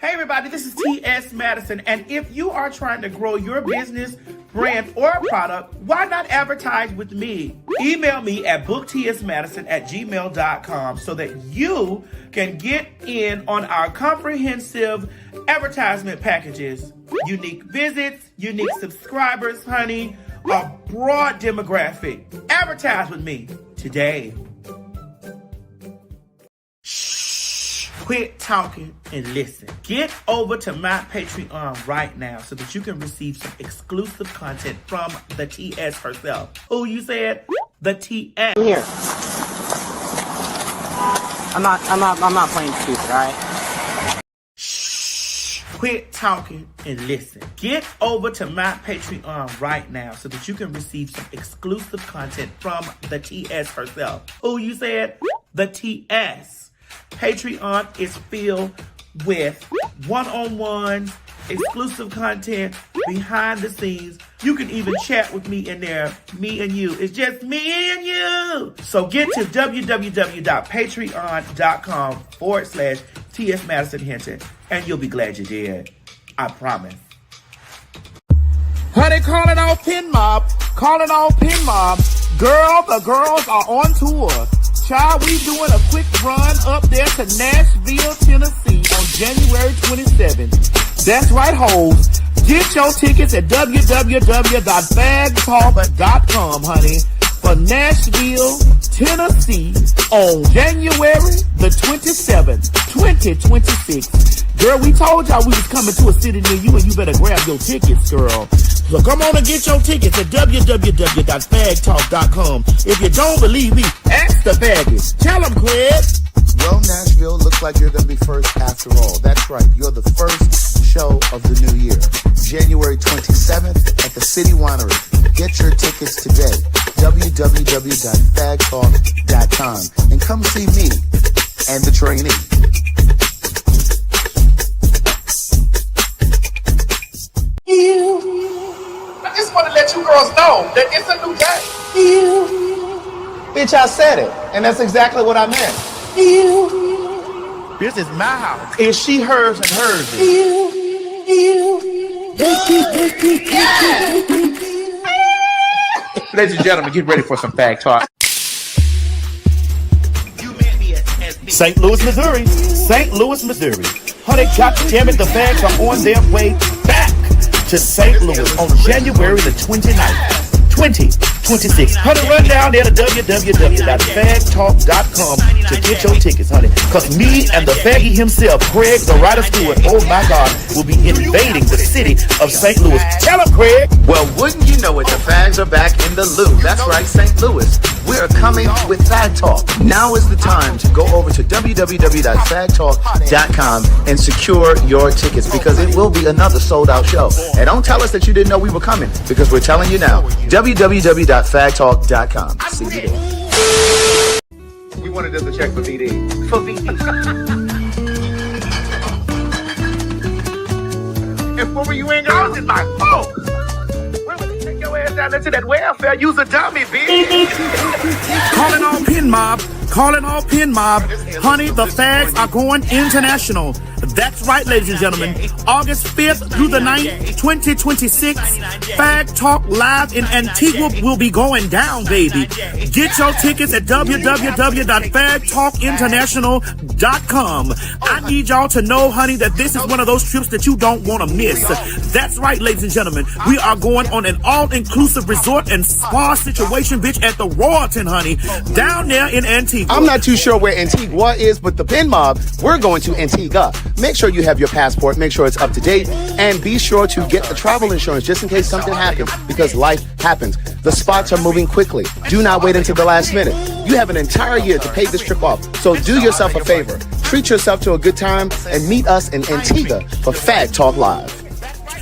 Hey everybody, this is T.S. Madison, and if you are trying to grow your business, brand, or product, why not advertise with me? Email me at booktsmadison@gmail.com so that you can get in on our comprehensive advertisement packages. Unique visits, unique subscribers, honey, a broad demographic. Advertise with me today. Quit talking and listen. Get over to my Patreon right now so that you can receive some exclusive content from the TS herself. Who you said? The TS. I'm here. I'm not playing stupid, alright? Quit talking and listen. Get over to my Patreon right now so that you can receive some exclusive content from the TS herself. Who you said? The TS. Patreon is filled with one-on-ones, exclusive content, behind the scenes. You can even chat with me in there, me and you. It's just me and you. So get to www.patreon.com/TS Madison Hinton, and you'll be glad you did. I promise. Honey, calling all Pin Mob. Calling all Pin Mob. Girl, the girls are on tour. Child, we doing a quick run up there to Nashville, Tennessee on January 27th. That's right, hoes. Get your tickets at www.PagTawlk.com, honey, for Nashville, Tennessee on January the 27th, 2026. Girl, we told y'all we was coming to a city near you, and you better grab your tickets, girl. So come on and get your tickets at www.PagTawlk.com. If you don't believe me, ask the faggots. Tell them, Craig. Well, Nashville, looks like you're going to be first after all. That's right. You're the first show of the new year. January 27th at the City Winery. Get your tickets today. www.PagTawlk.com. And come see me and the trainee. I just want to let you girls know that it's a new day. Bitch, I said it. And that's exactly what I meant. This is my house. It's she, hers, and hers. Ladies and gentlemen, get ready for some Fag Talk. St. Louis, Missouri. St. Louis, Missouri. Honey, goddammit, the Fags are on their way back to St. Louis on January the 29th, 2026. Honey, run down there to www.PagTawlk.com to get your tickets, honey. Because me and the faggy himself, Craig, the writer Stewart, oh my God, will be invading the city of St. Louis. Tell him, Craig. Well, wouldn't you know it, the Fags are back in the Lou. That's right, St. Louis. We're coming with Fag Talk. Now is the time to go over to www.PagTawlk.com and secure your tickets, because it will be another sold-out show. And don't tell us that you didn't know we were coming, because we're telling you now. www.PagTawlk.com. See you there. We wanted them to check for VD. For VD. And what were you in? I was in my phone. Take your ass down there to that welfare. Use a dummy, bitch. Calling all Pin Mob. Calling all Pin Mob. Honey, the Fags are going international. That's right, ladies and gentlemen. August 5th through the 9th, 2026, Fag Talk Live in Antigua will be going down, baby. Get your tickets at www.PagTawlkInternational.com. I need y'all to know, honey, that this is one of those trips that you don't want to miss. That's right, ladies and gentlemen. We are going on an all-inclusive resort and spa situation, bitch, at the Royalton, honey, down there in Antigua. I'm not too sure where Antigua is, but the Pin Mob, we're going to Antigua. Make sure you have your passport, make sure it's up to date, and be sure to get the travel insurance just in case something happens, because life happens. The spots are moving quickly. Do not wait until the last minute. You have an entire year to pay this trip off, so do yourself a favor. Treat yourself to a good time and meet us in Antigua for Fag Talk Live.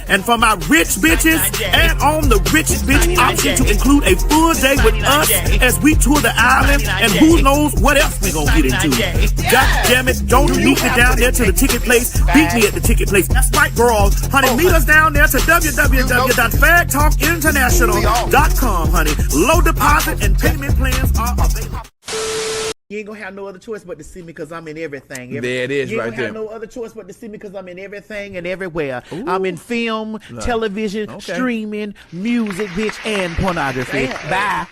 And for my rich bitches, add on the rich bitch option to include a full day with us as we tour the island, and who knows what else we gonna get into. God damn it, don't meet me down there to the ticket place. Beat me at the ticket place. That's right, girls. Honey, meet us down there to www.PagTawlkInternational.com, honey. Low deposit and payment plans are available. You ain't gonna have no other choice but to see me because I'm in everything. There it is, you ain't right gonna there. have no other choice but to see me because I'm in everything and everywhere. I'm in film, television, streaming, music, bitch, and pornography. Bye.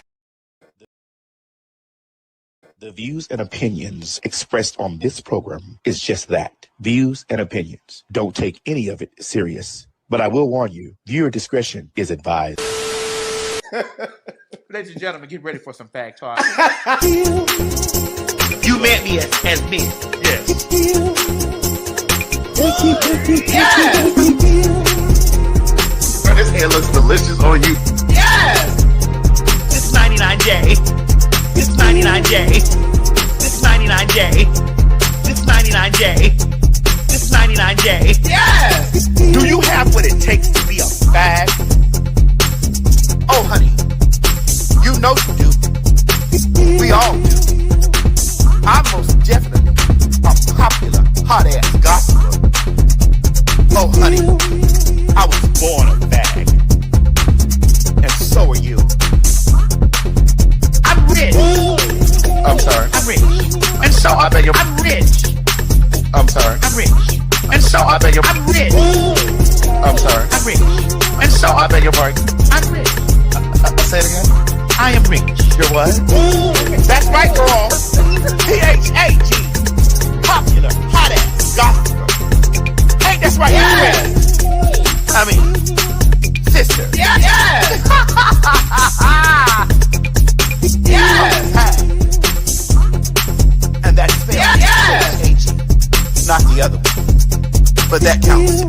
The views and opinions expressed on this program is just that. Views and opinions. Don't take any of it serious. But I will warn you, viewer discretion is advised. Ladies and gentlemen, get ready for some PagTawk. You met me as me. Yes. Bro, this hair looks delicious on you. Yes! This 99J. This 99J. This 99J. This 99J. This 99J. Yes! Do you have what it takes to be a fag? Oh, honey, you know you do. We all do. I'm most definitely a popular, hot-ass gossiper. Oh, honey, I was born a fag. And so are you. I'm rich. I'm sorry. I'm rich. And so I beg your... I'm rich. I'm sorry. I'm rich. And so I beg your... I'm rich. I'm sorry. I'm rich. And so I beg your pardon. I'm rich. Say it again. I am rich. You're what? That's right, girl. PHAG. Popular, hot ass, gossiper. Hey, that's right. Yes. I mean, sister. Yeah, yes. Yes. And that's spelled yes. Not the other one. But that counts.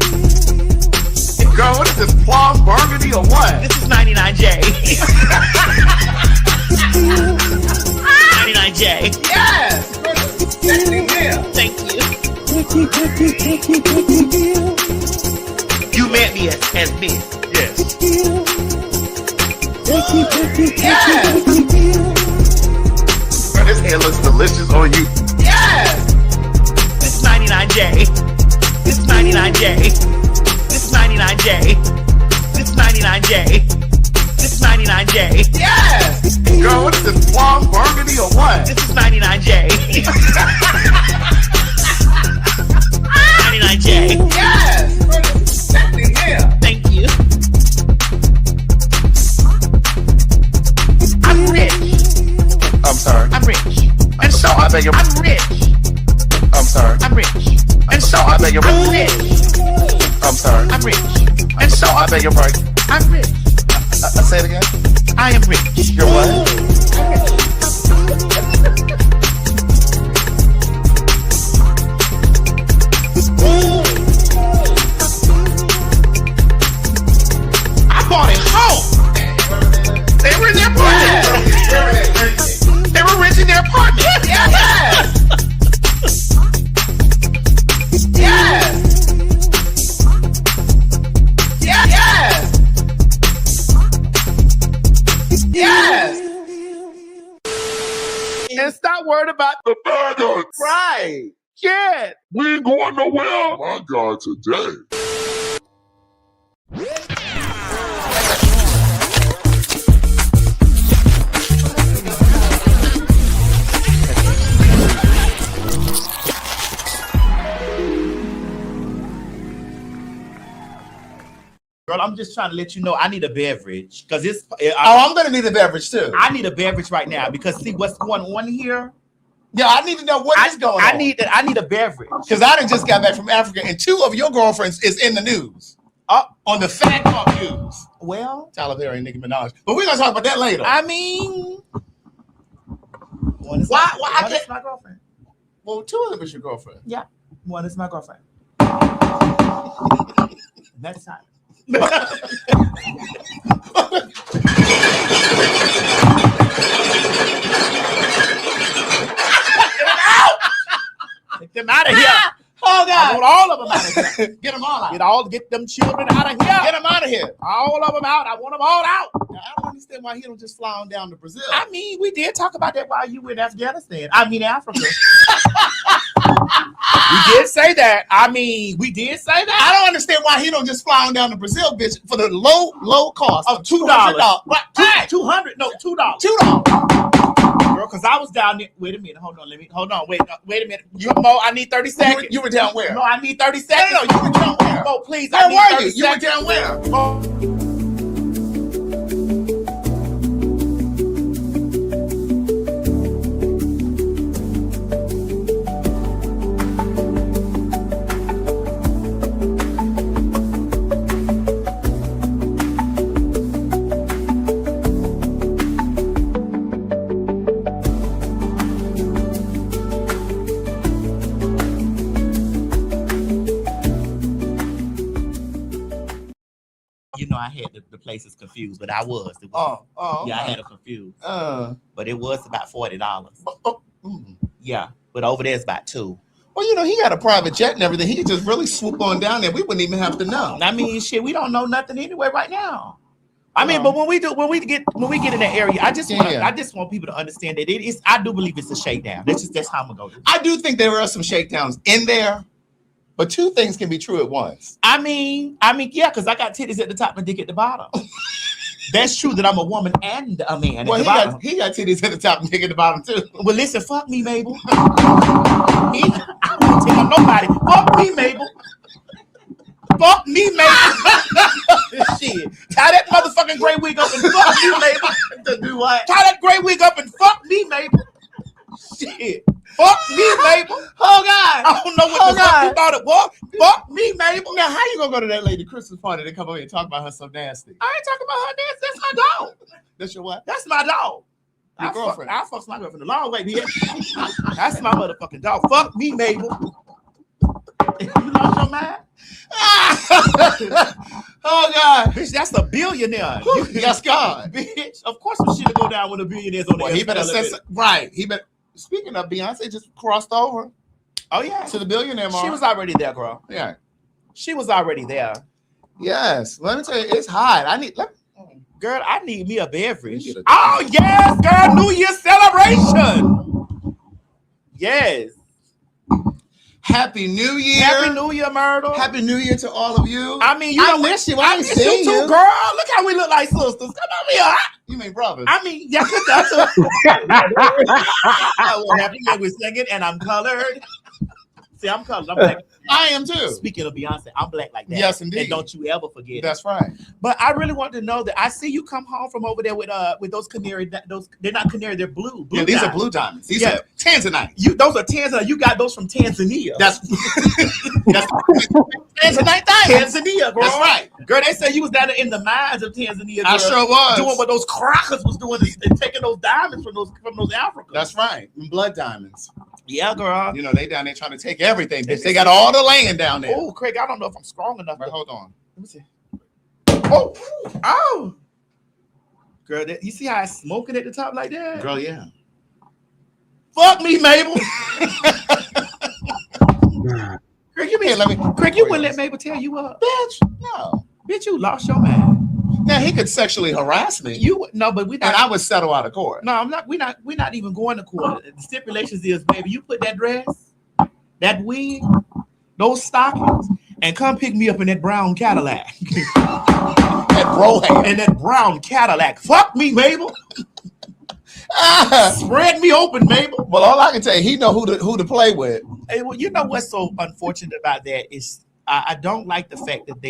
Girl, what is this, plum burgundy or what? This is 99J. 99J. Yes. Thank you. You met me as me. Yes. Yes. Bro, this hair looks delicious on you. Yes. This 99J. This 99J. This 99J. This 99J. This 99J. Yes. Girl, what is this, plum burgundy or what? This is 99J. 99J. Yes. Thank you. I'm rich. I'm sorry. I'm rich. And so I beg your... I'm rich. I'm sorry. I'm rich. And so I beg your... I'm rich. I'm sorry. I'm rich. And so I beg your pardon. I'm rich. Say it again. I am rich. You're what? I bought it home. They were in their apartment. They were renting their apartment. Yes. Yes. Yes. Yes. And stop worrying about The faggots! right. Shit. We ain't going nowhere! My God, today. Girl, I'm just trying to let you know I need a beverage because it's. I'm gonna need a beverage too. I need a beverage right now because see what's going on here. Yeah, I need to know what is going on. I need a beverage because I done just got back from Africa, and 2 of your girlfriends is in the news. On the PagTawlk news. Well, Tyler Perry and Nicki Minaj. But we're gonna talk about that later. I mean, Why I can't? my girlfriend. Well, 2 of them is your girlfriend. Yeah, one is my girlfriend. Next time. Take them out of here. Oh I God! want all of them out of here. Get them all out. Get them children out of here. Get them out of here. All of them out. I want them all out. Now, I don't understand why he don't just fly on down to Brazil. I mean, we did talk about that while you were in Afghanistan. I mean, Africa. We did say that. I mean, we did say I that. don't understand why he don't just fly on down to Brazil, bitch, for the low cost Of $2. What? $200. No, $2. $2. Girl, because I was down there. Wait a minute. Hold on. Wait a minute. Mo, I need 30 seconds. You were down where? No, I need 30 seconds. No, you were down where? Mo, please. Where I need were 30 you? You were seconds. down where? Mo. You know, I had the places confused, but I was. It was yeah, I had it confused. But it was about $40. Yeah, but over there it's about $2. Well, you know, he got a private jet and everything. He could just really swoop on down there. We wouldn't even have to know. I mean, shit, we don't know nothing anyway right now. I mean, but when we get in that area, I just want people to understand that it is. I do believe it's a shakedown. That's how I'm gonna go. I do think there are some shakedowns in there, but two things can be true at once. I mean, yeah, because I got titties at the top and dick at the bottom. That's true that I'm a woman and a man. Well, he got titties at the top and dick at the bottom too. Well, listen, fuck me, Mabel. I don't tell nobody. Fuck me, Mabel. Fuck me, Mabel. Shit. Tie that motherfucking gray wig up and fuck me, Mabel. To do what? Tie that gray wig up and fuck me, Mabel. Shit. Fuck me, Mabel. Oh God. I don't know what the fuck you thought it was. Fuck me, Mabel. Now, how you gonna go to that lady Christmas party to come over here and talk about her so nasty? I ain't talking about her dance. That's my dog. That's your what? That's my dog. Your girlfriend. I fuck my girlfriend a long way, bitch. That's my motherfucking dog. Fuck me, Mabel. You lost your mind? Oh God. Bitch, that's a billionaire. Yes, God. Bitch, of course some shit will go down when a billionaire's on the Well, he better say right. He better. Speaking of, Beyonce just crossed over. Oh yeah, to the billionaire mark. She was already there, girl. Yeah, she was already there. Yes, let me tell you, it's hot. Girl, I need me a beverage. Oh yes, girl, New Year's celebration. Yes. Happy New Year. Happy New Year, Myrtle. Happy New Year to all of you. I mean, I miss you. I miss you too, girl. Look how we look like sisters. Come on here. You mean brothers? I mean, yeah, that's happy that we're singing, and I'm colored. See, I'm colored. I'm black. I am too. Speaking of Beyonce, I'm black like that. Yes, indeed. And don't you ever forget. That's right. But I really want to know that I see you come home from over there with those canary. They're not canary. They're blue. Yeah, these are blue diamonds. These are Tanzanite. Those are Tanzanite. You got those from Tanzania. That's Tanzanite diamonds. Tanzania, girl. That's right, girl. They say you was down there in the mines of Tanzania. Girl, I sure was doing what those crackers was doing and taking those diamonds from those Africans. That's right, blood diamonds. Yeah, girl. You know they down there trying to take everything. Bitch. They got all the land down there. Oh, Craig, I don't know if I'm strong enough. Right, hold on. Let me see. Oh, girl, you see how it's smoking at the top like that? Girl, yeah. Fuck me, Mabel. Craig, you wouldn't let Mabel tell you up, bitch. No, bitch, you lost your mind. Now he could sexually harass me. But we not, and I would settle out of court. No, I'm not. We're not even going to court. The stipulations is, baby, you put that dress, that wig, those stockings, and come pick me up in that brown Cadillac. that brown Cadillac. Fuck me, Mabel. Spread me open, Mabel. Well, all I can tell you, he know who to play with. Hey, well, you know what's so unfortunate about that is I don't like the fact that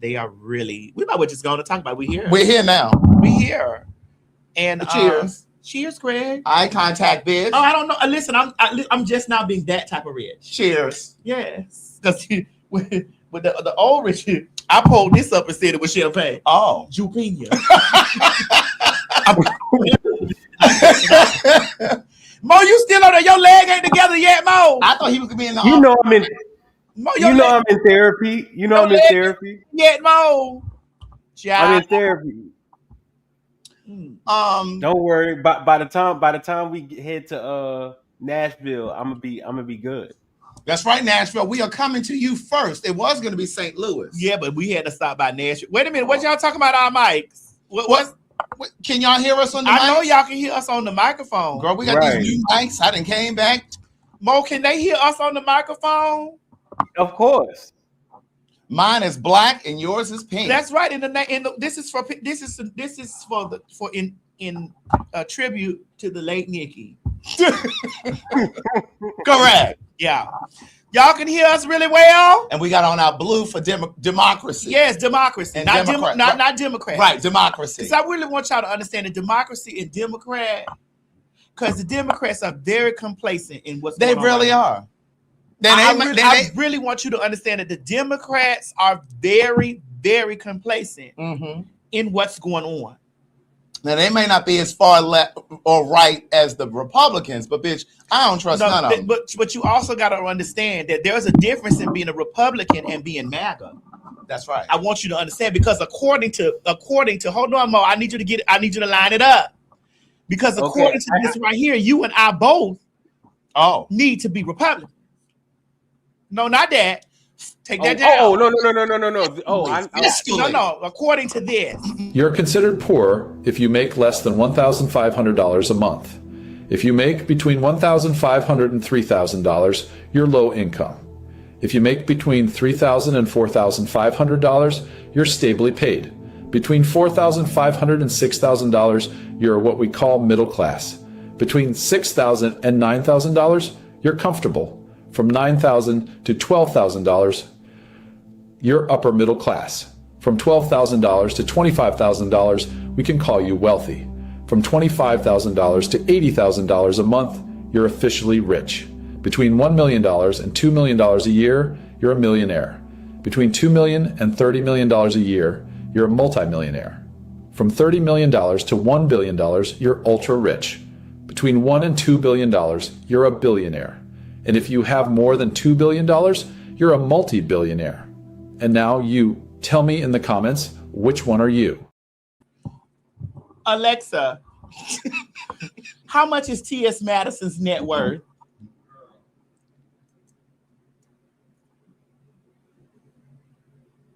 they are really. We might well just going to talk about. We're here. We're here now. We here. And cheers. Cheers, Craig. Eye contact, bitch. Oh, I don't know. Listen, I'm just not being that type of rich. Cheers. Yes, because with the old rich, I pulled this up and said it was champagne. Oh, Jupina. Mo, you still on there? Your leg ain't together yet, Mo. I thought he was gonna be in the. You know I'm in. Mo, I'm in therapy. You know I'm in therapy. Yet, Mo. I'm in therapy. Don't worry. By the time we head to Nashville, I'm gonna be good. That's right, Nashville. We are coming to you first. It was gonna be St. Louis. Yeah, but we had to stop by Nashville. Wait a minute. What y'all talking about our mics? What? Can y'all hear us on the mic? I know y'all can hear us on the microphone. Girl, we got these new mics. I done came back. Mo, can they hear us on the microphone? Of course. Mine is black and yours is pink. That's right. This is for in a tribute to the late Nikki. Correct. Yeah. Y'all can hear us really well? And we got on our blue for democracy. Yes, democracy. And Not Democrat. not Democrat. Right, democracy. Because I really want y'all to understand that democracy and Democrat, because the Democrats are very complacent in what's They going on. really right now. are. Then I really want you to understand that the Democrats are very, very complacent in what's going on. Now they may not be as far left or right as the Republicans, but bitch, I don't trust none of them. But you also got to understand that there's a difference in being a Republican and being MAGA. That's right. I want you to understand, because according to hold on, Mo, I need you to line it up. Because according to this right here, you and I both need to be Republican. No, not that. Take that down. Oh, no. No. According to this, You're considered poor if you make less than $1,500 a month. If you make between $1,500 and $3,000, you're low income. If you make between $3,000 and $4,500, you're stably paid. Between $4,500 and $6,000, you're what we call middle class. Between $6,000 and $9,000, you're comfortable. From $9,000 to $12,000, you're upper middle class. From $12,000 to $25,000, we can call you wealthy. From $25,000 to $80,000 a month, you're officially rich. Between $1 million and $2 million a year, you're a millionaire. Between $2 million and $30 million a year, you're a multimillionaire. From $30 million to $1 billion, you're ultra rich. Between $1 and $2 billion, you're a billionaire. And if you have more than $2 billion, you're a multi-billionaire. And now you tell me in the comments, which one are you? Alexa, how much is T.S. Madison's net worth?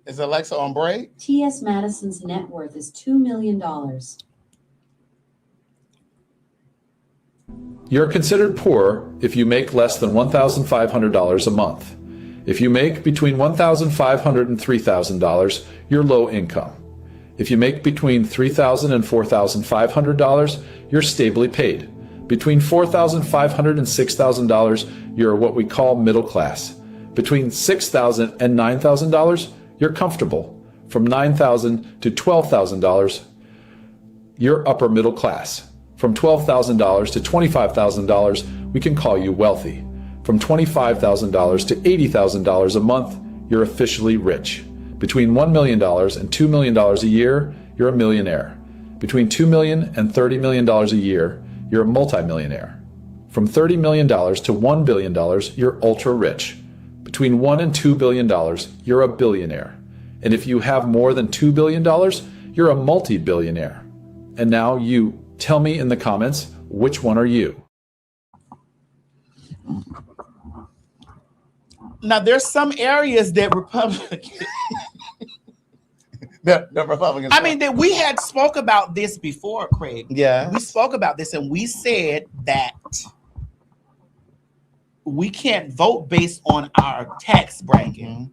Is Alexa on break? T.S. Madison's net worth is $2 million. You're considered poor if you make less than $1,500 a month. If you make between $1,500 and $3,000, you're low income. If you make between $3,000 and $4,500, you're stably paid. Between $4,500 and $6,000, you're what we call middle class. Between $6,000 and $9,000, you're comfortable. From $9,000 to $12,000, you're upper middle class. From $12,000 to $25,000, we can call you wealthy. From $25,000 to $80,000 a month, you're officially rich. Between $1 million and $2 million a year, you're a millionaire. Between $2 million and $30 million a year, you're a multimillionaire. From $30 million to $1 billion, you're ultra rich. Between $1 and $2 billion, you're a billionaire. And if you have more than $2 billion, you're a multi-billionaire. And now you tell me in the comments, which one are you? Now, there's some areas that Republicans... The Republicans. I mean, that we had spoke about this before, Craig. Yeah. We spoke about this and we said that we can't vote based on our tax bracket.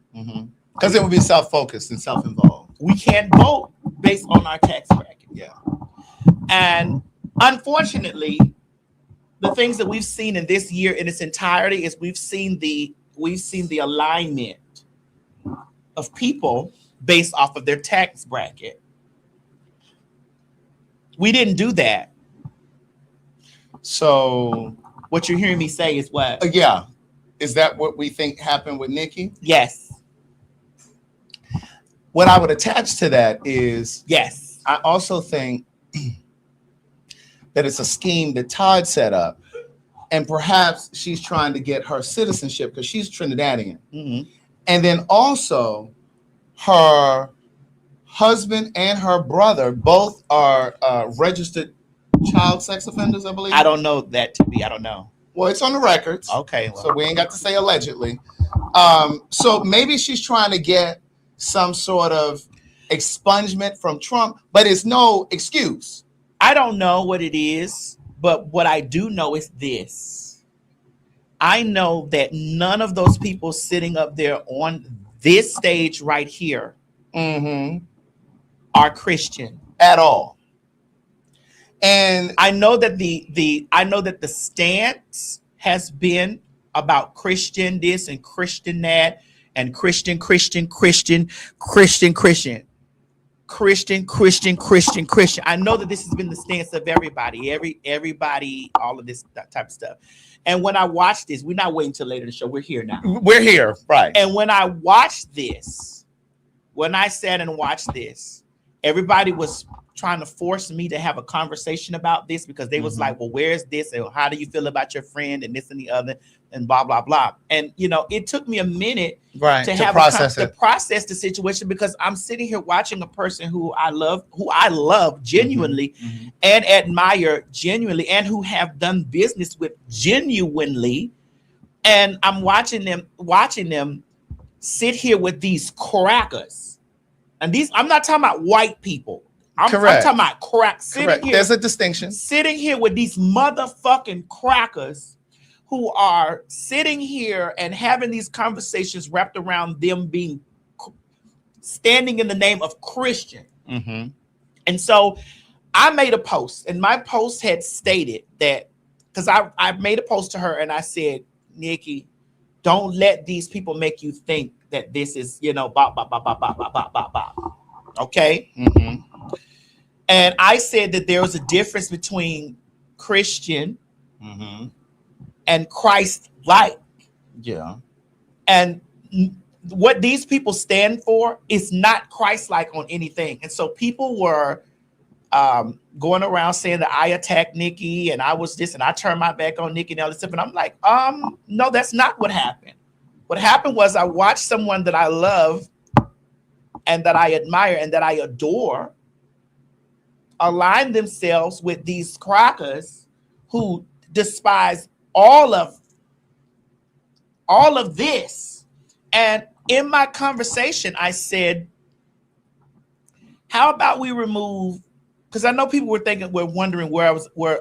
Because it would be self-focused and self-involved. We can't vote based on our tax bracket. Yeah. And unfortunately, the things that we've seen in this year in its entirety is we've seen the alignment of people based off of their tax bracket. We didn't do that. So what you're hearing me say is what? yeah. Is that what we think happened with Nikki? Yes. What I would attach to that is, Yes. I also think that it's a scheme that Todd set up. And perhaps she's trying to get her citizenship because she's Trinidadian. And then also her husband and her brother both are registered child sex offenders, I believe. I don't know that to be. I don't know. Well, it's on the records. Okay. Well. So we ain't got to say allegedly. So maybe she's trying to get some sort of expungement from Trump, but it's no excuse. I don't know what it is, but what I do know is this. I know that none of those people sitting up there on this stage right here are Christian. At all. And I know that the stance has been about Christian this and Christian that and Christian. I know that this has been the stance of everybody, all of this that type of stuff. And when I watched this, we're not waiting till later in the show. We're here now. we're here, right? And when I watched this, when I sat and watched this, everybody was trying to force me to have a conversation about this because they was like, well, where's this? And how do you feel about your friend and this and the other and blah, blah, blah. And, it took me a minute to process the situation because I'm sitting here watching a person who I love genuinely and admire genuinely and who have done business with genuinely. And I'm watching them sit here with these crackers. And I'm not talking about white people. I'm talking about crack. Correct. There's a distinction. Sitting here with these motherfucking crackers who are sitting here and having these conversations wrapped around them being standing in the name of Christian. And so I made a post, and my post had stated that because I made a post to her and I said, Nikki, don't let these people make you think that this is, okay. And I said that there was a difference between Christian and Christ-like. Yeah. And what these people stand for is not Christ-like on anything. And so people were going around saying that I attacked Nikki and I was this and I turned my back on Nikki and all this stuff. And I'm like, no, that's not what happened. What happened was I watched someone that I love and that I admire and that I adore align themselves with these crackers who despise all of this. And in my conversation, I said, how about we remove, because I know people were wondering where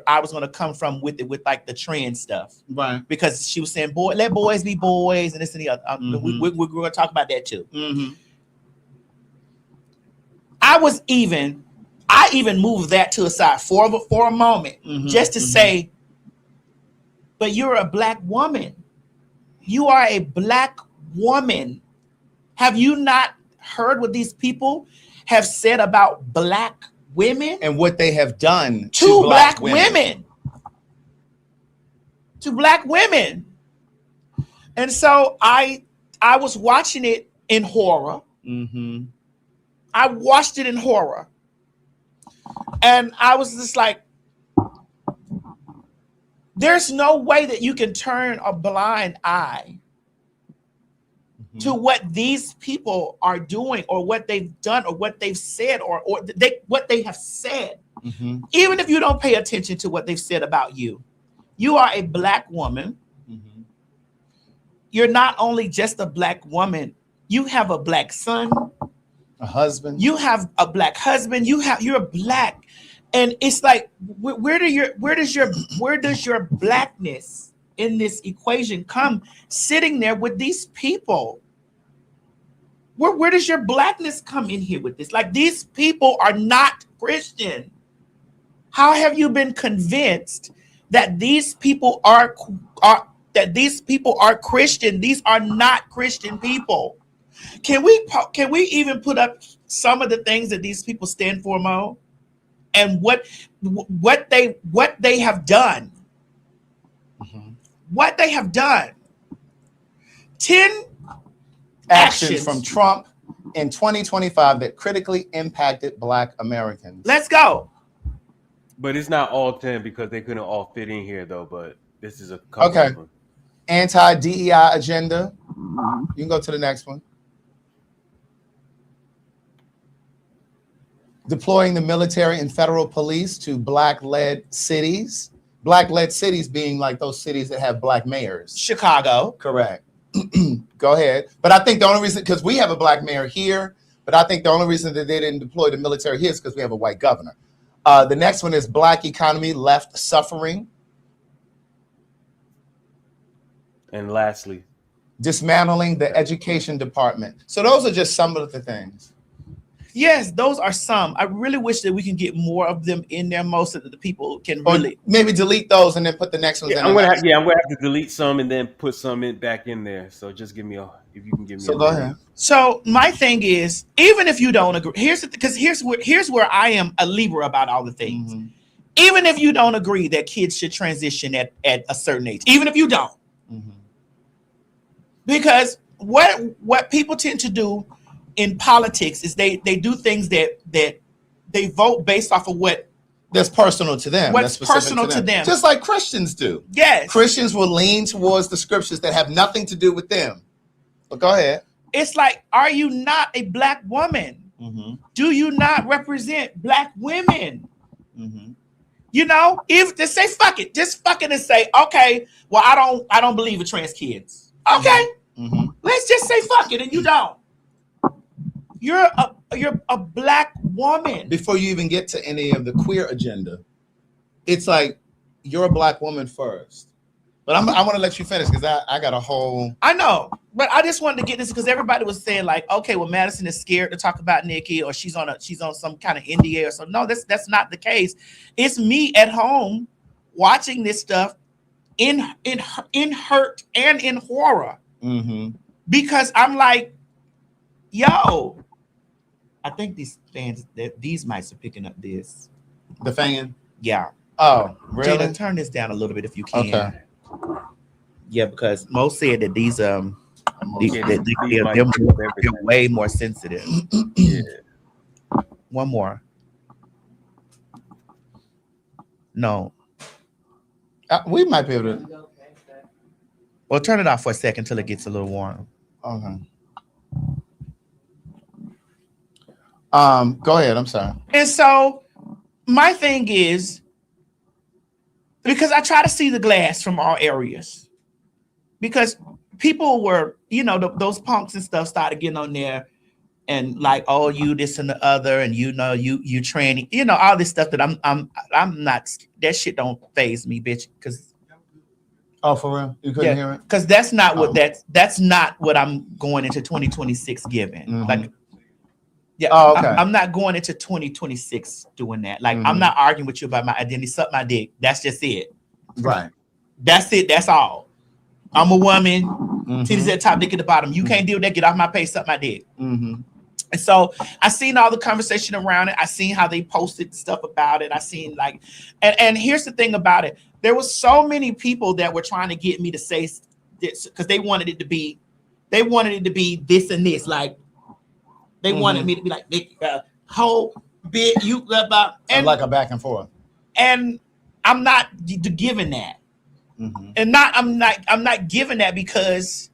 I was going to come from with it, with like the trend stuff. Right. Because she was saying, boy, let boys be boys and this and the other. We're going to talk about that too. I even moved that to a side for a moment, just to say, but you're a black woman. You are a black woman. Have you not heard what these people have said about black women? And what they have done to black women. To black women. And so I was watching it in horror. I watched it in horror. And I was just like, there's no way that you can turn a blind eye to what these people are doing or what they've done or what they've said or what they have said. Even if you don't pay attention to what they've said about you. You are a black woman. You're not only just a black woman, you have a black son, a husband. You have a black husband. You're black. And it's like, where does your blackness in this equation come? Sitting there with these people, where does your blackness come in here with this? Like, these people are not Christian. How have you been convinced that these people are Christian? These are not Christian people. Can we even put up some of the things that these people stand for, Mo? And what they have done. What they have done. 10 actions from Trump in 2025 that critically impacted black Americans. Let's go. But it's not all 10 because they couldn't all fit in here though, but this is a couple okay. of them. Anti-DEI agenda. You can go to the next one. Deploying the military and federal police to black-led cities. Black-led cities being like those cities that have black mayors. Chicago. Correct. Go ahead. But I think the only reason, because we have a black mayor here, but I think the only reason that they didn't deploy the military here is because we have a white governor. The next one is black economy left suffering. And lastly, dismantling the education department. So those are just some of the things. Yes, those are some. I really wish that we can get more of them in there, most of the people can Or really. maybe delete those and then put the next ones in. I'm gonna have to delete some and then put some back in there. So just give me if you can give me. So go ahead. So my thing is, even if you don't agree, here's where I am a Libra about all the things. Mm-hmm. Even if you don't agree that kids should transition at a certain age, even if you don't, because what people tend to do in politics is they do things that they vote based off of what that's personal to them. What's that's personal to them. Just like Christians do. Yes. Christians will lean towards the scriptures that have nothing to do with them. But go ahead. It's like, are you not a black woman? Do you not represent black women? You know, if to say fuck it, just fucking and say, okay, well, I don't believe in trans kids. Okay. Let's just say fuck it, and you don't. You're a black woman. Before you even get to any of the queer agenda, it's like you're a black woman first. But I want to let you finish because I got a whole. I know, but I just wanted to get this because everybody was saying like, okay, well, Madison is scared to talk about Nikki, or she's on some kind of NDA or something. No, that's not the case. It's me at home watching this stuff in hurt and in horror because I'm like, yo, I think these fans, these mics are picking up this. The fan? Yeah. Oh, really? Jada, turn this down a little bit if you can. Okay. Yeah, because most said that these they're way more sensitive. Yeah. One more. No. We might be able to. Well, turn it off for a second until it gets a little warm. Okay. Go ahead. I'm sorry. And so my thing is, because I try to see the glass from all areas, because people were, those punks and stuff started getting on there and like, oh, you this and the other, and you training, all this stuff that I'm not. That shit don't faze me, bitch. Because oh, for real, you couldn't hear it? Because that's not what that's not what I'm going into 2026 giving. Like. Yeah, oh, okay. I'm not going into 2026 doing that. Like, I'm not arguing with you about my identity. Suck my dick. That's just it. Right. That's it. That's all. I'm a woman. Titties at the top, dick at the bottom. You can't deal with that. Get off my page. Suck my dick. And so I seen all the conversation around it. I seen how they posted stuff about it. I seen like, and here's the thing about it. There was so many people that were trying to get me to say this because they wanted it to be this and this. Like, they wanted me to be like, whole bit, you about, and like a back and forth. And I'm not giving that. And I'm not giving that because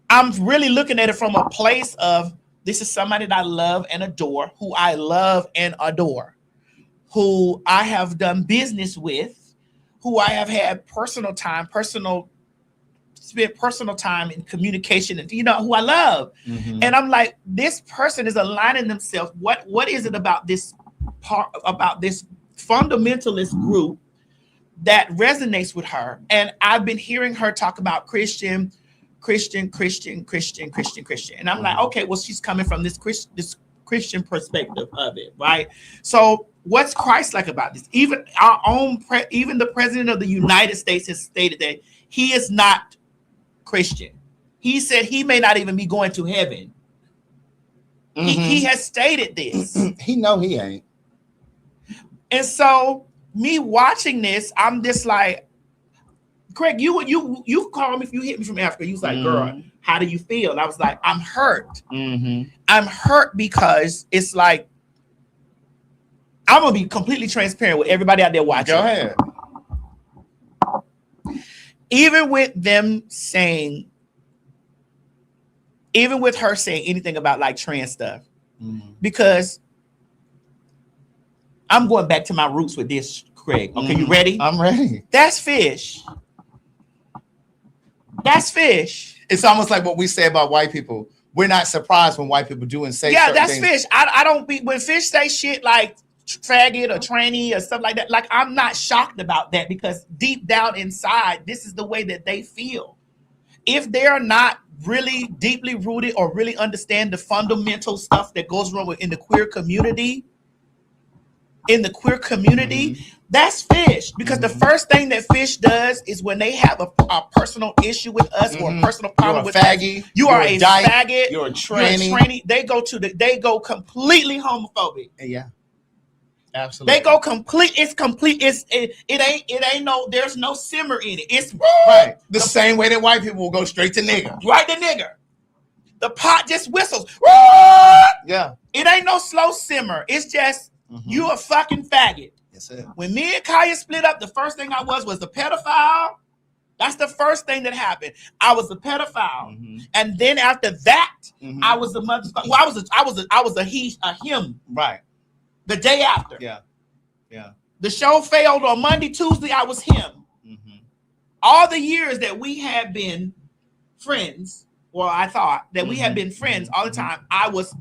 I'm really looking at it from a place of this is somebody that I love and adore, who I love and adore, who I have done business with, who I have had spent personal time in communication, and who I love. And I'm like, this person is aligning themselves. What is it about this fundamentalist group that resonates with her? And I've been hearing her talk about Christian. And I'm like, okay, well, she's coming from this Christian perspective of it, right? So what's Christ-like about this? Even our own even the president of the United States has stated that he is not Christian. He said he may not even be going to heaven. He has stated this. He know he ain't. And so me watching this, I'm just like, Craig, you called me if you hit me from Africa. You was like, girl, how do you feel? And I was like, I'm hurt. I'm hurt because it's like, I'm gonna be completely transparent with everybody out there watching. Go ahead. Even with them saying, even with her saying anything about like trans stuff, because I'm going back to my roots with this, Craig. Okay, you ready? I'm ready. That's fish. That's fish. It's almost like what we say about white people. We're not surprised when white people do and say certain that's things. fish. I don't be when fish say shit like faggot or tranny or stuff like that. Like, I'm not shocked about that because deep down inside, this is the way that they feel. If they're not really deeply rooted or really understand the fundamental stuff that goes wrong in the queer community, that's Fish. Because the first thing that Fish does is when they have a personal issue with us or a personal problem with faggy, us, you are a dyke, faggot, you're a tranny. They go completely homophobic. Yeah. Absolutely. They go complete. It's complete. It ain't no. There's no simmer in it. It's right. The same way that white people will go straight to nigger. Right to nigger. The pot just whistles. Yeah. It ain't no slow simmer. It's just you a fucking faggot. Yes, sir. When me and Kaya split up, the first thing I was the pedophile. That's the first thing that happened. I was a pedophile, and then after that, I was a mother. Well, I was a him. Right. The day after. Yeah. Yeah. The show failed on Monday, Tuesday, I was him. All the years that we had been friends, well, I thought that we had been friends all the time, I was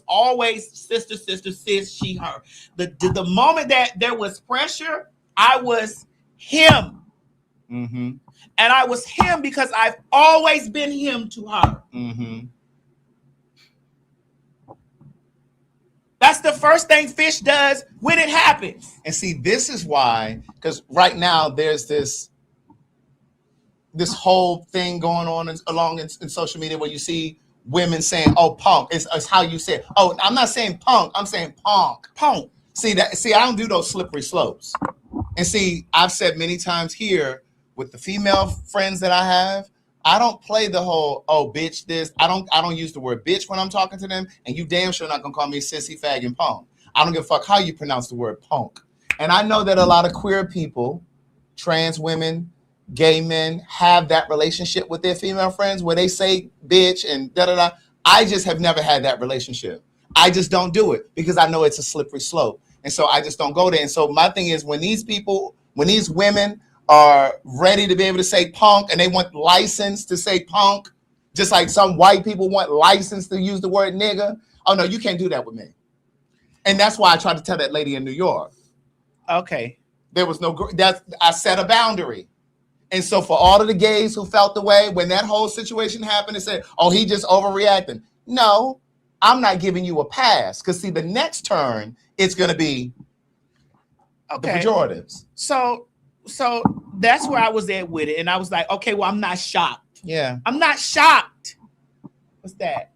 always sister, sis, she, her. The moment that there was pressure, I was him. And I was him because I've always been him to her. That's the first thing Fish does when it happens. And see, this is why, because right now there's this whole thing going on in social media where you see women saying, "Oh, punk." It's how you say it. Oh, I'm not saying punk. I'm saying punk. Punk. See, I don't do those slippery slopes. And see, I've said many times here with the female friends that I have, I don't play the whole, "Oh, bitch, this." I don't use the word bitch when I'm talking to them, and you damn sure not gonna call me sissy, fag, and punk. I don't give a fuck how you pronounce the word punk. And I know that a lot of queer people, trans women, gay men, have that relationship with their female friends where they say bitch and da-da-da. I just have never had that relationship. I just don't do it because I know it's a slippery slope. And so I just don't go there. And so my thing is when these women are ready to be able to say punk and they want license to say punk, just like some white people want license to use the word nigga. Oh no, you can't do that with me. And that's why I tried to tell that lady in New York. Okay. There was I set a boundary. And so for all of the gays who felt the way when that whole situation happened and said, "Oh, he just overreacting." No, I'm not giving you a pass. Because see, the next turn, it's going to be the pejoratives. So that's where I was at with it. And I was like, okay, well, I'm not shocked. Yeah. I'm not shocked. What's that?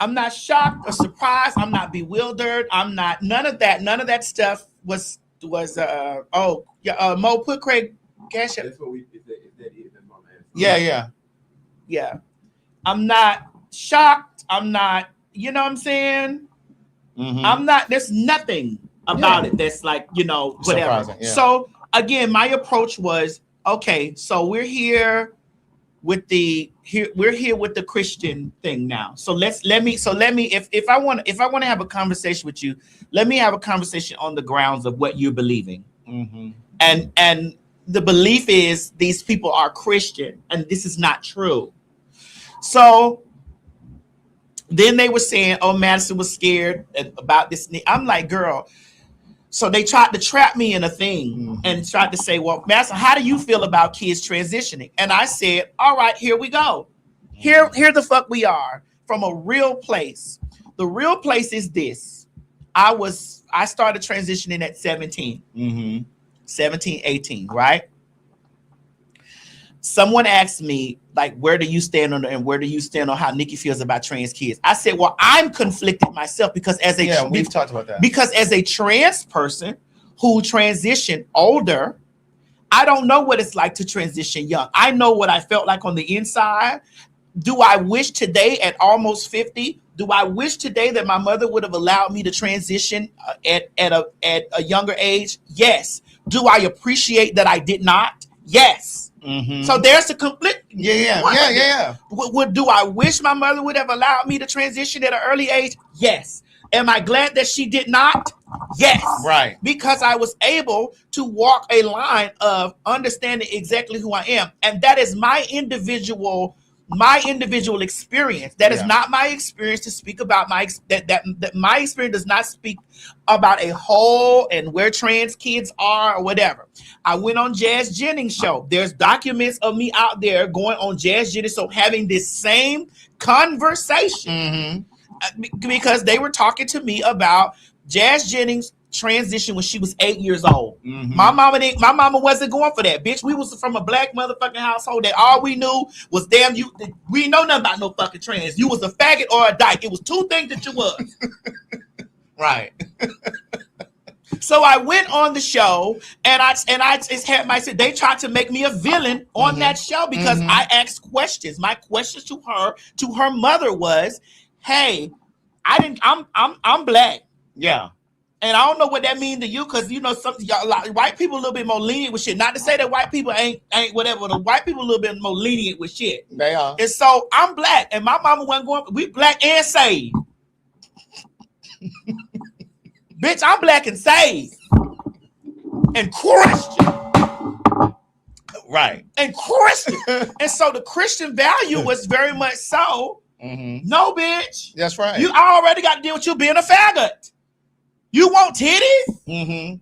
I'm not shocked or surprised. I'm not bewildered. I'm not, none of that stuff was Mo, put Craig Cash up. That's what if that is, that's what I'm asking. Yeah. I'm not shocked. I'm not, you know what I'm saying? I'm not, there's nothing about it that's like, whatever. Surprising, yeah. So again, my approach was, okay, so we're here with the Christian thing now. So let me if I want to have a conversation with you, let me have a conversation on the grounds of what you're believing. And the belief is these people are Christian and this is not true. So then they were saying, "Oh, Madison was scared about this." I'm like, girl. So they tried to trap me in a thing and tried to say, "Well, Madison, how do you feel about kids transitioning?" And I said, "All right, here we go. Here the fuck we are from a real place. The real place is this. I started transitioning at 17, 17, 18, right? Someone asked me, like, where do you stand on and where do you stand on how Nikki feels about trans kids? I said, well, I'm conflicted myself because we've talked about that. Because as a trans person who transitioned older, I don't know what it's like to transition young. I know what I felt like on the inside. Do I wish today at almost 50? Do I wish today that my mother would have allowed me to transition at a younger age? Yes. Do I appreciate that I did not? Yes. So there's a conflict. Yeah. Do I wish my mother would have allowed me to transition at an early age? Yes. Am I glad that she did not? Yes. Right. Because I was able to walk a line of understanding exactly who I am. And that is my individual my individual experience. That is Yeah. not my experience to speak about that my experience does not speak about a whole and where trans kids are or whatever. I went on Jazz Jennings' show. There's documents of me out there going on Jazz Jennings, so having this same conversation because they were talking to me about Jazz Jennings transition when she was 8 years old. My mama wasn't going for that, bitch. We was from a black motherfucking household that all we knew was damn you. We know nothing about no fucking trans. You was a faggot or a dyke. It was two things that you was. Right. So I went on the show and I just had they tried to make me a villain on that show because I asked questions. My questions to her mother was, hey, I'm black. Yeah. And I don't know what that means to you, because you know some y'all white people a little bit more lenient with shit. Not to say that white people ain't whatever. The white people a little bit more lenient with shit. They are. And so I'm black, and my mama wasn't going. We black and saved. Bitch, I'm black and saved. And Christian. Right. And Christian. And so the Christian value was very much so. No, bitch. That's right. You already got to deal with you being a faggot. You want titties?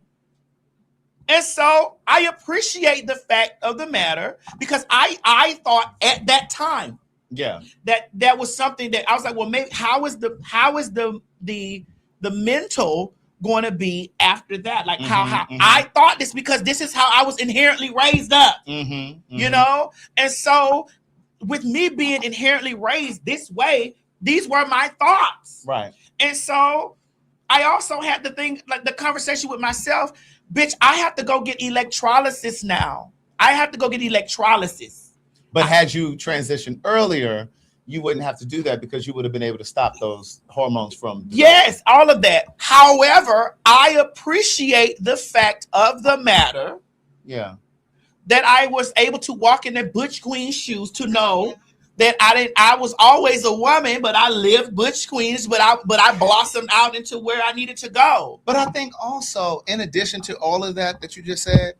And so I appreciate the fact of the matter because I thought at that time that was something that I was like, well, maybe how is the mental going to be after that? Like how I thought this, because this is how I was inherently raised up, you know? And so with me being inherently raised this way, these were my thoughts. Right. And so I also had the conversation with myself, bitch, I have to go get electrolysis now. I have to go get electrolysis. But had you transitioned earlier, you wouldn't have to do that because you would have been able to stop those hormones from developing. Yes, all of that. However, I appreciate the fact of the matter that I was able to walk in the Butch Queen shoes to know that I was always a woman, but I lived Butch Queens, but I blossomed out into where I needed to go. But I think also, in addition to all of that you just said,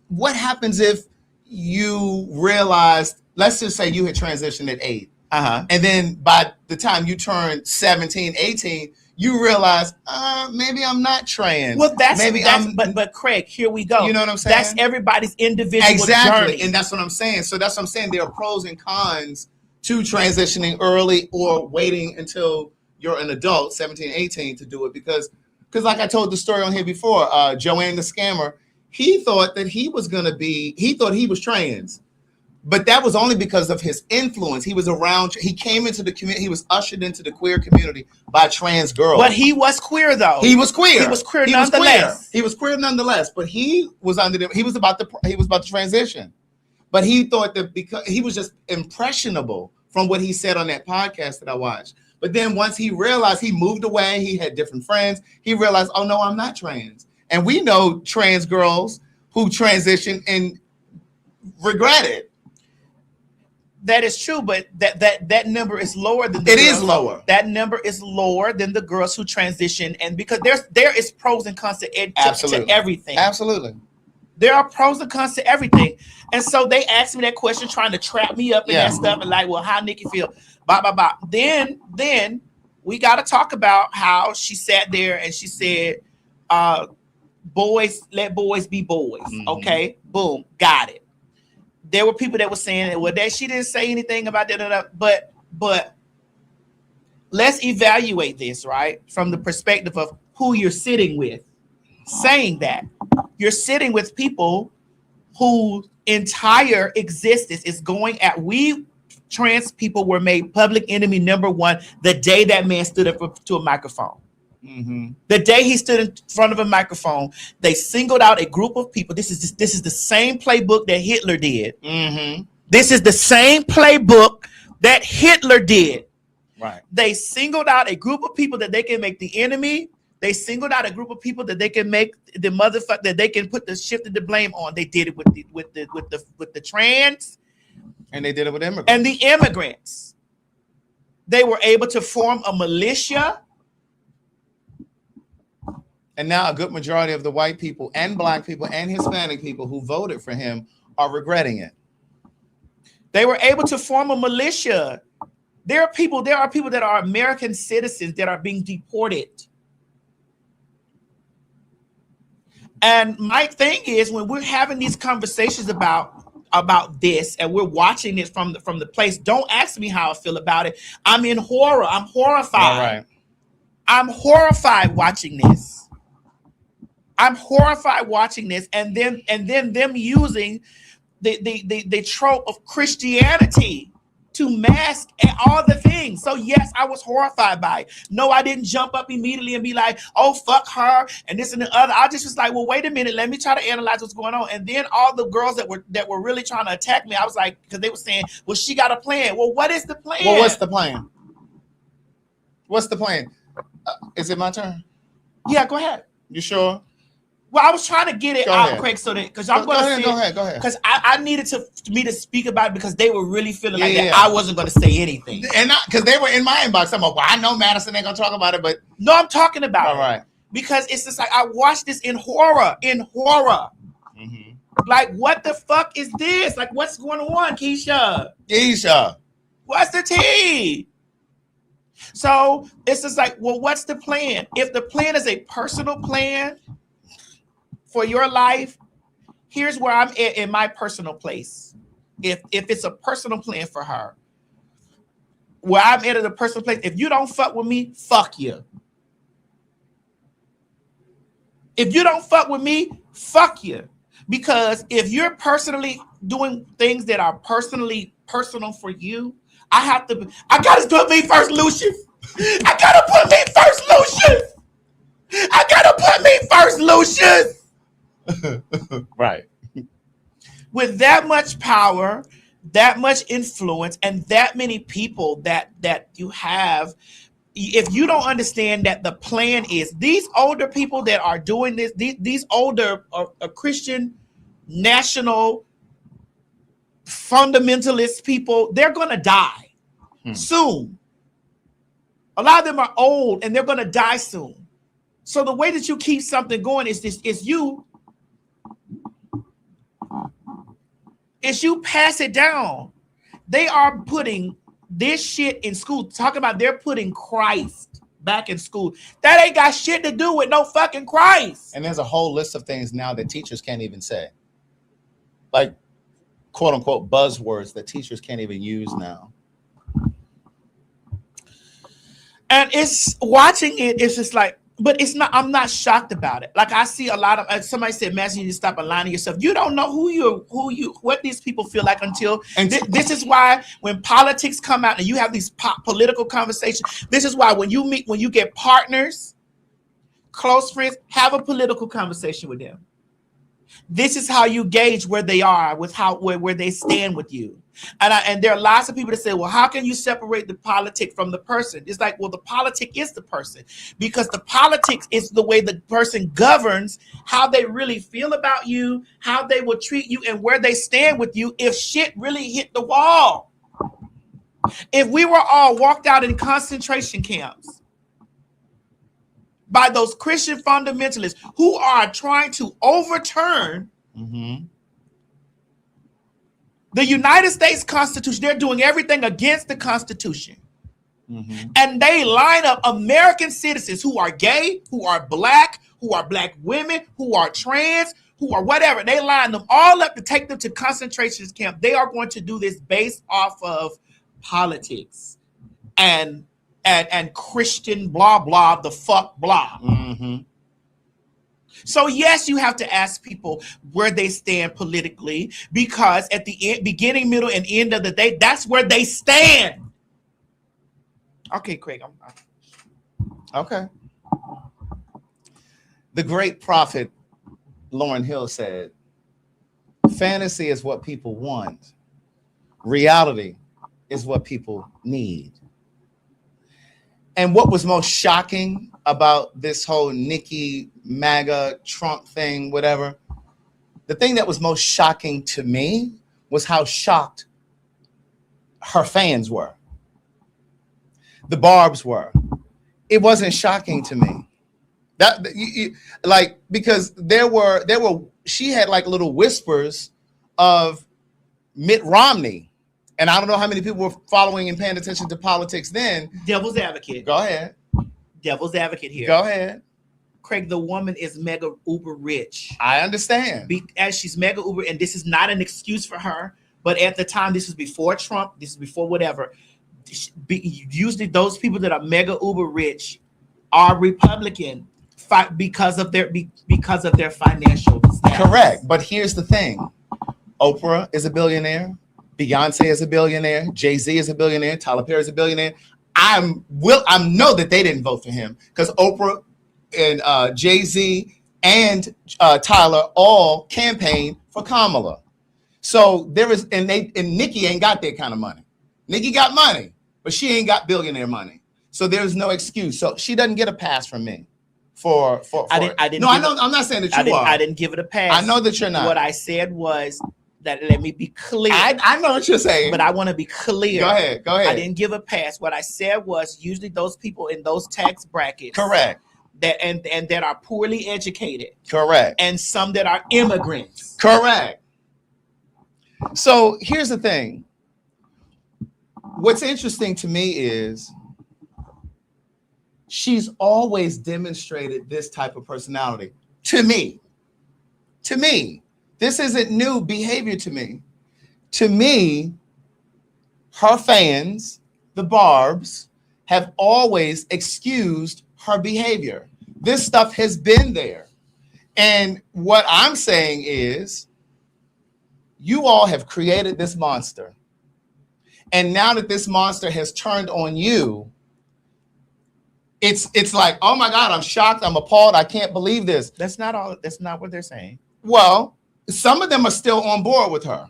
what happens if you realized, let's just say you had transitioned at 8, and then by the time you turned 17, 18, you realize, maybe I'm not trans. Well, but Craig, here we go. You know what I'm saying? That's everybody's individual journey. And that's what I'm saying. So that's what I'm saying. There are pros and cons to transitioning early or waiting until you're an adult, 17, 18, to do it. Because like I told the story on here before, Joanne the scammer, he thought that he was trans. But that was only because of his influence. He was around. He came into the community. He was ushered into the queer community by trans girls. But he was queer, though. He was queer. He was queer nonetheless. He was queer nonetheless. But he was about to transition. But he thought that because he was just impressionable from what he said on that podcast that I watched. But then once he realized, he moved away. He had different friends. He realized, oh no, I'm not trans. And we know trans girls who transition and regret it. That is true, but that number is lower than lower. That number is lower than the girls who transition, and because there is pros and cons to everything. Absolutely. There are pros and cons to everything. And so they asked me that question, trying to trap me up in that stuff, and like, well, how Nikki feel? Blah, blah, blah. Then we got to talk about how she sat there and she said, boys, let boys be boys. Okay, boom, got it. There were people that were saying, well, that she didn't say anything about that, but let's evaluate this, right? From the perspective of who you're sitting with. Saying that you're sitting with people whose entire existence is going at, we trans people were made public enemy number one the day that man stood up to a microphone. The day he stood in front of a microphone, they singled out a group of people. This is the same playbook that Hitler did. This is the same playbook that Hitler did. Right. They singled out a group of people that they can make the enemy. They singled out a group of people that they can make the motherfucker, that they can shift the blame on. They did it with the trans, and they did it with immigrants. And the immigrants. They were able to form a militia. And now a good majority of the white people and black people and Hispanic people who voted for him are regretting it. They were able to form a militia. There are people that are American citizens that are being deported. And my thing is, when we're having these conversations about this and we're watching it from the place, don't ask me how I feel about it. I'm in horror. I'm horrified. All right. I'm horrified watching this. I'm horrified watching this, and then them using the trope of Christianity to mask all the things. So yes, I was horrified by it. No, I didn't jump up immediately and be like, oh, fuck her and this and the other. I just was like, well, wait a minute, let me try to analyze what's going on. And then all the girls that were really trying to attack me, I was like, because they were saying, well, she got a plan. Well, what is the plan? Well, what's the plan? What's the plan? Is it my turn? Yeah, go ahead. You sure? Well, I was trying to get it Go out ahead. quick so that because I'm Go going to ahead. Go ahead. because I needed me to speak about it because they were really feeling like that Yeah. I wasn't going to say anything. And because they were in my inbox, I'm like, well, I know Madison ain't gonna talk about it, but No, I'm talking about all it. right. Because it's just like I watched this in horror. Mm-hmm. Like, what the fuck is this? Like, what's going on, Keisha? What's the tea? So it's just like, well, what's the plan? If the plan is a personal plan for your life, here's where I'm at in my personal place. If it's a personal plan for her, where I'm at a personal place, if you don't fuck with me, fuck you. If you don't fuck with me, fuck you. Because if you're personally doing things that are personal for you, I gotta put me first, Lucius. I gotta put me first, Lucius. Right. With that much power, that much influence, and that many people that you have, if you don't understand that the plan is these older people that are doing this, these older Christian national fundamentalist people, they're gonna die soon. A lot of them are old and they're gonna die soon. So the way that you keep something going is you pass it down. They are putting this shit in school. Talk about they're putting Christ back in school. That ain't got shit to do with no fucking Christ. And there's a whole list of things now that teachers can't even say. Like, quote unquote, buzzwords that teachers can't even use now. And it's watching it, it's just like, but it's not, I'm not shocked about it. Like I see a lot of, somebody said, Master, you need to stop aligning yourself. You don't know what these people feel like until, and this is why when politics come out and you have these political conversations, this is why when you get partners, close friends, have a political conversation with them. This is how you gauge where they are with where they stand with you. And there are lots of people that say, well, how can you separate the politic from the person? It's like, well, the politic is the person, because the politics is the way the person governs how they really feel about you, how they will treat you, and where they stand with you if shit really hit the wall. If we were all walked out in concentration camps by those Christian fundamentalists who are trying to overturn the United States Constitution, they're doing everything against the Constitution. And they line up American citizens who are gay, who are black women, who are trans, who are whatever. They line them all up to take them to concentration camp. They are going to do this based off of politics and Christian blah blah the fuck blah. So yes, you have to ask people where they stand politically, because at the beginning, middle, and end of the day, that's where they stand. Okay, Craig. Okay. The great prophet Lauryn Hill said, fantasy is what people want. Reality is what people need. And what was most shocking about this whole Nikki, MAGA, Trump thing, whatever, the thing that was most shocking to me was how shocked her fans were. The Barbs were. It wasn't shocking to me. Because there were she had like little whispers of Mitt Romney And I don't know how many people were following and paying attention to politics then. Devil's advocate. Go ahead. Devil's advocate here. Go ahead. Craig, the woman is mega uber rich. I understand. As she's mega uber, and this is not an excuse for her, but at the time, this was before Trump, this is before whatever. Usually those people that are mega uber rich are Republican because of their financial status. Correct. But here's the thing. Oprah is a billionaire. Beyonce is a billionaire. Jay-Z is a billionaire. Tyler Perry is a billionaire. I know that they didn't vote for him because Oprah and Jay-Z and Tyler all campaigned for Kamala. So there is, and Nikki ain't got that kind of money. Nikki got money, but she ain't got billionaire money. So there's no excuse. So she doesn't get a pass from me. I didn't. No, I know. I'm not saying that you are. I didn't give it a pass. I know that you're not. What I said was that, let me be clear. I know what you're saying, but I want to be clear. Go ahead. I didn't give a pass. What I said was usually those people in those tax brackets. Correct. That and that are poorly educated. Correct. And some that are immigrants. Correct. So here's the thing. What's interesting to me is she's always demonstrated this type of personality. To me, this isn't new behavior to me. To me, her fans, the Barbs, have always excused her behavior. This stuff has been there. And what I'm saying is, you all have created this monster. And now that this monster has turned on you, it's like, oh my God, I'm shocked, I'm appalled, I can't believe this. That's not what they're saying. Well, some of them are still on board with her,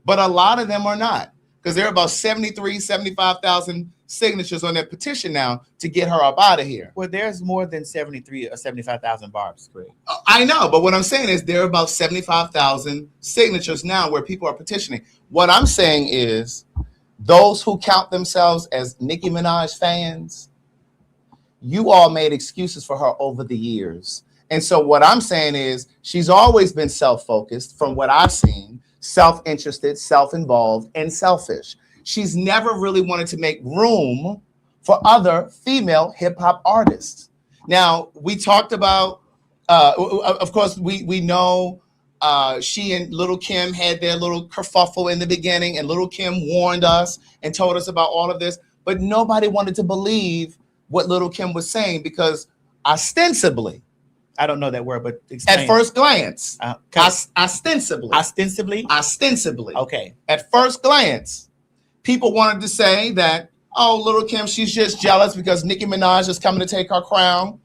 but a lot of them are not, because there are about 75,000 signatures on that petition now to get her up out of here. Well, there's more than 73 or 75,000 Barbs, Greg. I know, but what I'm saying is there are about 75,000 signatures now where people are petitioning. What I'm saying is those who count themselves as Nicki Minaj fans, you all made excuses for her over the years. And so what I'm saying is she's always been self-focused from what I've seen, self-interested, self-involved, and selfish. She's never really wanted to make room for other female hip-hop artists. Now, we talked about, of course, we know she and Little Kim had their little kerfuffle in the beginning, and Little Kim warned us and told us about all of this, but nobody wanted to believe what Little Kim was saying because ostensibly, I don't know that word, but explain. At first glance, ostensibly. Okay. At first glance, people wanted to say that, oh, Little Kim, she's just jealous because Nicki Minaj is coming to take her crown.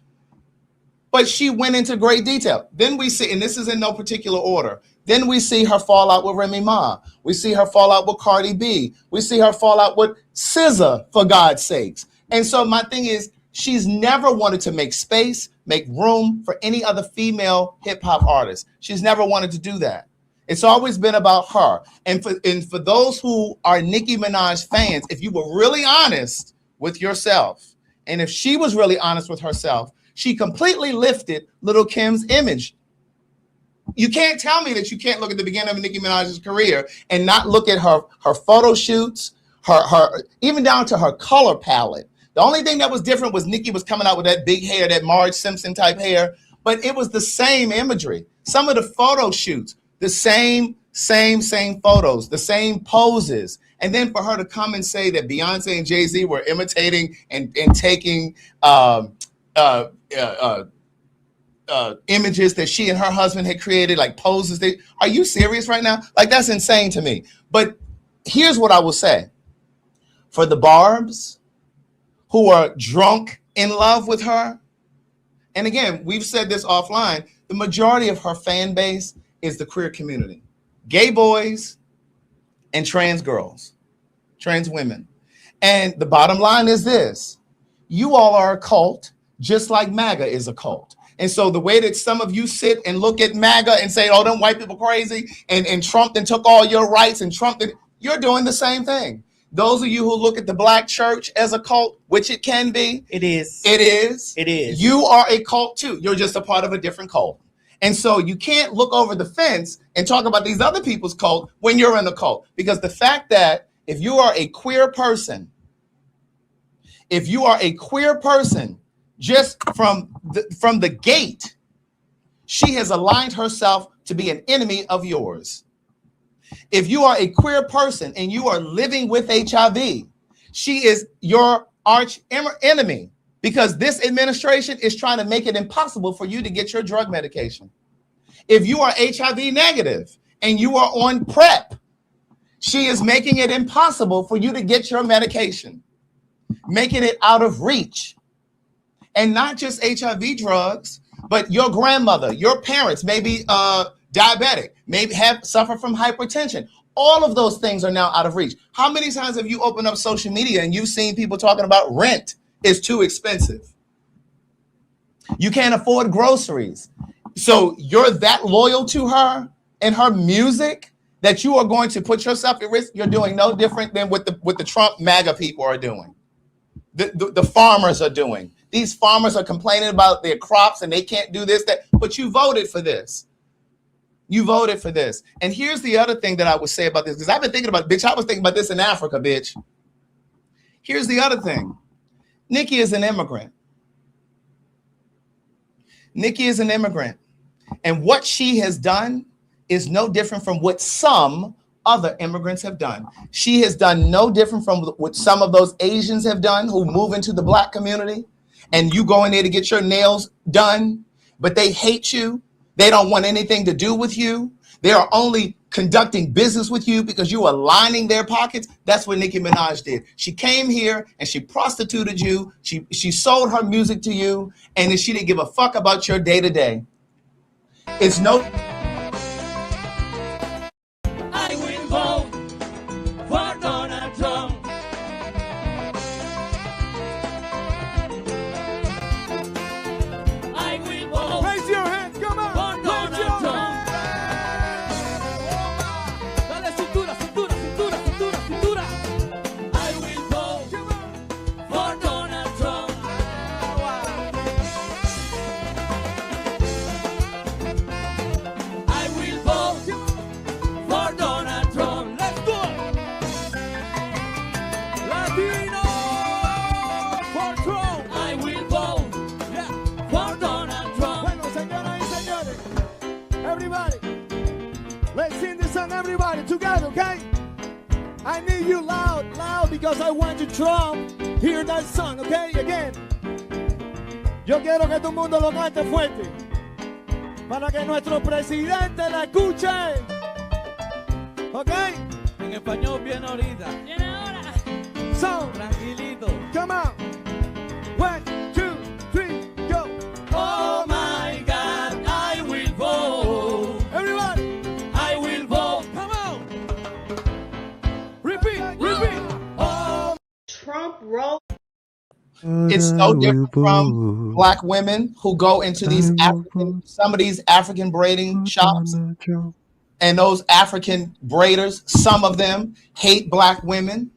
But she went into great detail. Then we see, and this is in no particular order, then we see her fall out with Remy Ma. We see her fall out with Cardi B. We see her fall out with SZA, for God's sakes. And so my thing is, she's never wanted to make space, make room for any other female hip hop artist. She's never wanted to do that. It's always been about her. And for those who are Nicki Minaj fans, if you were really honest with yourself, and if she was really honest with herself, she completely lifted Little Kim's image. You can't tell me that you can't look at the beginning of Nicki Minaj's career and not look at her photo shoots, her even down to her color palette. The only thing that was different was Nicki was coming out with that big hair, that Marge Simpson type hair, but it was the same imagery. Some of the photo shoots, the same photos, the same poses. And then for her to come and say that Beyonce and Jay-Z were imitating and taking images that she and her husband had created, like poses. Are you serious right now? Like, that's insane to me. But here's what I will say. For the Barbs who are drunk in love with her, and again, we've said this offline, the majority of her fan base is the queer community. Gay boys and trans girls, trans women. And the bottom line is this. You all are a cult, just like MAGA is a cult. And so the way that some of you sit and look at MAGA and say, oh, them white people crazy, and Trump then took all your rights, and Trump did, you're doing the same thing. Those of you who look at the black church as a cult, which it can be. It is. It is. It is. You are a cult too. You're just a part of a different cult. And so you can't look over the fence and talk about these other people's cult when you're in the cult. Because the fact that if you are a queer person, just from the gate, she has aligned herself to be an enemy of yours. If you are a queer person and you are living with HIV, she is your arch enemy, because this administration is trying to make it impossible for you to get your drug medication. If you are HIV negative and you are on PrEP, she is making it impossible for you to get your medication, making it out of reach. And not just HIV drugs, but your grandmother, your parents may be diabetic, maybe suffer from hypertension. All of those things are now out of reach. How many times have you opened up social media and you've seen people talking about rent is too expensive? You can't afford groceries. So you're that loyal to her and her music that you are going to put yourself at risk. You're doing no different than what the Trump MAGA people are doing. The farmers are doing. These farmers are complaining about their crops and they can't do this, that, but you voted for this. You voted for this. And here's the other thing that I would say about this, because I've been thinking about, bitch, I was thinking about this in Africa, bitch. Here's the other thing. Nikki is an immigrant. Nikki is an immigrant. And what she has done is no different from what some other immigrants have done. She has done no different from what some of those Asians have done who move into the Black community, and you go in there to get your nails done, but they hate you. They don't want anything to do with you. They are only conducting business with you because you are lining their pockets. That's what Nicki Minaj did. She came here and she prostituted you. She sold her music to you, and then she didn't give a fuck about your day to day. It's no. I will vote for Donald Trump. I will vote. Raise your hands, come on. For Donald Trump. Dale cintura, cintura, cintura, cintura, cintura. I will vote for Donald Trump. I will vote for Donald Trump. Let's do it. Latino for Trump. I will vote Yeah. for Donald Trump. Bueno, señoras y señores, everybody, let's sing this song, everybody, together, okay? I need you loud, loud, because I want you Trump hear that song, okay? Again. Yo quiero que todo el mundo lo cante fuerte, para que nuestro presidente la escuche, okay? En español viene ahorita. Viene ahora. So, Tranquilito. come on. 1, 2, 3, go. Oh my God, I will vote. Everybody, I will vote. come on. Repeat, repeat. Oh, Trump roll. It's no different from Black women who go into these some of these African braiding shops, and those African braiders, some of them hate Black women.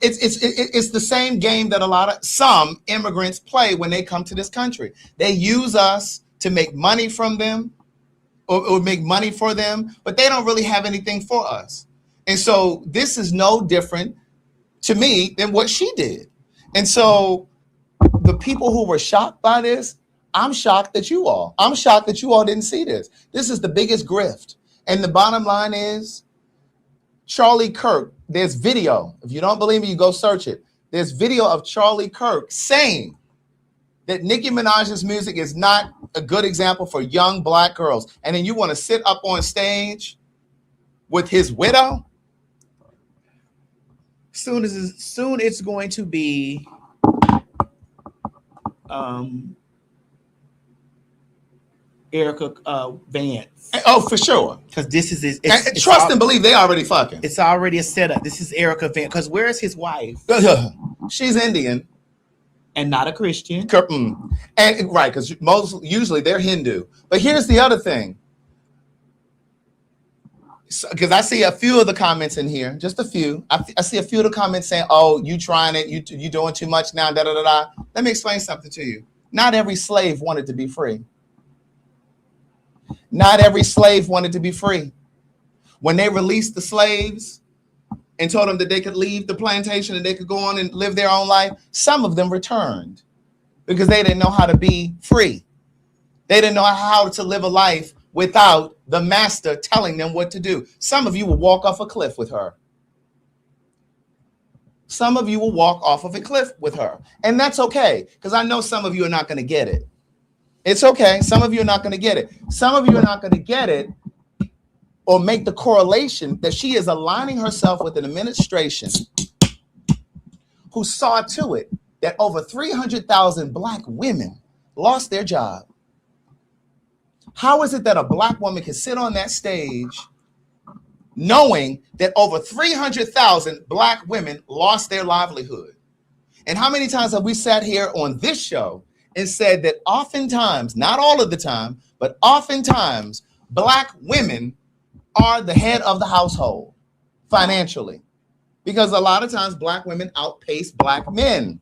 It's the same game that some immigrants play when they come to this country. They use us to make money from them or make money for them, but they don't really have anything for us. And so this is no different to me than what she did. And so the people who were shocked by this, I'm shocked that you all didn't see this. This is the biggest grift. And the bottom line is, Charlie Kirk, there's video. If you don't believe me, you go search it. There's video of Charlie Kirk saying that Nicki Minaj's music is not a good example for young Black girls. And then you want to sit up on stage with his widow? Soon it's going to be Erica Vance. Oh, for sure. Because this is his. And trust and believe they already fucking. It's already a setup. This is Erica Vance. Because where is his wife? She's Indian. And not a Christian. And right, because usually they're Hindu. But here's the other thing. Because I see a few of the comments in here, just a few. I see a few of the comments saying, "Oh, you trying it? You doing too much now?" Da da da da. Let me explain something to you. Not every slave wanted to be free. Not every slave wanted to be free. When they released the slaves, and told them that they could leave the plantation and they could go on and live their own life, some of them returned because they didn't know how to be free. They didn't know how to live a life without the master telling them what to do. Some of you will walk off a cliff with her. Some of you will walk off of a cliff with her. And that's okay, because I know some of you are not going to get it. It's okay. Some of you are not going to get it. Some of you are not going to get it or make the correlation that she is aligning herself with an administration who saw to it that over 300,000 Black women lost their job. How is it that a Black woman can sit on that stage knowing that over 300,000 Black women lost their livelihood? And how many times have we sat here on this show and said that oftentimes, not all of the time, but oftentimes, Black women are the head of the household financially? Because a lot of times Black women outpace Black men.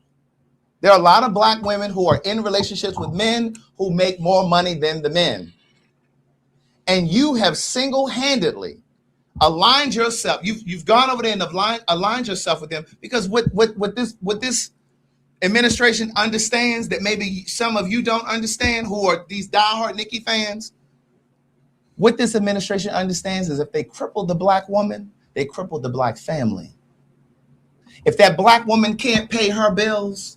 There are a lot of Black women who are in relationships with men who make more money than the men. And you have single-handedly aligned yourself. You've gone over there and aligned yourself with them, because what this administration understands that maybe some of you don't understand, who are these diehard Nicki fans. What this administration understands is if they cripple the Black woman, they cripple the Black family. If that Black woman can't pay her bills,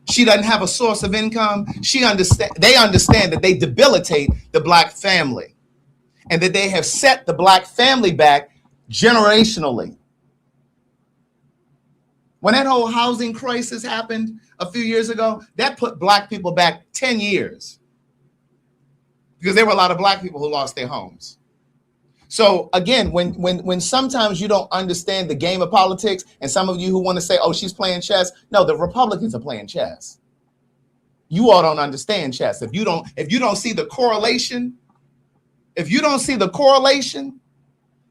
she doesn't have a source of income, they understand that they debilitate the Black family, and that they have set the Black family back generationally. When that whole housing crisis happened a few years ago, that put Black people back 10 years because there were a lot of Black people who lost their homes. So again, when sometimes you don't understand the game of politics, and some of you who want to say, oh, she's playing chess. No, the Republicans are playing chess. You all don't understand chess. If you don't see the correlation,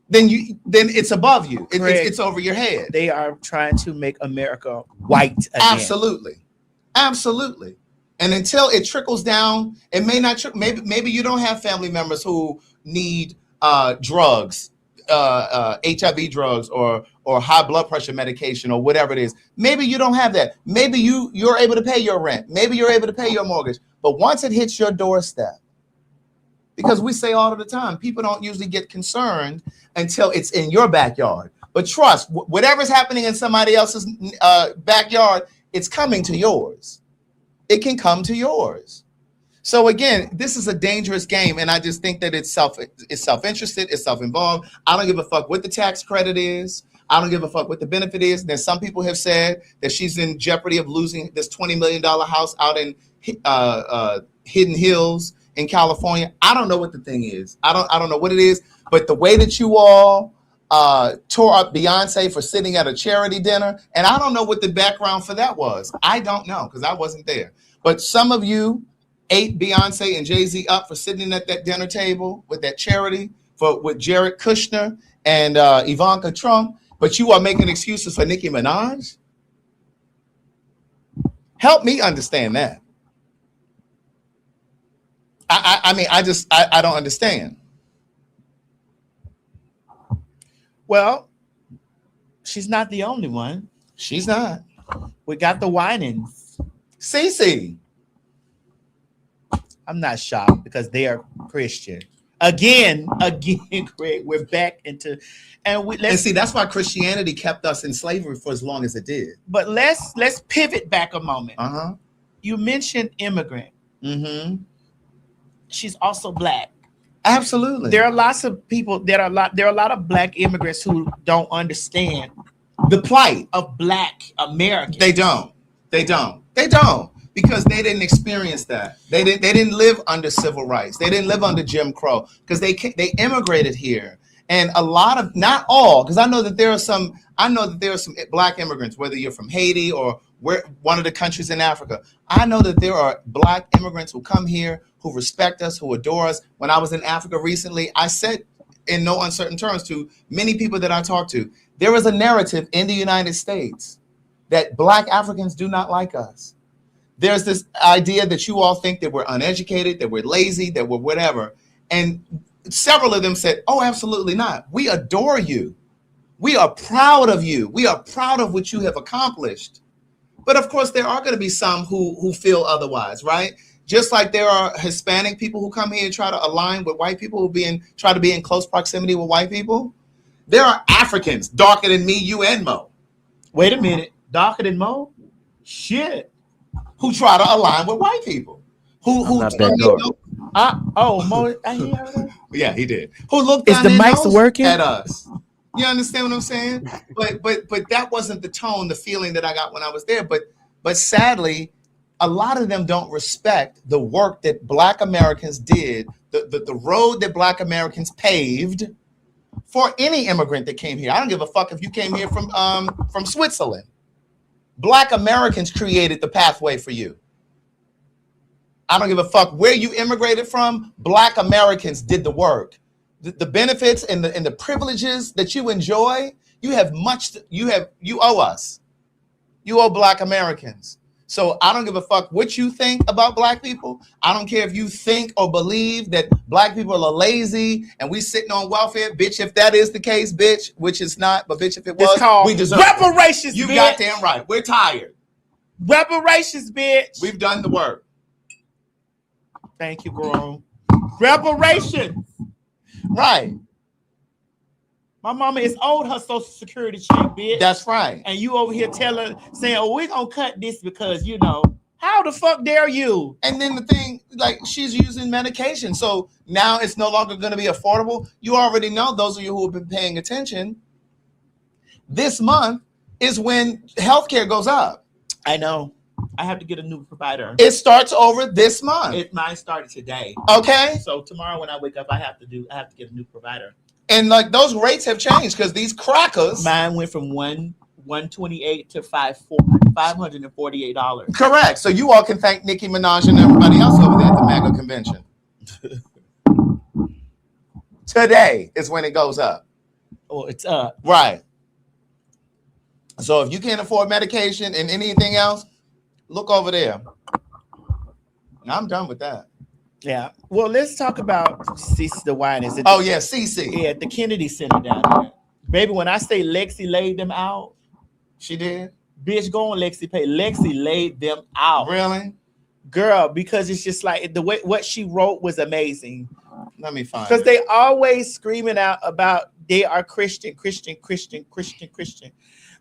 then it's above you. It's over your head. They are trying to make America white again. Absolutely. And until it trickles down, it may not. Maybe you don't have family members who need drugs, HIV drugs, or high blood pressure medication, or whatever it is. Maybe you don't have that. Maybe you're able to pay your rent. Maybe you're able to pay your mortgage. But once it hits your doorstep, because we say all of the time, people don't usually get concerned until it's in your backyard. But trust, whatever's happening in somebody else's backyard, it's coming to yours. It can come to yours. So again, this is a dangerous game, and I just think that it's self-interested, it's self-involved. I don't give a fuck what the tax credit is. I don't give a fuck what the benefit is. There's some people have said that she's in jeopardy of losing this $20 million house out in Hidden Hills in California. I don't know what the thing is. I don't know what it is. But the way that you all tore up Beyonce for sitting at a charity dinner, and I don't know what the background for that was. I don't know, because I wasn't there. But some of you ate Beyonce and Jay-Z up for sitting at that dinner table with that charity with Jared Kushner and Ivanka Trump, but you are making excuses for Nicki Minaj? Help me understand that. I mean, I don't understand. Well, she's not the only one. She's not. We got the Winans. Cece. I'm not shocked because they are Christian. Again, Craig, we're back into, and see, that's why Christianity kept us in slavery for as long as it did. But let's pivot back a moment. Uh-huh. You mentioned immigrant. Mm-hmm. She's also Black. Absolutely. There are lots of people there are a lot of Black immigrants who don't understand the plight of Black Americans. They don't. Because they didn't experience that. They didn't live under civil rights. They didn't live under Jim Crow, because they immigrated here. And a lot of, not all, because I know that there are some Black immigrants, whether you're from Haiti or one of the countries in Africa. I know that there are Black immigrants who come here, who respect us, who adore us. When I was in Africa recently, I said in no uncertain terms to many people that I talked to, there is a narrative in the United States that Black Africans do not like us. There's this idea that you all think that we're uneducated, that we're lazy, that we're whatever. And several of them said, oh, absolutely not. We adore you. We are proud of you. We are proud of what you have accomplished. But of course, there are going to be some who feel otherwise, right? Just like there are Hispanic people who come here and try to align with white people who try to be in close proximity with white people. There are Africans darker than me, you, and Mo. Wait a minute, darker than Mo? Shit. Who try to align with white people? Who not that dark. Mo? He heard that? Yeah, he did. Who looked down the their mics nose working? at us? You understand what I'm saying? But that wasn't the tone, the feeling that I got when I was there. But sadly, a lot of them don't respect the work that Black Americans did, the road that Black Americans paved for any immigrant that came here. I don't give a fuck if you came here from Switzerland. Black Americans created the pathway for you. I don't give a fuck where you immigrated from. Black Americans did the work. The benefits and the privileges that you enjoy, you owe us. You owe Black Americans. So I don't give a fuck what you think about Black people. I don't care if you think or believe that Black people are lazy and we sitting on welfare. Bitch, if that is the case, bitch, which it's not, but bitch, if it was, we deserve reparations, it. You bitch. goddamn right. We're tired. Reparations, bitch. We've done the work. Thank you, girl. Reparations. Right. My mama is owed her Social Security check, bitch. That's right. And you over here saying, oh, we're going to cut this because, how the fuck dare you? And then the thing, like, she's using medication. So now it's no longer going to be affordable. You already know, those of you who have been paying attention, this month is when healthcare goes up. I know. I have to get a new provider. It starts over this month. Mine started today. Okay. So tomorrow when I wake up, I have to get a new provider. And like those rates have changed because these crackers. Mine went from $128 to $548. Correct. So you all can thank Nicki Minaj and everybody else over there at the MAGA convention. Today is when it goes up. Oh, it's up. Right. So if you can't afford medication and anything else, look over there. I'm done with that. Yeah. Well, let's talk about Cece the Winans. Oh, yeah, Cece. Yeah, at the Kennedy Center down there. Baby, when I say Lexi laid them out. She did? Bitch, go on Lexi Pay. Lexi laid them out. Really? Girl, because it's just like the way what she wrote was amazing. Let me find it. Because they always screaming out about they are Christian.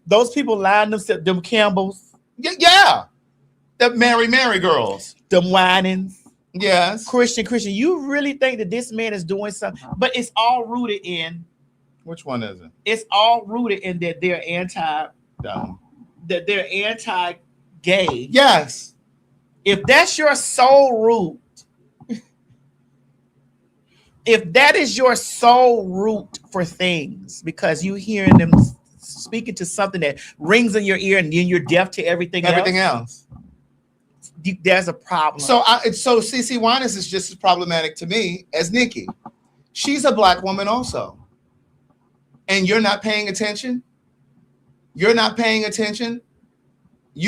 Those people lying themselves, them Campbells. Yeah. The Mary girls. Them Winans. Yes. Christian. You really think that this man is doing something? But it's all rooted in. Which one is it? It's all rooted in that they're that they're anti-gay. Yes. If that's your sole root, if that is your sole root for things, because you hearing them speaking to something that rings in your ear and then you're deaf to everything else. There's a problem. So Cece Winans is just as problematic to me as Nicki. She's a Black woman also. And you're not paying attention? You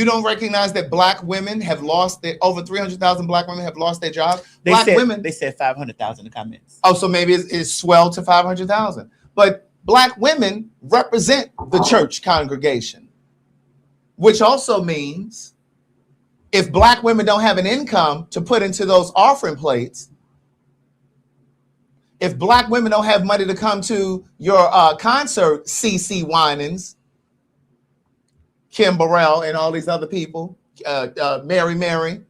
don't recognize that Black women have lost over 300,000 Black women have lost their jobs. They said 500,000 in the comments. Oh, so maybe it's swelled to 500,000. But Black women represent the church congregation, which also means if Black women don't have an income to put into those offering plates, if Black women don't have money to come to your concert, Cece Winans, Kim Burrell, and all these other people, Mary,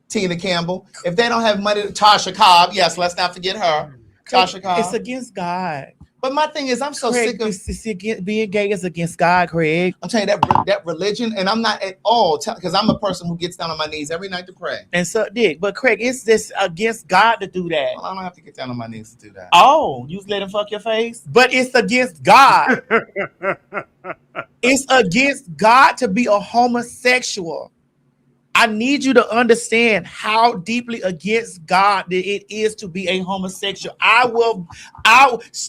Tina Campbell, if they don't have money, Tasha Cobb, yes, let's not forget her, Tasha Cobb. It's against God. But my thing is, I'm so Craig, sick of being gay is against God, Craig. I'm telling you that religion, and I'm not at all because I'm a person who gets down on my knees every night to pray. And so, Dick, but Craig, it's this against God to do that. Well, I don't have to get down on my knees to do that. Oh, you let him fuck your face? But it's against God. It's against God to be a homosexual. I need you to understand how deeply against God that it is to be a homosexual. I'll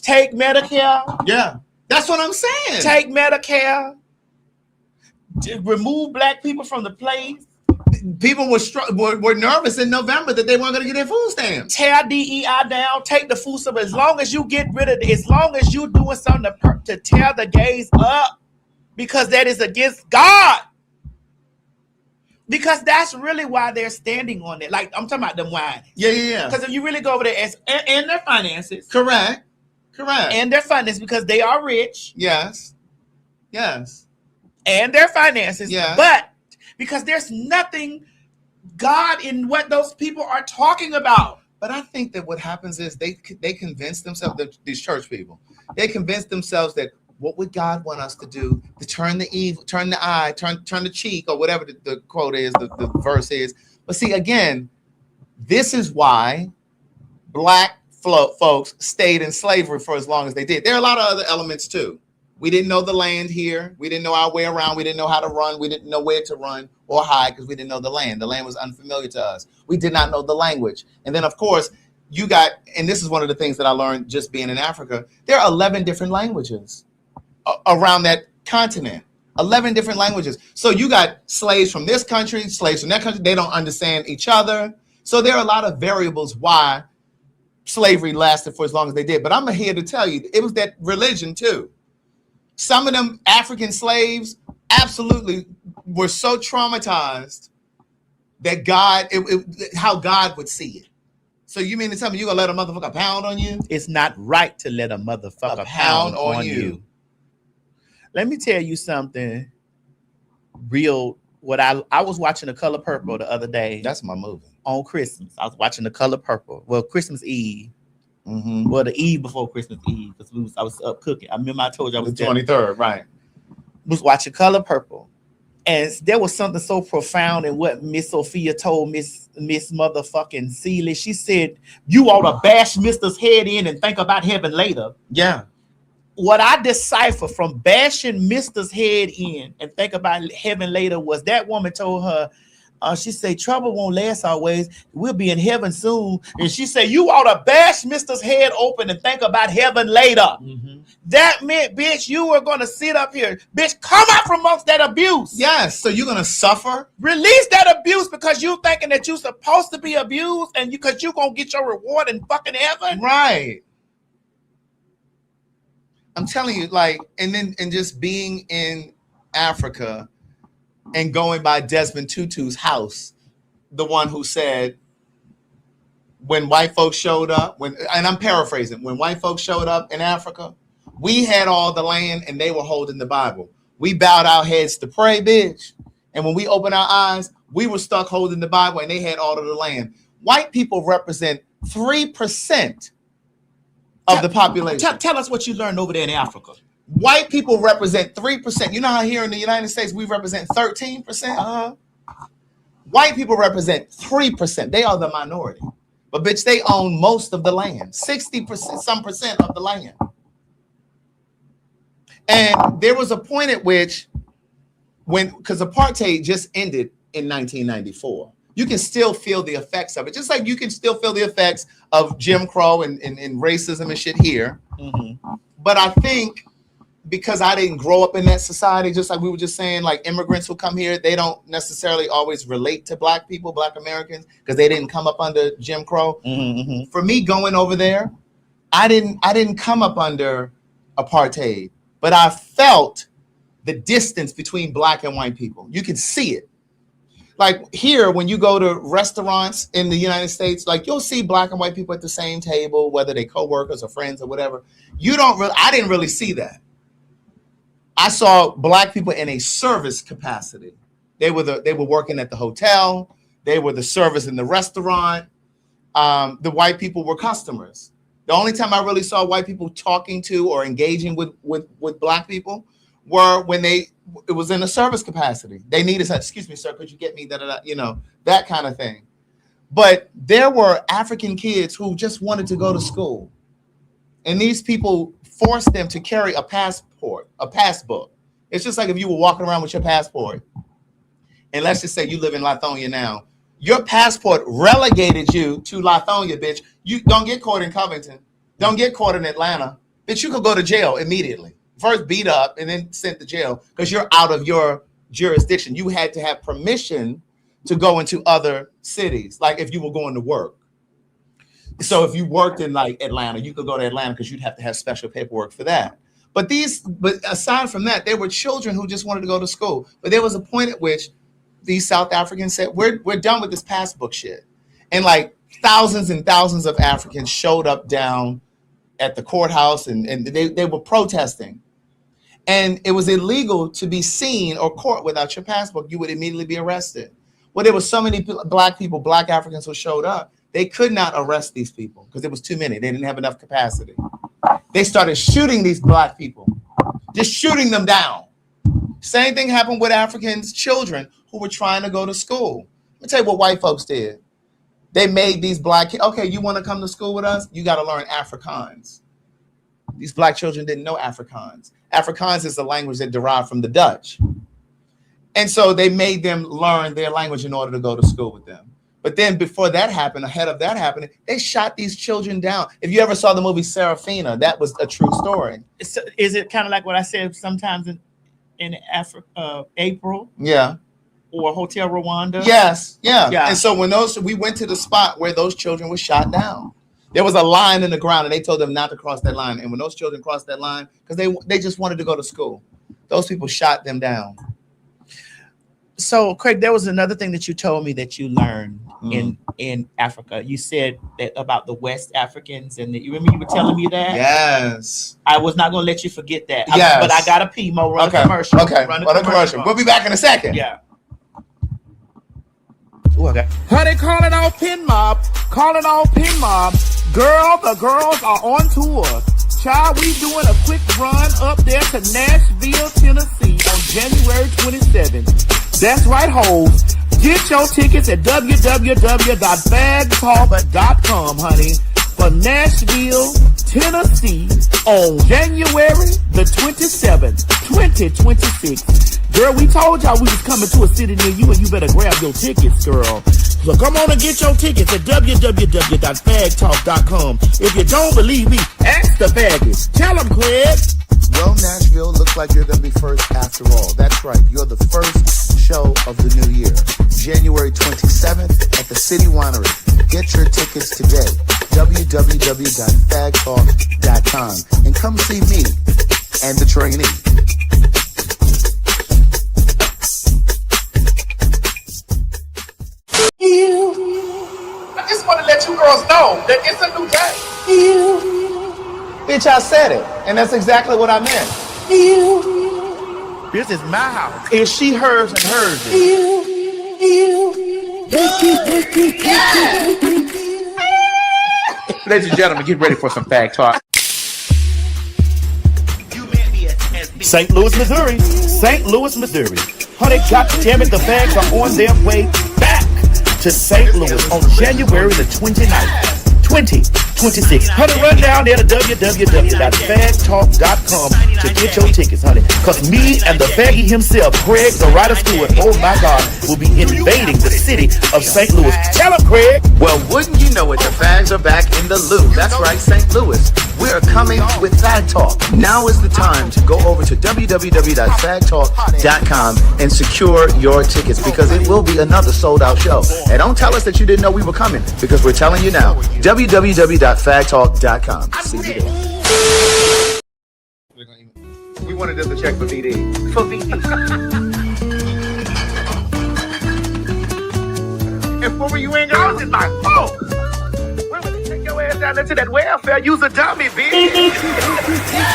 take Medicare. Yeah, that's what I'm saying. Take Medicare. To remove Black people from the place. people were nervous in November that they weren't going to get their food stamps. Tear DEI down, take the food stamp. As long as you get rid of it, as long as you doing something to tear the gays up, because that is against God. Because that's really why they're standing on it. Like, I'm talking about them whining. Yeah. Because if you really go over there and their finances. Correct. And their finances, because they are rich. Yes. And their finances. Yeah. But because there's nothing God in what those people are talking about. But I think that what happens is they convince themselves, these church people, they convince themselves that what would God want us to do? To turn the eye, turn the cheek, or whatever the quote is, the verse is. But see, again, this is why black folks stayed in slavery for as long as they did. There are a lot of other elements too. We didn't know the land here. We didn't know our way around. We didn't know how to run. We didn't know where to run or hide because we didn't know the land. The land was unfamiliar to us. We did not know the language. And then, of course, you got, and this is one of the things that I learned just being in Africa, there are 11 different languages around that continent. 11 different languages. So you got slaves from this country, slaves from that country. They don't understand each other. So there are a lot of variables why slavery lasted for as long as they did. But I'm here to tell you, it was that religion too. Some of them African slaves absolutely were so traumatized that how God would see it. So you mean to tell me you're going to let a motherfucker pound on you? It's not right to let a motherfucker pound on you. Let me tell you something real. What I was watching The Color Purple the other day. That's my movie. On Christmas. I was watching The Color Purple. Well, Christmas Eve. Mm-hmm. Well, the eve before Christmas Eve, because I was up cooking. I remember I told you I was the 23rd, right? Was watching Color Purple, and there was something so profound in what Miss Sophia told Miss motherfucking Seeley. She said, "You ought to bash Mister's head in and think about heaven later." Yeah. What I decipher from bashing Mister's head in and think about heaven later was that woman told her. She said, trouble won't last always. We'll be in heaven soon. And she said, you ought to bash Mister's head open and think about heaven later. Mm-hmm. That meant, bitch, you were going to sit up here. Bitch, come out from amongst that abuse. Yes, so you're going to suffer? Release that abuse because you thinking that you're supposed to be abused and because you're going to get your reward in fucking heaven. Right. I'm telling you, like, and just being in Africa and going by Desmond Tutu's house, the one who said, when white folks showed up, and I'm paraphrasing, when white folks showed up in Africa, we had all the land and they were holding the Bible. We bowed our heads to pray, bitch. And when we opened our eyes, we were stuck holding the Bible and they had all of the land. White people represent 3% of the population. Tell us what you learned over there in Africa. White people represent 3%. You know how here in the United States we represent 13%? Uh-huh. White people represent 3%. They are the minority. But bitch, they own most of the land. 60%, some percent of the land. And there was a point at which because apartheid just ended in 1994. You can still feel the effects of it. Just like you can still feel the effects of Jim Crow and racism and shit here. Mm-hmm. But I think because I didn't grow up in that society, just like we were just saying, like immigrants who come here, they don't necessarily always relate to black people, black Americans, because they didn't come up under Jim Crow. Mm-hmm. For me going over there, I didn't come up under apartheid, but I felt the distance between black and white people. You could see it. Like here, when you go to restaurants in the United States, like you'll see black and white people at the same table, whether they co-workers or friends or whatever. I didn't really see that. I saw black people in a service capacity. They were working at the hotel. They were the service in the restaurant. The white people were customers. The only time I really saw white people talking to or engaging with black people were when it was in a service capacity. They needed, excuse me, sir, could you get me that, that kind of thing. But there were African kids who just wanted to go to school. And these people forced them to carry a passport, a passbook. It's just like if you were walking around with your passport. And let's just say you live in Lithonia now. Your passport relegated you to Lithonia, bitch. You don't get caught in Covington. Don't get caught in Atlanta. Bitch, you could go to jail immediately. First beat up and then sent to jail because you're out of your jurisdiction. You had to have permission to go into other cities, like if you were going to work. So if you worked in like Atlanta, you could go to Atlanta because you'd have to have special paperwork for that. But aside from that, there were children who just wanted to go to school. But there was a point at which these South Africans said, we're done with this passbook shit. And like thousands and thousands of Africans showed up down at the courthouse and they were protesting. And it was illegal to be seen or caught without your passport. You would immediately be arrested. Well, there were so many black Africans who showed up. They could not arrest these people because there was too many. They didn't have enough capacity. They started shooting these black people, just shooting them down. Same thing happened with Africans, children who were trying to go to school. Let me tell you what white folks did. They made these black kids, okay, you want to come to school with us? You got to learn Afrikaans. These black children didn't know Afrikaans. Afrikaans is the language that derived from the Dutch. And so they made them learn their language in order to go to school with them. But then before that happened, ahead of that happening, they shot these children down. If you ever saw the movie Serafina, that was a true story. Is it kind of like what I said sometimes in Africa, April? Yeah. Or Hotel Rwanda? Yes, yeah. And so when we went to the spot where those children were shot down, there was a line in the ground and they told them not to cross that line. And when those children crossed that line, because they just wanted to go to school, those people shot them down. So, Craig, there was another thing that you told me that you learned in Africa. You said that about the West Africans, and you remember you were telling me that? Yes. I was not going to let you forget that. Yes. But I got a pee, Mo. Run a commercial. Okay, run a commercial. We'll be back in a second. Yeah. Ooh, okay. Honey, calling all pin mob. Calling all pin mob. Girl, the girls are on tour. Child, we doing a quick run up there to Nashville, Tennessee on January 27th. That's right, hoes. Get your tickets at www.PagTawlk.com, honey, for Nashville, Tennessee on January the 27th, 2026. Girl, we told y'all we was coming to a city near you and you better grab your tickets, girl. So come on and get your tickets at www.PagTawlk.com. If you don't believe me, ask the faggots. Tell them, Craig. Well, Nashville, looks like you're going to be first after all. That's right. You're the first show of the new year. January 27th at the City Winery. Get your tickets today. www.PagTawlk.com. And come see me and the trainee. I just want to let you girls know that it's a new day. Bitch, I said it. And that's exactly what I meant. This is my house. It's she, hers, and hers. Ladies and gentlemen, get ready for some Pag Talk. St. Louis, Missouri. St. Louis, Missouri. Honey, goddammit, the fags are on their way back to St. Louis on January the 29th. 2026. Honey, run down there to www.PagTawlk.com to get your tickets, honey. Because me and the faggy himself, Craig, the writer Stewart, oh my God, will be invading the city of St. Louis. Tell him, Craig. Well, wouldn't you know it, the fags are back in the loop. That's right, St. Louis. We're coming with Fag Talk. Now is the time to go over to www.PagTawlk.com and secure your tickets because it will be another sold out show. And don't tell us that you didn't know we were coming because we're telling you now. www.PagTawlk.com. See you there. We wanted them to check for VD. For VD. And for you ain't got in my phone. Take your ass down into that welfare. Use a dummy, bitch.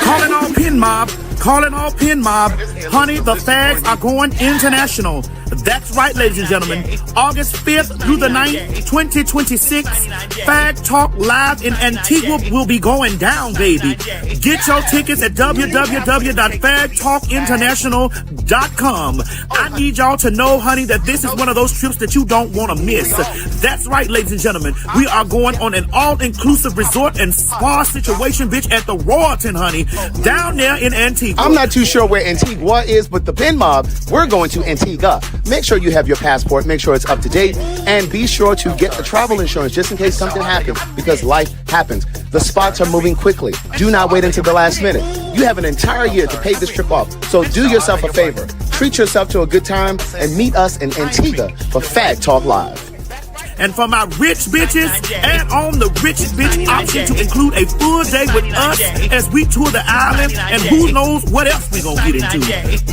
Calling all pin mob. Calling all pin mob. Honey, the fags are going international. That's right, ladies and gentlemen. August 5th through the 9th, 2026, Fag Talk Live in Antigua will be going down, baby. Get your tickets at www.PagTawlkInternational.com. I need y'all to know, honey, that this is one of those trips that you don't want to miss. That's right, ladies and gentlemen. We are going on an all-inclusive resort and spa situation, bitch, at the Royalton, honey, down there in Antigua. I'm not too sure where Antigua is, but the pin mob, we're going to Antigua. Make sure you have your passport, make sure it's up to date, and be sure to get the travel insurance just in case something happens, because life happens. The spots are moving quickly. Do not wait until the last minute. You have an entire year to pay this trip off, so do yourself a favor. Treat yourself to a good time and meet us in Antigua for PagTawlk Live. And for my rich bitches, add on the rich bitch option to include a full day with us as we tour the island, and who knows what else we gonna get into.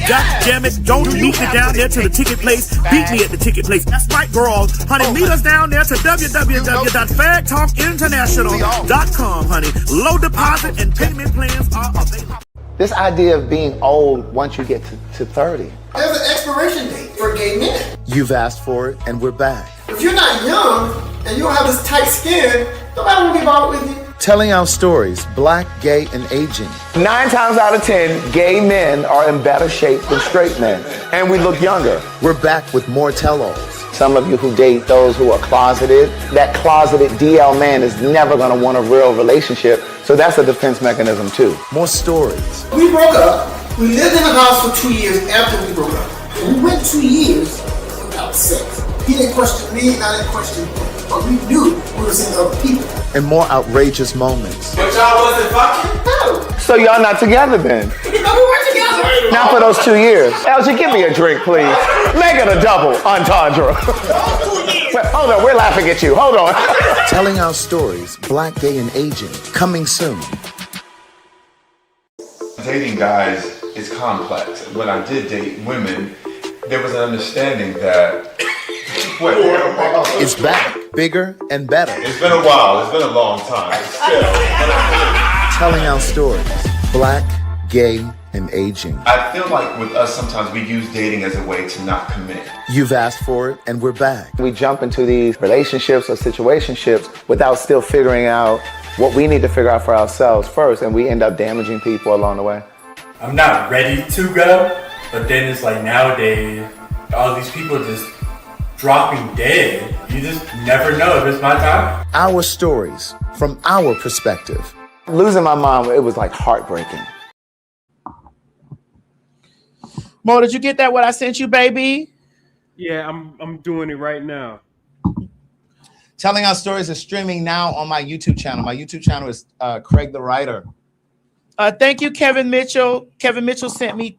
God damn it, don't meet me down there to the ticket place. Beat me at the ticket place. That's right, girls. Honey, meet us down there to www.PagTawlkinternational.com, honey. Low deposit and payment plans are available. This idea of being old once you get to 30. There's an expiration date for gay men. You've asked for it, and we're back. If you're not young and you don't have this tight skin, nobody will be bothered with you. Telling our stories, black, gay, and aging. 9 times out of 10, gay men are in better shape than straight men. And we look younger. We're back with more tell-alls. Some of you who date those who are closeted, that closeted DL man is never going to want a real relationship. So that's a defense mechanism too. More stories. We broke up. We lived in the house for 2 years after we broke up. And we went 2 years without sex. He didn't question me, and I didn't question him. But we knew we were seeing other people. And more outrageous moments. But y'all wasn't fucking? No. So y'all not together then? No, we weren't together. Not for those 2 years. Elsie, give me a drink, please. Make it a double entendre. Wait, hold on, we're laughing at you. Hold on. Telling our stories, black, gay, and aging. Coming soon. Dating guys is complex. When I did date women, there was an understanding that it's back, bigger and better. It's been a while. It's been a long time. Still. Telling our stories, black, gay, and aging. I feel like with us, sometimes we use dating as a way to not commit. You've asked for it, and we're back. We jump into these relationships or situationships without still figuring out what we need to figure out for ourselves first, and we end up damaging people along the way. I'm not ready to go, but then it's like nowadays, all these people just dropping dead. You just never know if it's my time. Our stories from our perspective. Losing my mom, it was like heartbreaking. Mo, did you get that what I sent you, baby? Yeah, I'm doing it right now. Telling Our Stories is streaming now on my YouTube channel. My YouTube channel is Craig the Writer. Thank you, Kevin Mitchell. Kevin Mitchell sent me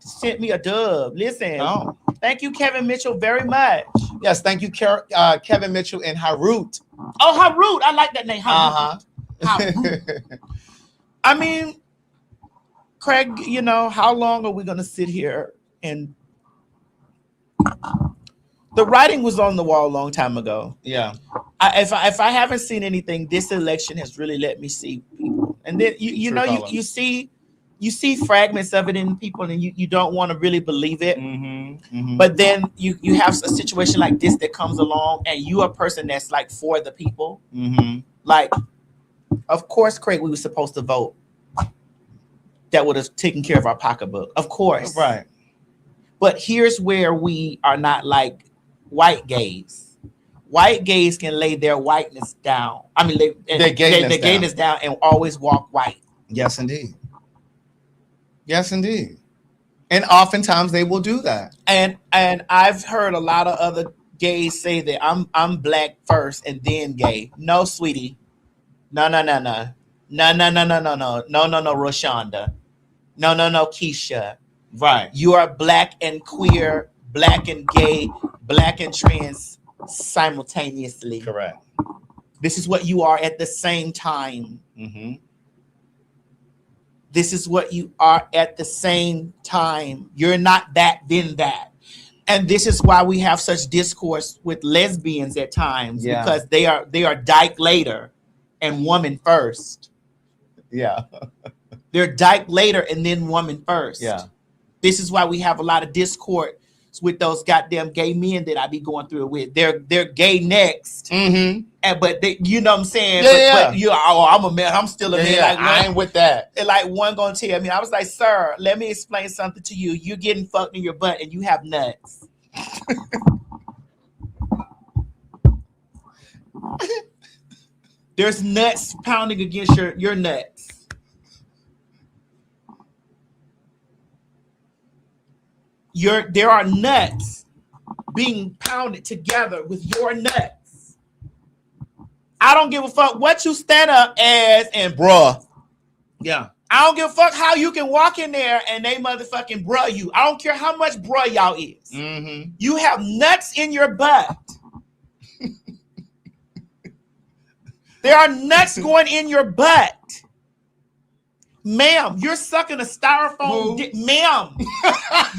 a dub. Listen. Oh. Thank you, Kevin Mitchell, very much. Yes, thank you, Kevin Mitchell and Harut. Oh, Harut. I like that name. Harut. Uh-huh. I mean, Craig, you know, how long are we going to sit here and... The writing was on the wall a long time ago. Yeah. If I haven't seen anything, this election has really let me see people. And then you see fragments of it in people, and you don't want to really believe it. Mm-hmm, mm-hmm. But then you have a situation like this that comes along, and you are a person that's like for the people. Mm-hmm. Like, of course, Craig, we were supposed to vote. That would have taken care of our pocketbook, of course. Right. But here's where we are not like white gays. White gays can lay their whiteness down. I mean, their gayness down and always walk white. Yes, indeed. Yes, indeed. And oftentimes they will do that. And I've heard a lot of other gays say that I'm black first and then gay. No, sweetie. No, Rashonda. No, Keisha. Right. You are black and queer, black and gay, black and trans simultaneously. Correct. This is what you are at the same time. Mm-hmm. This is what you are at the same time. You're not that, then that. And this is why we have such discourse with lesbians at times, because they are dyke later and woman first. Yeah. They're dyke later and then woman first. Yeah. This is why we have a lot of discord with those goddamn gay men that I be going through it with. They're gay next. Mm-hmm. But they, you know what I'm saying? Yeah, but you know, I'm a man. I'm still a man. Yeah, like, I ain't with that. And like one gonna tell me, I was like, sir, let me explain something to you. You're getting fucked in your butt and you have nuts. There's nuts pounding against your nuts. There are nuts being pounded together with your nuts. I don't give a fuck what you stand up as and bruh. Yeah. I don't give a fuck how you can walk in there and they motherfucking bruh you. I don't care how much bruh y'all is. Mm-hmm. You have nuts in your butt. There are nuts going in your butt. Ma'am, you're sucking a styrofoam dick. Ma'am,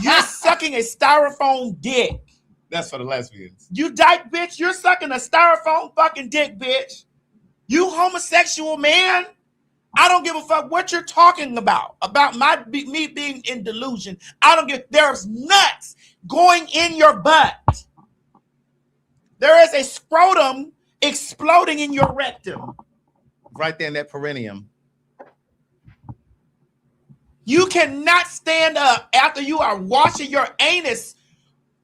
you're sucking a styrofoam dick. That's for the lesbians. You dyke bitch, you're sucking a styrofoam fucking dick, bitch. You homosexual man. I don't give a fuck what you're talking about me being in delusion. I don't give. There's nuts going in your butt. There is a scrotum exploding in your rectum. Right there in that perineum. You cannot stand up after you are washing your anus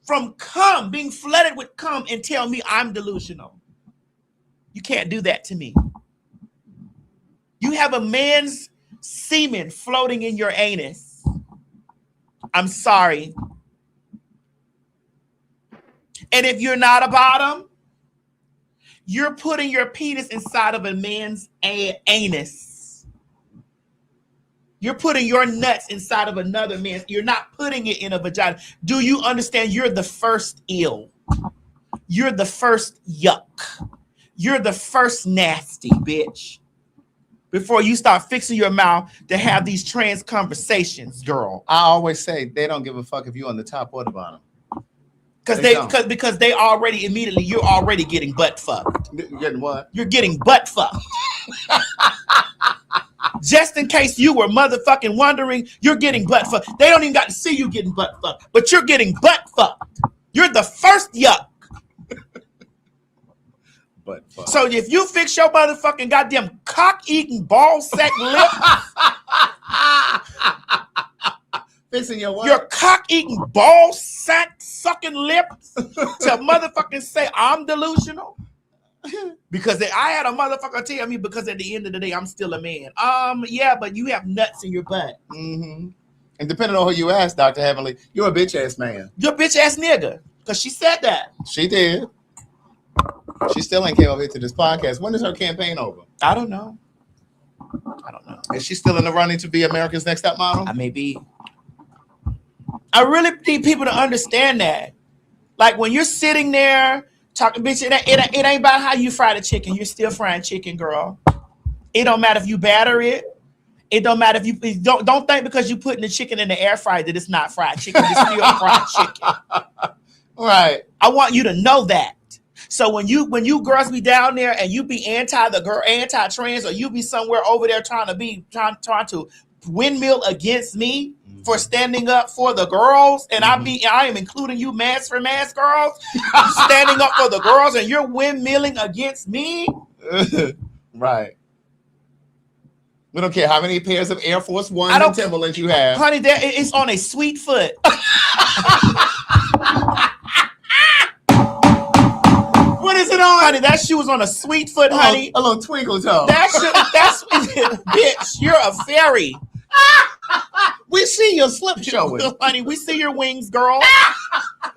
from cum, being flooded with cum, and tell me I'm delusional. You can't do that to me. You have a man's semen floating in your anus. I'm sorry. And if you're not a bottom, you're putting your penis inside of a man's anus. You're putting your nuts inside of another man's. You're not putting it in a vagina. Do you understand? You're the first ill. You're the first yuck. You're the first nasty, bitch. Before you start fixing your mouth to have these trans conversations, girl. I always say they don't give a fuck if you're on the top or the bottom. Because they already immediately, you're already getting butt fucked. You're getting what? You're getting butt fucked. Just in case you were motherfucking wondering, you're getting butt fucked. They don't even got to see you getting butt fucked, but you're getting butt fucked. You're the first yuck. Butt fucked. So if you fix your motherfucking goddamn cock-eating ball sack lip, fixing your what? Your cock-eating ball sack sucking lips to motherfucking say I'm delusional. Because I had a motherfucker tell me because at the end of the day I'm still a man. Yeah, but you have nuts in your butt. Mm-hmm. And depending on who you ask, Dr. Heavenly, you're a bitch ass man. You're a bitch ass nigga. Because she said that. She did. She still ain't came over here to this podcast. When is her campaign over? I don't know. Is she still in the running to be America's Next Top Model? I may be. I really need people to understand that. Like when you're sitting there talking, bitch, it ain't about how you fry the chicken. You're still frying chicken, girl. It don't matter if you batter it. It don't matter if you don't think because you putting the chicken in the air fryer that it's not fried chicken. It's still fried chicken. Right. I want you to know that. So when you girls be down there and you be anti-trans, or you be somewhere over there trying to windmill against me for standing up for the girls, and I am including you, mass for mass girls, standing up for the girls, and you're windmilling against me. Right. We don't care how many pairs of Air Force One and Timberlands you have, honey. It's on a sweet foot. What is it on? Honey, that shoe was on a sweet foot, honey. A little twinkle toe. That's bitch, you're a fairy. We see your slip showing. Honey, we see your wings, girl.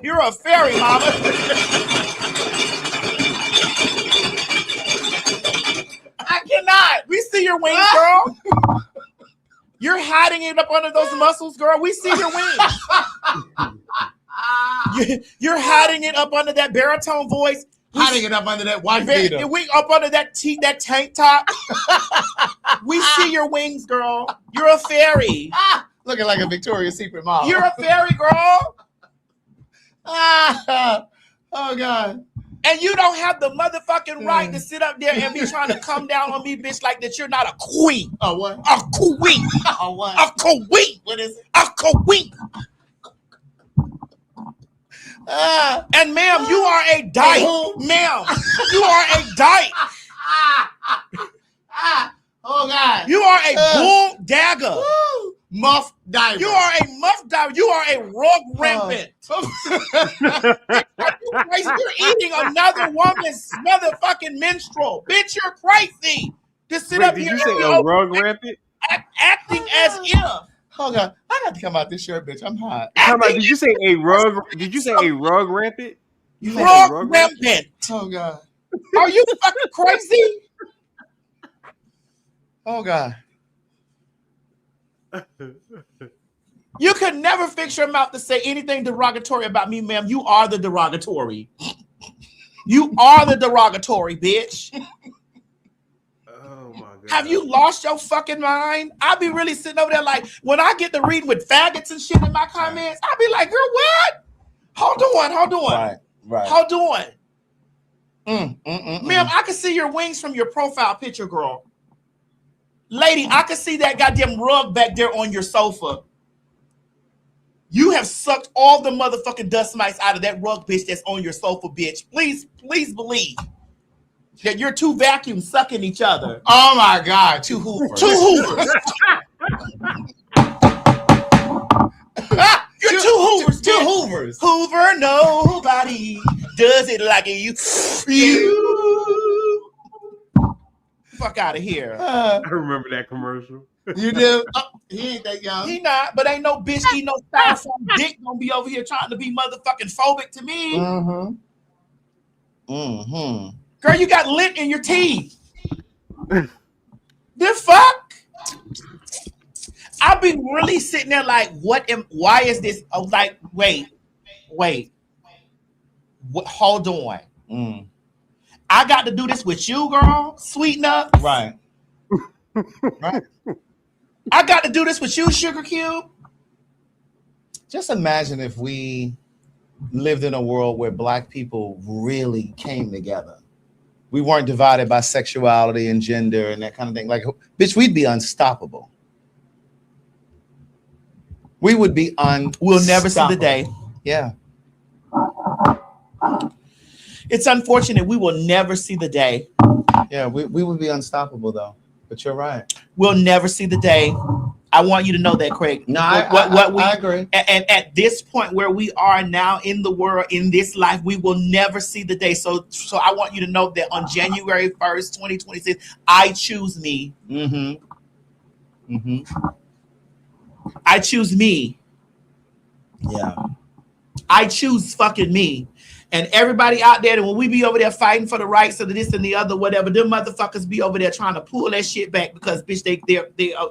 You're a fairy, mama. I cannot. We see your wings, girl. You're hiding it up under those muscles, girl. We see your wings. You're hiding it up under that baritone voice. Hiding it up under that white beater. We up under that tank top. We see your wings, girl. You're a fairy. Looking like a Victoria's Secret model. You're a fairy, girl. Oh, God. And you don't have the motherfucking right to sit up there and be trying to come down on me, bitch, like that you're not a queen. A what? A queen. A what? A queen. What is it? A queen. And ma'am, you are a dyke. Ma'am, you are a dyke. Oh, God. You are a bull dagger. Muff diver. You are a muff diver. You are a rug rampant. You're crazy. You're eating another woman's motherfucking menstrual. Bitch, you're crazy. To sit up Did here you say a rug rampant? acting as if. Oh, God. I got to come out this shirt, bitch. I'm hot. Did you say a rug? Did you say a rug rampant? You said Rug a rug rampant. Oh, God. Are you fucking crazy? Oh, God. You could never fix your mouth to say anything derogatory about me, ma'am. You are the derogatory. You are the derogatory, bitch. Oh my god. Have you lost your fucking mind? I'll be really sitting over there like, when I get to reading with faggots and shit in my comments, I'll be like, girl, what? Hold on. Right. Hold on. Ma'am, I can see your wings from your profile picture, girl. Lady, I can see that goddamn rug back there on your sofa. You have sucked all the motherfucking dust mites out of that rug, bitch, that's on your sofa, bitch. Please believe that you're two vacuums sucking each other. Oh my God, two Hoovers. Two Hoovers. You're two Hoovers. Two Hoovers. Hoover, nobody does it like you. Fuck out of here. I remember that commercial. You do? Oh, he ain't that young. He not, but ain't no bitch eat no styrofoam dick gonna be over here trying to be motherfucking phobic to me. Girl, you got lint in your teeth. The fuck? I've been really sitting there like, why is this? I was like, wait. Hold on. I got to do this with you, girl. Sweeten up. Right. I got to do this with you, Sugar Cube. Just imagine if we lived in a world where Black people really came together. We weren't divided by sexuality and gender and that kind of thing. Like, bitch, we'd be unstoppable. We would be We'll never see the day. Yeah. It's unfortunate we will never see the day. Yeah, we would be unstoppable, though. But you're right. We'll never see the day. I want you to know that, Craig. No, I agree. And at this point where we are now in the world, in this life, we will never see the day. So I want you to know that on January 1st, 2026, I choose me. I choose me. Yeah. I choose fucking me. And everybody out there, when we be over there fighting for the rights of this and the other, whatever, them motherfuckers be over there trying to pull that shit back because bitch,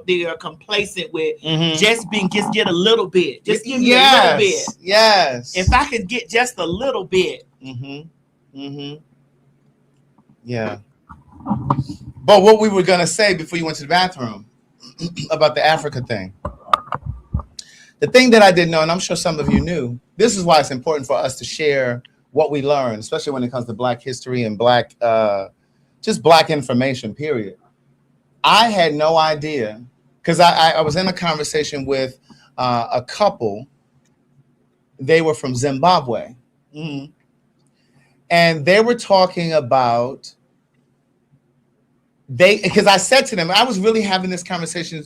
they are complacent with just get a little bit. Just give me a little bit. Yes. If I could get just a little bit. Yeah. But what we were gonna say before you went to the bathroom about the Africa thing. The thing that I didn't know, and I'm sure some of you knew, this is why it's important for us to share what we learn, especially when it comes to Black history and Black, just Black information, period. I had no idea, because I was in a conversation with a couple. They were from Zimbabwe. And they were talking about, because I said to them, I was really having this conversation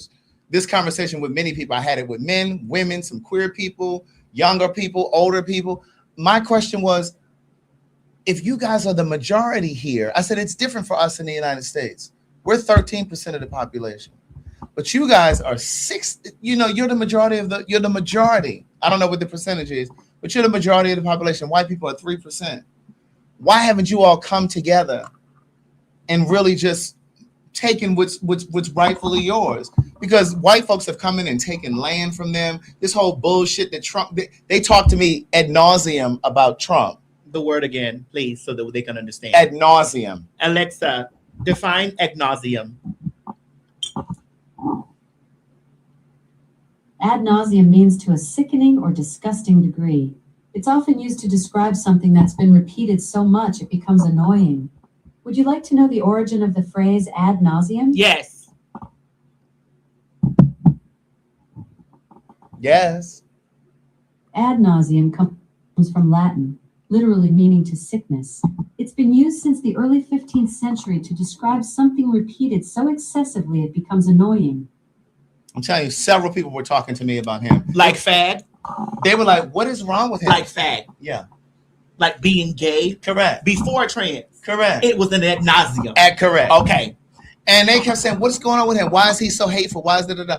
with many people. I had it with men, women, some queer people, younger people, older people. My question was, if you guys are the majority here, I said, it's different for us in the United States. We're 13% of the population, but you guys are you're the majority you're the majority. I don't know what the percentage is, but you're the majority of the population. White people are 3%. Why haven't you all come together and really just taken what's rightfully yours? Because white folks have come in and taken land from them. This whole bullshit that Trump, they talk to me ad nauseum about Trump. The word again, please, so that they can understand. Ad nauseum. Alexa, define ad nauseum. Ad nauseum means to a sickening or disgusting degree. It's often used to describe something that's been repeated so much it becomes annoying. Would you like to know the origin of the phrase ad nauseum? Yes. Yes. Ad nauseum comes from Latin, literally meaning to sickness. It's been used since the early 15th century to describe something repeated so excessively it becomes annoying. I'm telling you, several people were talking to me about him. Like fag? They were like, what is wrong with him? Like fag. Yeah. Like being gay? Correct. Before trans? Correct. It was an ad nauseum. Correct. Okay. And they kept saying, what's going on with him? Why is he so hateful? Why is da-da-da?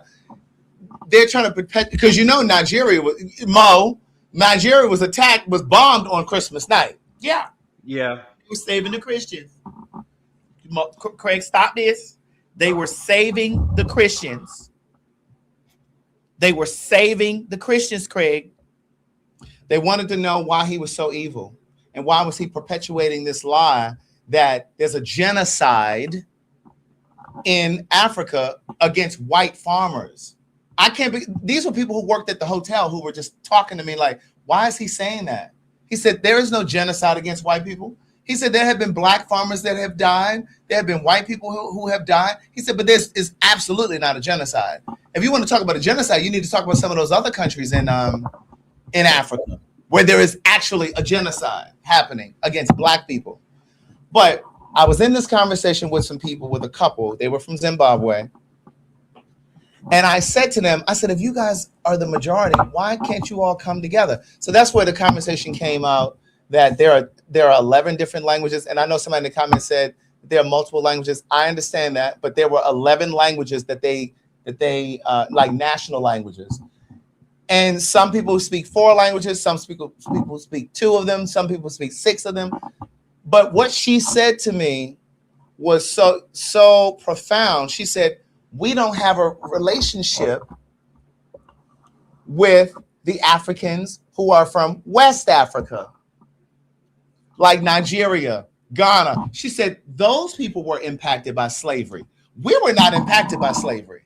They're trying to protect, because Nigeria was attacked, was bombed on Christmas night. Yeah. Yeah. They were saving the Christians. Craig, stop this. They were saving the Christians. They were saving the Christians, Craig. They wanted to know why he was so evil and why was he perpetuating this lie that there's a genocide in Africa against white farmers. I can't be. These were people who worked at the hotel who were just talking to me like, why is he saying that? He said, there is no genocide against white people. He said, there have been black farmers that have died. There have been white people who have died. He said, but this is absolutely not a genocide. If you want to talk about a genocide, you need to talk about some of those other countries in Africa where there is actually a genocide happening against black people. But I was in this conversation with some people, with a couple. They were from Zimbabwe. And I said to them, I said, if you guys are the majority, why can't you all come together? So that's where the conversation came out, that there are 11 different languages. And I know somebody in the comments said there are multiple languages. I understand that, but there were 11 languages that they like national languages. And some people speak 4 languages, some people speak 2 of them, some people speak 6 of them. But what she said to me was so profound. She said, we don't have a relationship with the Africans who are from West Africa, like Nigeria, Ghana. She said those people were impacted by slavery. We were not impacted by slavery.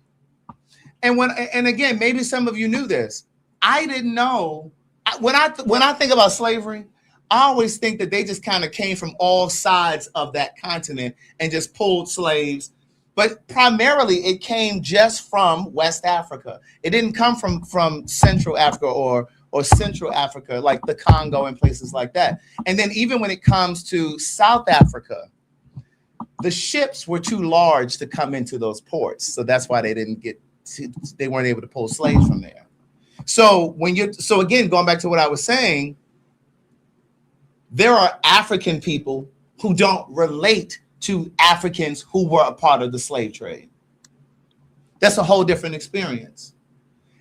And again, maybe some of you knew this. I didn't know. When I think about slavery, I always think that they just kind of came from all sides of that continent and just pulled slaves. But primarily, it came just from West Africa. It didn't come from Central Africa or Central Africa, like the Congo and places like that. And then even when it comes to South Africa, the ships were too large to come into those ports. So that's why they weren't able to pull slaves from there. So again, going back to what I was saying, there are African people who don't relate to Africans who were a part of the slave trade. That's a whole different experience.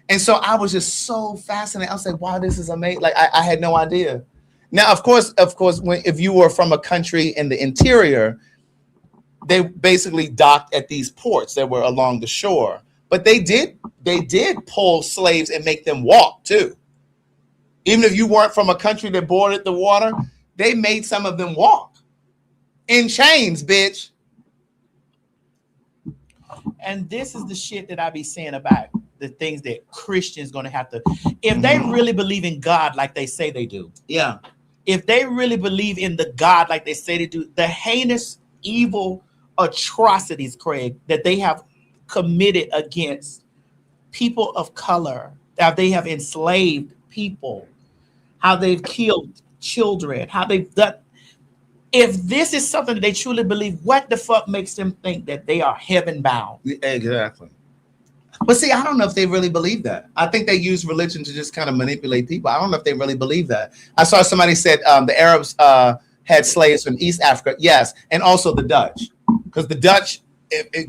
And so I was just so fascinated. I was like, wow, this is amazing. Like I had no idea. Now, of course, if you were from a country in the interior, they basically docked at these ports that were along the shore. But they did pull slaves and make them walk too. Even if you weren't from a country that bordered the water, they made some of them walk. In chains, bitch. And this is the shit that I be saying about the things that Christians gonna have to, if they really believe in God like they say they do. Yeah. If they really believe in the God like they say they do, the heinous, evil atrocities, Craig, that they have committed against people of color, how they have enslaved people, how they've killed children, how they've done. If this is something that they truly believe, what the fuck makes them think that they are heaven bound? Exactly. But see, I don't know if they really believe that. I think they use religion to just kind of manipulate people. I don't know if they really believe that. I saw somebody said the Arabs had slaves from East Africa. Yes, and also the Dutch. Because the Dutch,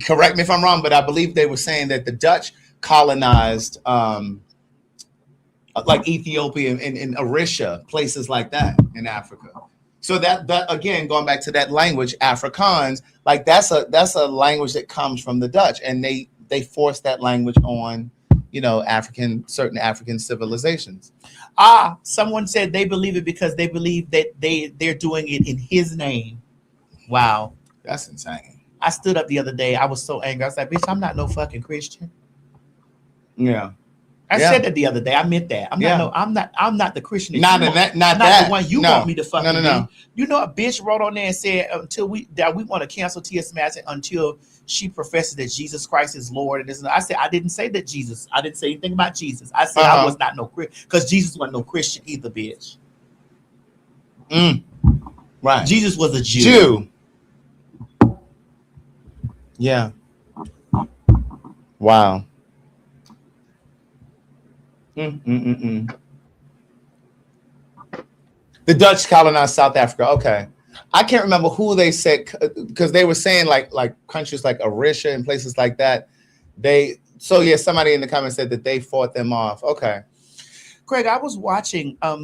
correct me if I'm wrong, but I believe they were saying that the Dutch colonized like Ethiopia and Eritrea, places like that in Africa. So that again, going back to that language, Afrikaans, like that's a language that comes from the Dutch, and they forced that language on, certain African civilizations. Someone said they believe it because they believe that they're doing it in his name. Wow, that's insane. I stood up the other day. I was so angry. I was like, bitch, I'm not no fucking Christian. Yeah. I said that the other day. I meant that. I'm not the Christian. Not the one you want me to fucking No. be. You know, a bitch wrote on there and said we want to cancel T.S. Madison until she professes that Jesus Christ is Lord. And this. I said I didn't say that Jesus. I didn't say anything about Jesus. I said I was not no Christian because Jesus wasn't no Christian either, bitch. Right. Jesus was a Jew. Yeah. Wow. The Dutch colonized South Africa. Okay. I can't remember who they said, because they were saying like countries like Eritrea and places like that. Somebody in the comments said that they fought them off. Okay. Craig, I was watching, my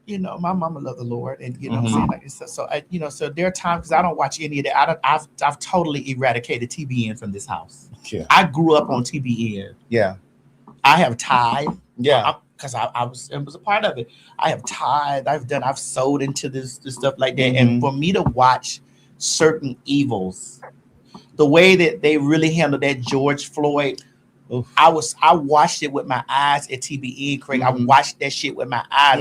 mama loved the Lord, and I'm saying like this. So so there are times, because I don't watch any of that. I've totally eradicated TBN from this house. Yeah. I grew up on TBN. Yeah. I have tithe. Yeah. Because I was a part of it. I have tithe. I've sold into this stuff like that. And for me to watch certain evils, the way that they really handled that George Floyd, I watched it with my eyes at TBN, Craig. I watched that shit with my eyes.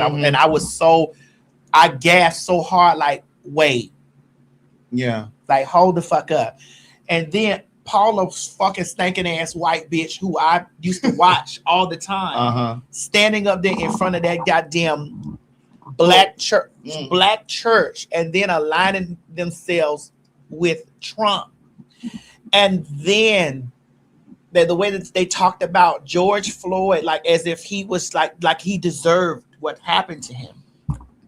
I gasped so hard, like, wait. Yeah. Like, hold the fuck up. And then Paula's fucking stinking ass white bitch who I used to watch all the time, standing up there in front of that goddamn black church, and then aligning themselves with Trump. And then the way that they talked about George Floyd, like as if he was like he deserved what happened to him.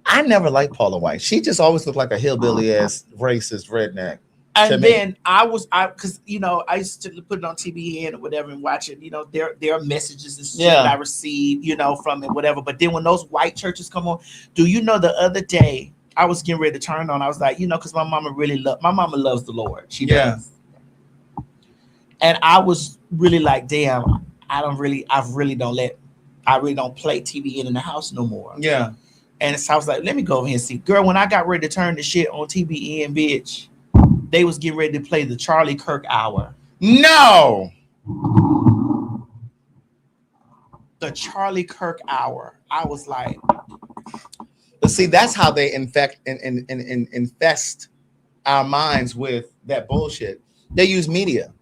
I never liked Paula White. She just always looked like a hillbilly ass racist redneck. And then because I used to put it on TBN or whatever and watch it. There are messages and shit that I receive, from it, whatever. But then when those white churches come on, do you know the other day I was getting ready to turn on? I was like, because my mama loves the Lord. She does. And I was really like, damn, I really don't play TBN in the house no more. Yeah. And so I was like, let me go over here and see. Girl, when I got ready to turn the shit on TBN, bitch, they was getting ready to play the Charlie Kirk hour. No. The Charlie Kirk hour. I was like, but see, that's how they infest our minds with that bullshit. They use media.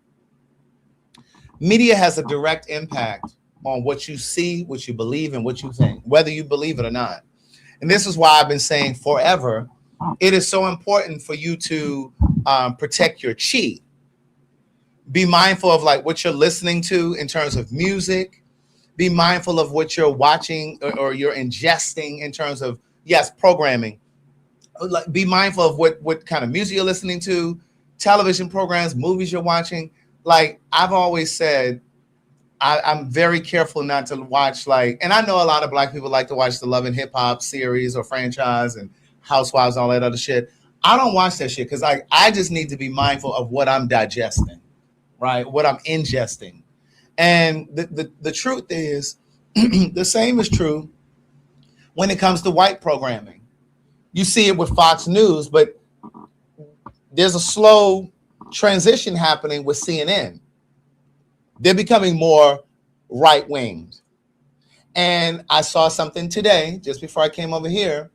Media has a direct impact on what you see, what you believe, and what you think, whether you believe it or not. And this is why I've been saying forever, it is so important for you to protect your chi. Be mindful of like what you're listening to in terms of music. Be mindful of what you're watching or you're ingesting in terms of, programming. Like, be mindful of what kind of music you're listening to, television programs, movies you're watching. Like I've always said, I'm very careful not to watch and I know a lot of Black people like to watch the Love and Hip Hop series or franchise and Housewives and all that other shit. I don't watch that shit because I just need to be mindful of what I'm digesting, right? What I'm ingesting. And the truth is, the same is true when it comes to white programming. You see it with Fox News, but there's a slow transition happening with CNN. They're becoming more right-winged. And I saw something today, just before I came over here.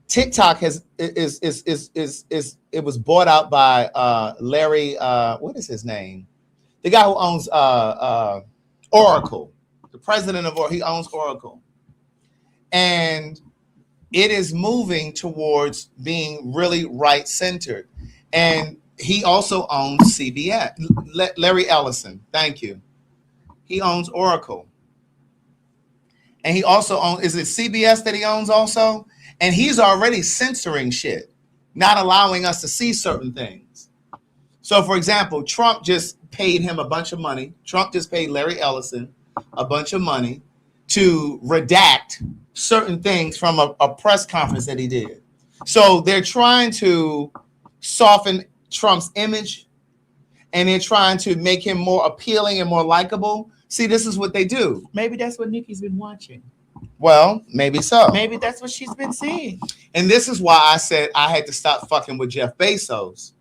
TikTok it was bought out by Larry, what is his name? The guy who owns Oracle, the president of Oracle, he owns Oracle. And it is moving towards being really right-centered. And he also owns CBS. Larry Ellison, thank you. He owns Oracle. And he also owns, is it CBS that he owns also? And he's already censoring shit, not allowing us to see certain things. So, for example, Trump just paid him a bunch of money. Trump just paid Larry Ellison a bunch of money to redact certain things from a press conference that he did. So they're trying to soften Trump's image, and they're trying to make him more appealing and more likable. See, this is what they do. Maybe that's what Nikki's been watching. Well, maybe so. Maybe that's what she's been seeing. And this is why I said I had to stop fucking with Jeff Bezos,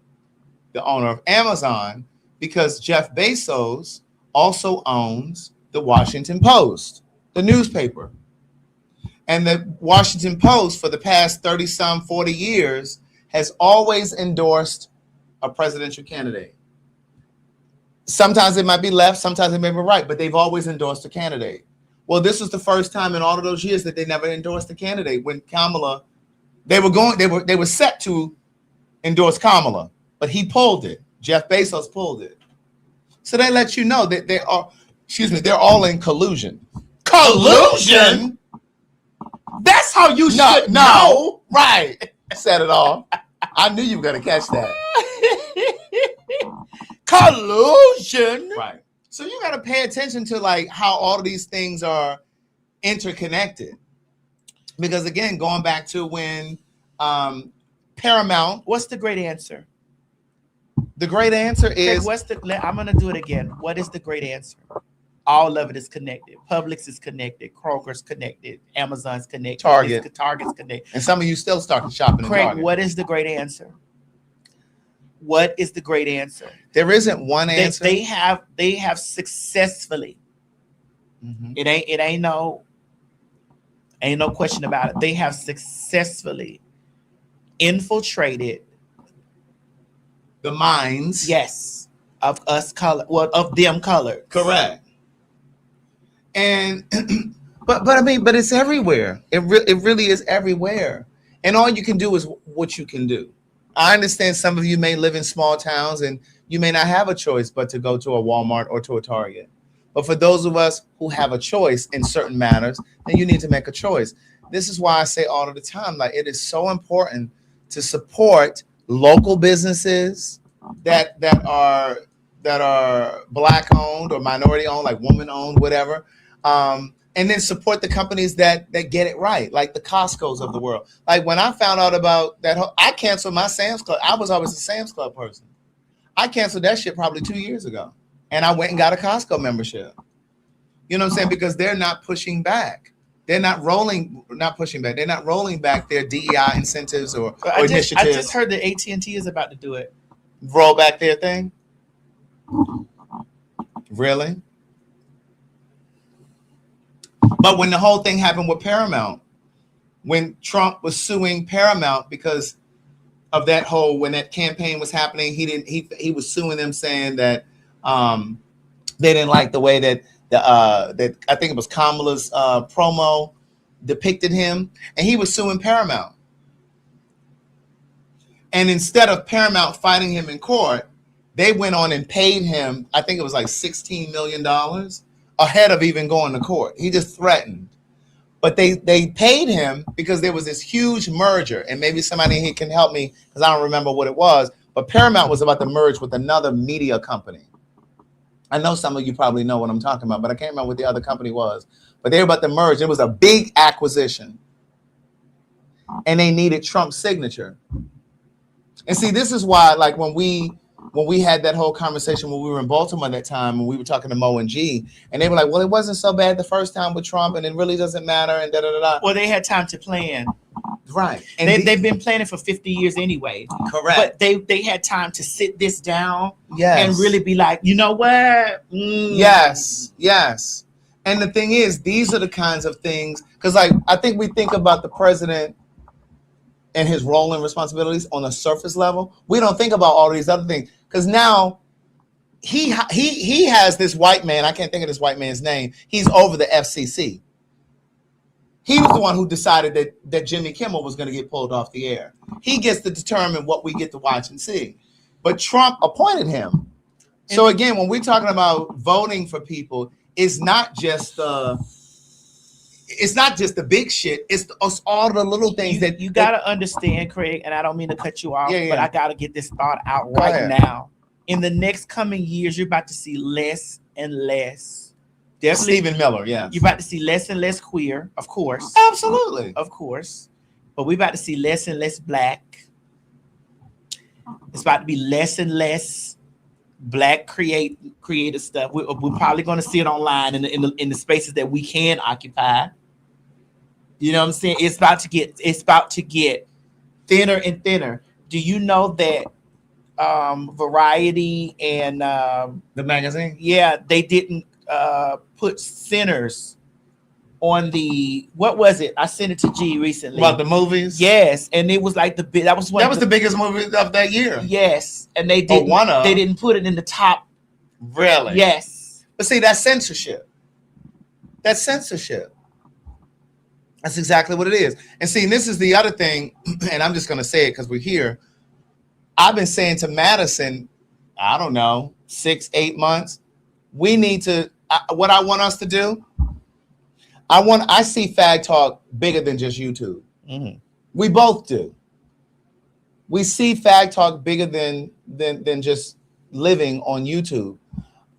the owner of Amazon, because Jeff Bezos also owns the Washington Post, the newspaper. And the Washington Post for the past 30-some, 40 years has always endorsed a presidential candidate. Sometimes it might be left, sometimes it may be right, but they've always endorsed a candidate. Well, this was the first time in all of those years that they never endorsed a candidate. When Kamala, they were set to endorse Kamala, but he pulled it. Jeff Bezos pulled it. So they let you know that they're all in collusion. Collusion? That's how you should know. Right. Said it all. I knew you were going to catch that. Collusion. Right. So you got to pay attention to like how all of these things are interconnected. Because again, going back to when Paramount, what's the great answer? The great answer is I'm going to do it again. What is the great answer? All of it is connected. Publix is connected. Kroger's connected. Amazon's connected. Target's connected. And some of you still starting shopping in Craig, Target. what is the great answer? What is the great answer? There isn't one answer. They have successfully. It ain't no question about it. They have successfully infiltrated the minds, yes, of us color, well, of them colored. Correct. And but I mean, but it's everywhere. It really is everywhere. And all you can do is what you can do. I understand some of you may live in small towns and you may not have a choice but to go to a Walmart or to a Target. But for those of us who have a choice in certain matters, then you need to make a choice. This is why I say all of the time, like, it is so important to support local businesses that are Black owned or minority owned, like woman owned, whatever. And then support the companies that get it right, like the Costco's of the world. Like when I found out about that, I canceled my Sam's Club. I was always a Sam's Club person. I canceled that shit probably 2 years ago. And I went and got a Costco membership. You know what I'm saying? Because they're not pushing back. They're not pushing back. They're not rolling back their DEI incentives or initiatives. I just heard that AT&T is about to do it. Roll back their thing? Really? But when the whole thing happened with Paramount, when Trump was suing Paramount because of that whole, when that campaign was happening, he was suing them saying that they didn't like the way that that I think it was Kamala's promo depicted him, and he was suing Paramount. And instead of Paramount fighting him in court, they went on and paid him, I think it was like $16 million ahead of even going to court. He just threatened. But they paid him because there was this huge merger, and maybe somebody here can help me because I don't remember what it was, but Paramount was about to merge with another media company. I know some of you probably know what I'm talking about, but I can't remember what the other company was. But they were about to merge. It was a big acquisition. And they needed Trump's signature. And see, this is why, like, when we had that whole conversation when we were in Baltimore that time, and we were talking to Mo and G, and they were like, well, it wasn't so bad the first time with Trump, and it really doesn't matter, and da-da-da-da. Well, they had time to plan. Right. And they've been planning for 50 years anyway. Correct. But they had time to sit this down Yes. and really be like, you know what? Yes. And the thing is, these are the kinds of things, because like I think we think about the president and his role and responsibilities on a surface level. We don't think about all these other things, because now he has this white man. I can't think of this white man's name. He's over the FCC. He was the one who decided that Jimmy Kimmel was going to get pulled off the air. He gets to determine what we get to watch and see. But Trump appointed him. So again, when we're talking about voting for people, it's not just the big shit. It's all the little things that you got to understand, Craig. And I don't mean to cut you off, Yeah. but I got to get this thought out Go right ahead. now. In the next coming years, you're about to see less and less. Definitely, Stephen Miller, yeah. You're about to see less and less queer, of course. Absolutely. Of course. But we're about to see less and less Black. It's about to be less and less Black creative stuff. We're probably going to see it online in the spaces that we can occupy. You know what I'm saying? It's about to get thinner and thinner. Do you know that Variety and the magazine? Yeah, they didn't put centers on the, what was it? I sent it to G recently. About the movies? Yes, and it was like the biggest movie of that year. Yes, and they didn't. They didn't put it in the top. Really? Yes. But see, that's censorship. That's censorship. That's exactly what it is. And see, this is the other thing, and I'm just going to say it because we're here. I've been saying to Madison, I don't know, 6-8 months, we need to, what I want us to do, I see PagTawk bigger than just YouTube. Mm-hmm. We both do. We see PagTawk bigger than just living on YouTube.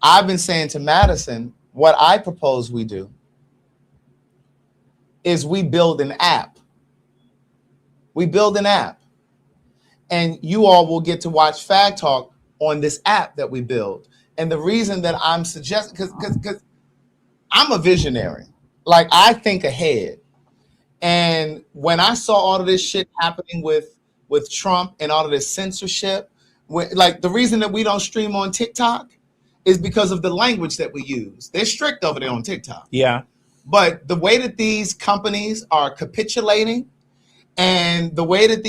I've been saying to Madison, what I propose we do is we build an app. We build an app. And you all will get to watch PagTawk on this app that we build. And the reason that I'm suggesting, because I'm a visionary. Like, I think ahead. And when I saw all of this shit happening with Trump and all of this censorship, like the reason that we don't stream on TikTok is because of the language that we use. They're strict over there on TikTok. Yeah. But the way that these companies are capitulating and the way that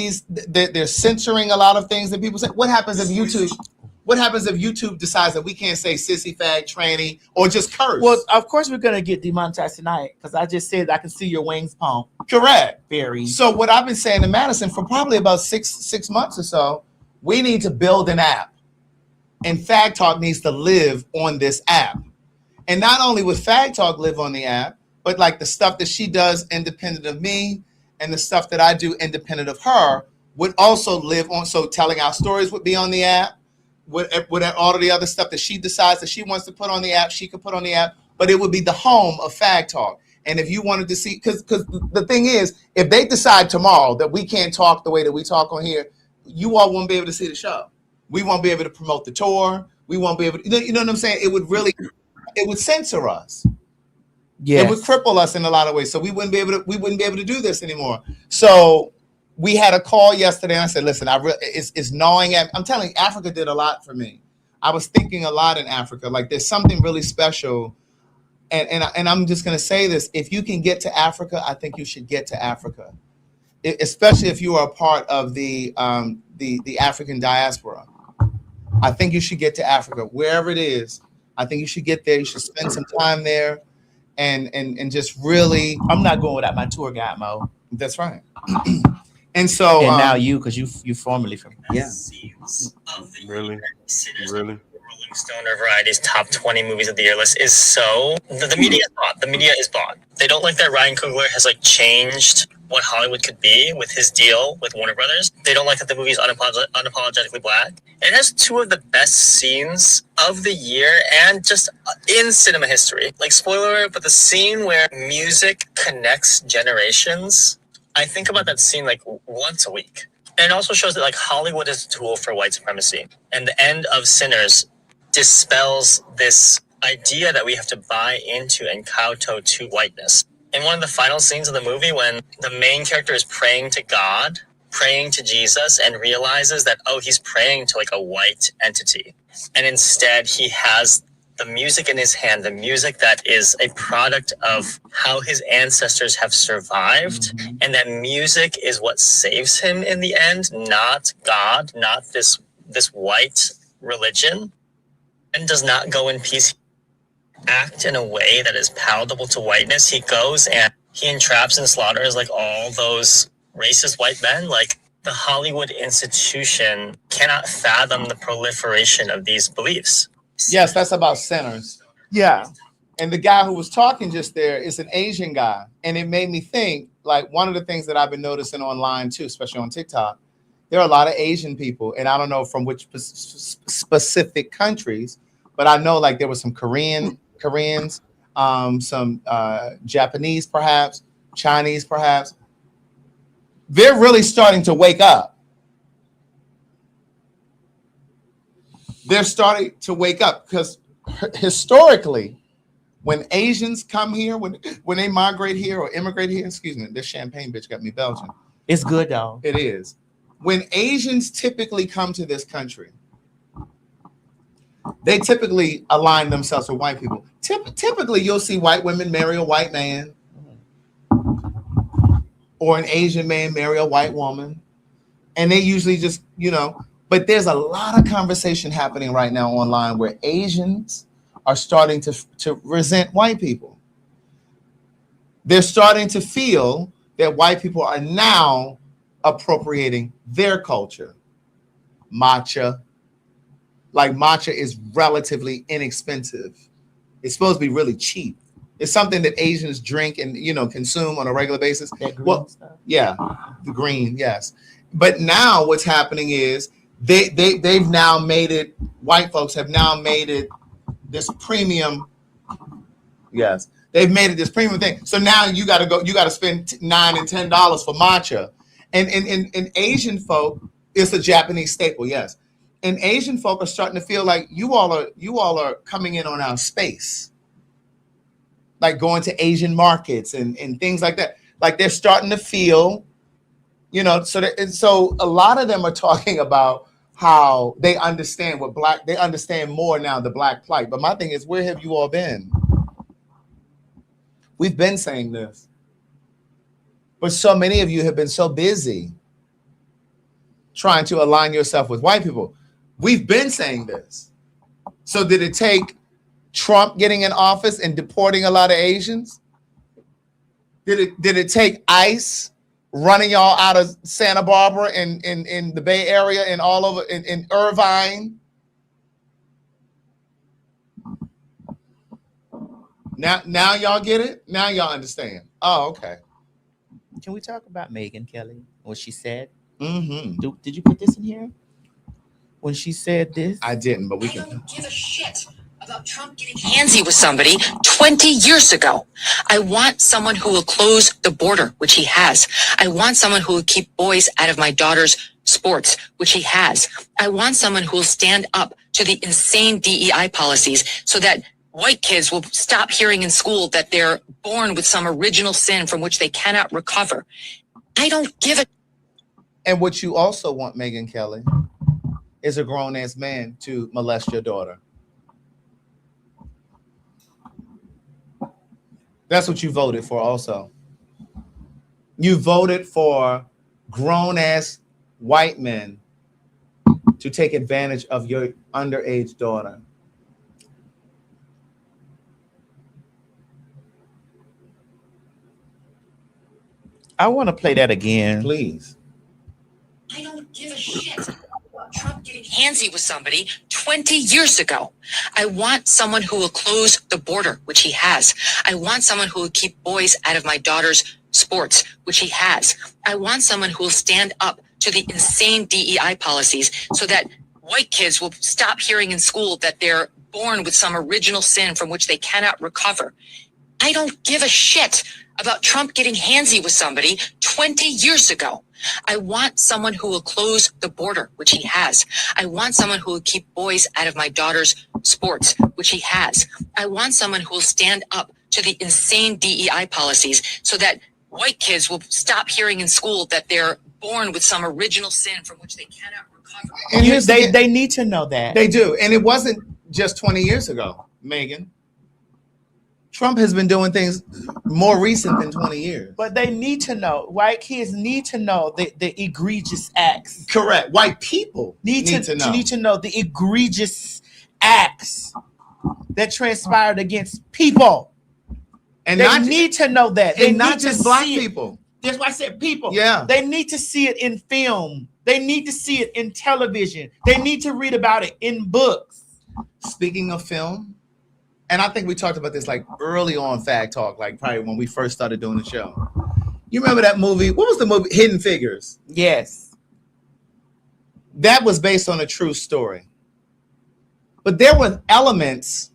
they're censoring a lot of things that people say, what happens if YouTube decides that we can't say sissy, fag, tranny, or just curse? Well, of course we're gonna get demonetized tonight because I just said I can see your wings pump. Correct. Very. So what I've been saying to Madison for probably about six months or so, we need to build an app, and Fag Talk needs to live on this app. And not only would Fag Talk live on the app, but like the stuff that she does independent of me and the stuff that I do independent of her would also live on. So telling our stories would be on the app. With all of the other stuff that she decides that she wants to put on the app, she could put on the app, but it would be the home of Fag Talk. And if you wanted to see, because the thing is, if they decide tomorrow that we can't talk the way that we talk on here, you all won't be able to see the show. We won't be able to promote the tour. We won't be able to, you know what I'm saying? It would censor us. Yes. It would cripple us in a lot of ways. So we wouldn't be able to do this anymore. So we had a call yesterday, and I said, "Listen, it's gnawing at." I'm telling you, Africa did a lot for me. I was thinking a lot in Africa. Like there's something really special, and I'm just gonna say this: if you can get to Africa, I think you should get to Africa, especially if you are a part of the African diaspora. I think you should get to Africa, wherever it is. I think you should get there. You should spend some time there, and just really. I'm not going without my tour guide, Mo. That's right. And so, and now because you formerly from Really. Rolling Stone or Variety's top 20 movies of the year list is so the media is bought. The media is bought. They don't like that Ryan Coogler has like changed what Hollywood could be with his deal with Warner Brothers. They don't like that the movie is unapologetically black. It has two of the best scenes of the year and just in cinema history. Like spoiler alert, but the scene where music connects generations. I think about that scene like once a week. And it also shows that like Hollywood is a tool for white supremacy. And the end of Sinners dispels this idea that we have to buy into and kowtow to whiteness. In one of the final scenes of the movie, when the main character is praying to God, praying to Jesus, and realizes that, oh, he's praying to like a white entity. And instead he has the music in his hand, the music that is a product of how his ancestors have survived. Mm-hmm. And that music is what saves him in the end, not God, not this white religion, and does not go in peace. Act in a way that is palatable to whiteness. He goes and he entraps and slaughters like all those racist white men. Like the Hollywood institution cannot fathom the proliferation of these beliefs. Yes, that's about Sinners. Yeah. And the guy who was talking just there is an Asian guy. And it made me think, like, one of the things that I've been noticing online too, especially on TikTok, there are a lot of Asian people. And I don't know from which specific countries, but I know like there was some Koreans, some Japanese perhaps, Chinese perhaps. They're really starting to wake up. They're starting to wake up because historically, when Asians come here, when they migrate here or immigrate here, excuse me, this champagne bitch got me Belgian. It's good though. It is. When Asians typically come to this country, they typically align themselves with white people. Typically, you'll see white women marry a white man, or an Asian man marry a white woman, and they usually just, but there's a lot of conversation happening right now online where Asians are starting to resent white people. They're starting to feel that white people are now appropriating their culture. Matcha. Like matcha is relatively inexpensive. It's supposed to be really cheap. It's something that Asians drink and consume on a regular basis. That green stuff. Yeah, the green, yes. But now what's happening is they've now made it. White folks have now made it this premium. Yes, they've made it this premium thing. So now you got to spend $9 and $10 for matcha, and Asian folk, it's a Japanese staple. Yes. And Asian folk are starting to feel like you all are coming in on our space. like going to Asian markets and things like that. Like they're starting to feel, you know, so a lot of them are talking about how they understand they understand more now the Black plight. But my thing is, where have you all been? We've been saying this. But so many of you have been so busy trying to align yourself with white people. We've been saying this. So did it take Trump getting in office and deporting a lot of Asians? Did it take ICE running y'all out of Santa Barbara and in the Bay Area and all over in Irvine? Now y'all get it? Now y'all understand. Oh, okay. Can we talk about Megyn Kelly? What she said? Mm-hmm. Did you put this in here? When she said this? I didn't, but we I can. don't give a shit about Trump getting handsy with somebody 20 years ago. I want someone who will close the border, which he has. I want someone who will keep boys out of my daughter's sports, which he has. I want someone who will stand up to the insane DEI policies so that white kids will stop hearing in school that they're born with some original sin from which they cannot recover. I don't give a. And what you also want, Megyn Kelly, is a grown-ass man to molest your daughter. That's what you voted for also. You voted for grown-ass white men to take advantage of your underage daughter. I want to play that again. Please. I don't give a shit. Trump getting handsy with somebody 20 years ago. I want someone who will close the border, which he has. I want someone who will keep boys out of my daughter's sports, which he has. I want someone who will stand up to the insane DEI policies so that white kids will stop hearing in school that they're born with some original sin from which they cannot recover. I don't give a shit about Trump getting handsy with somebody 20 years ago. I want someone who will close the border, which he has. I want someone who will keep boys out of my daughter's sports, which he has. I want someone who will stand up to the insane DEI policies so that white kids will stop hearing in school that they're born with some original sin from which they cannot recover. And they need to know that. They do. And it wasn't just 20 years ago, Megyn. Trump has been doing things more recent than 20 years. But they need to know. White kids need to know the egregious acts. Correct. White people need to know. Need to know the egregious acts that transpired against people. And they need to know that. They and not need just to black see it. people. That's why I said people. Yeah. They need to see it in film. They need to see it in television. They need to read about it in books. Speaking of film, and I think we talked about this like early on PagTawk, like probably when we first started doing the show. You remember that movie? What was the movie? Hidden Figures. Yes. That was based on a true story. But there were elements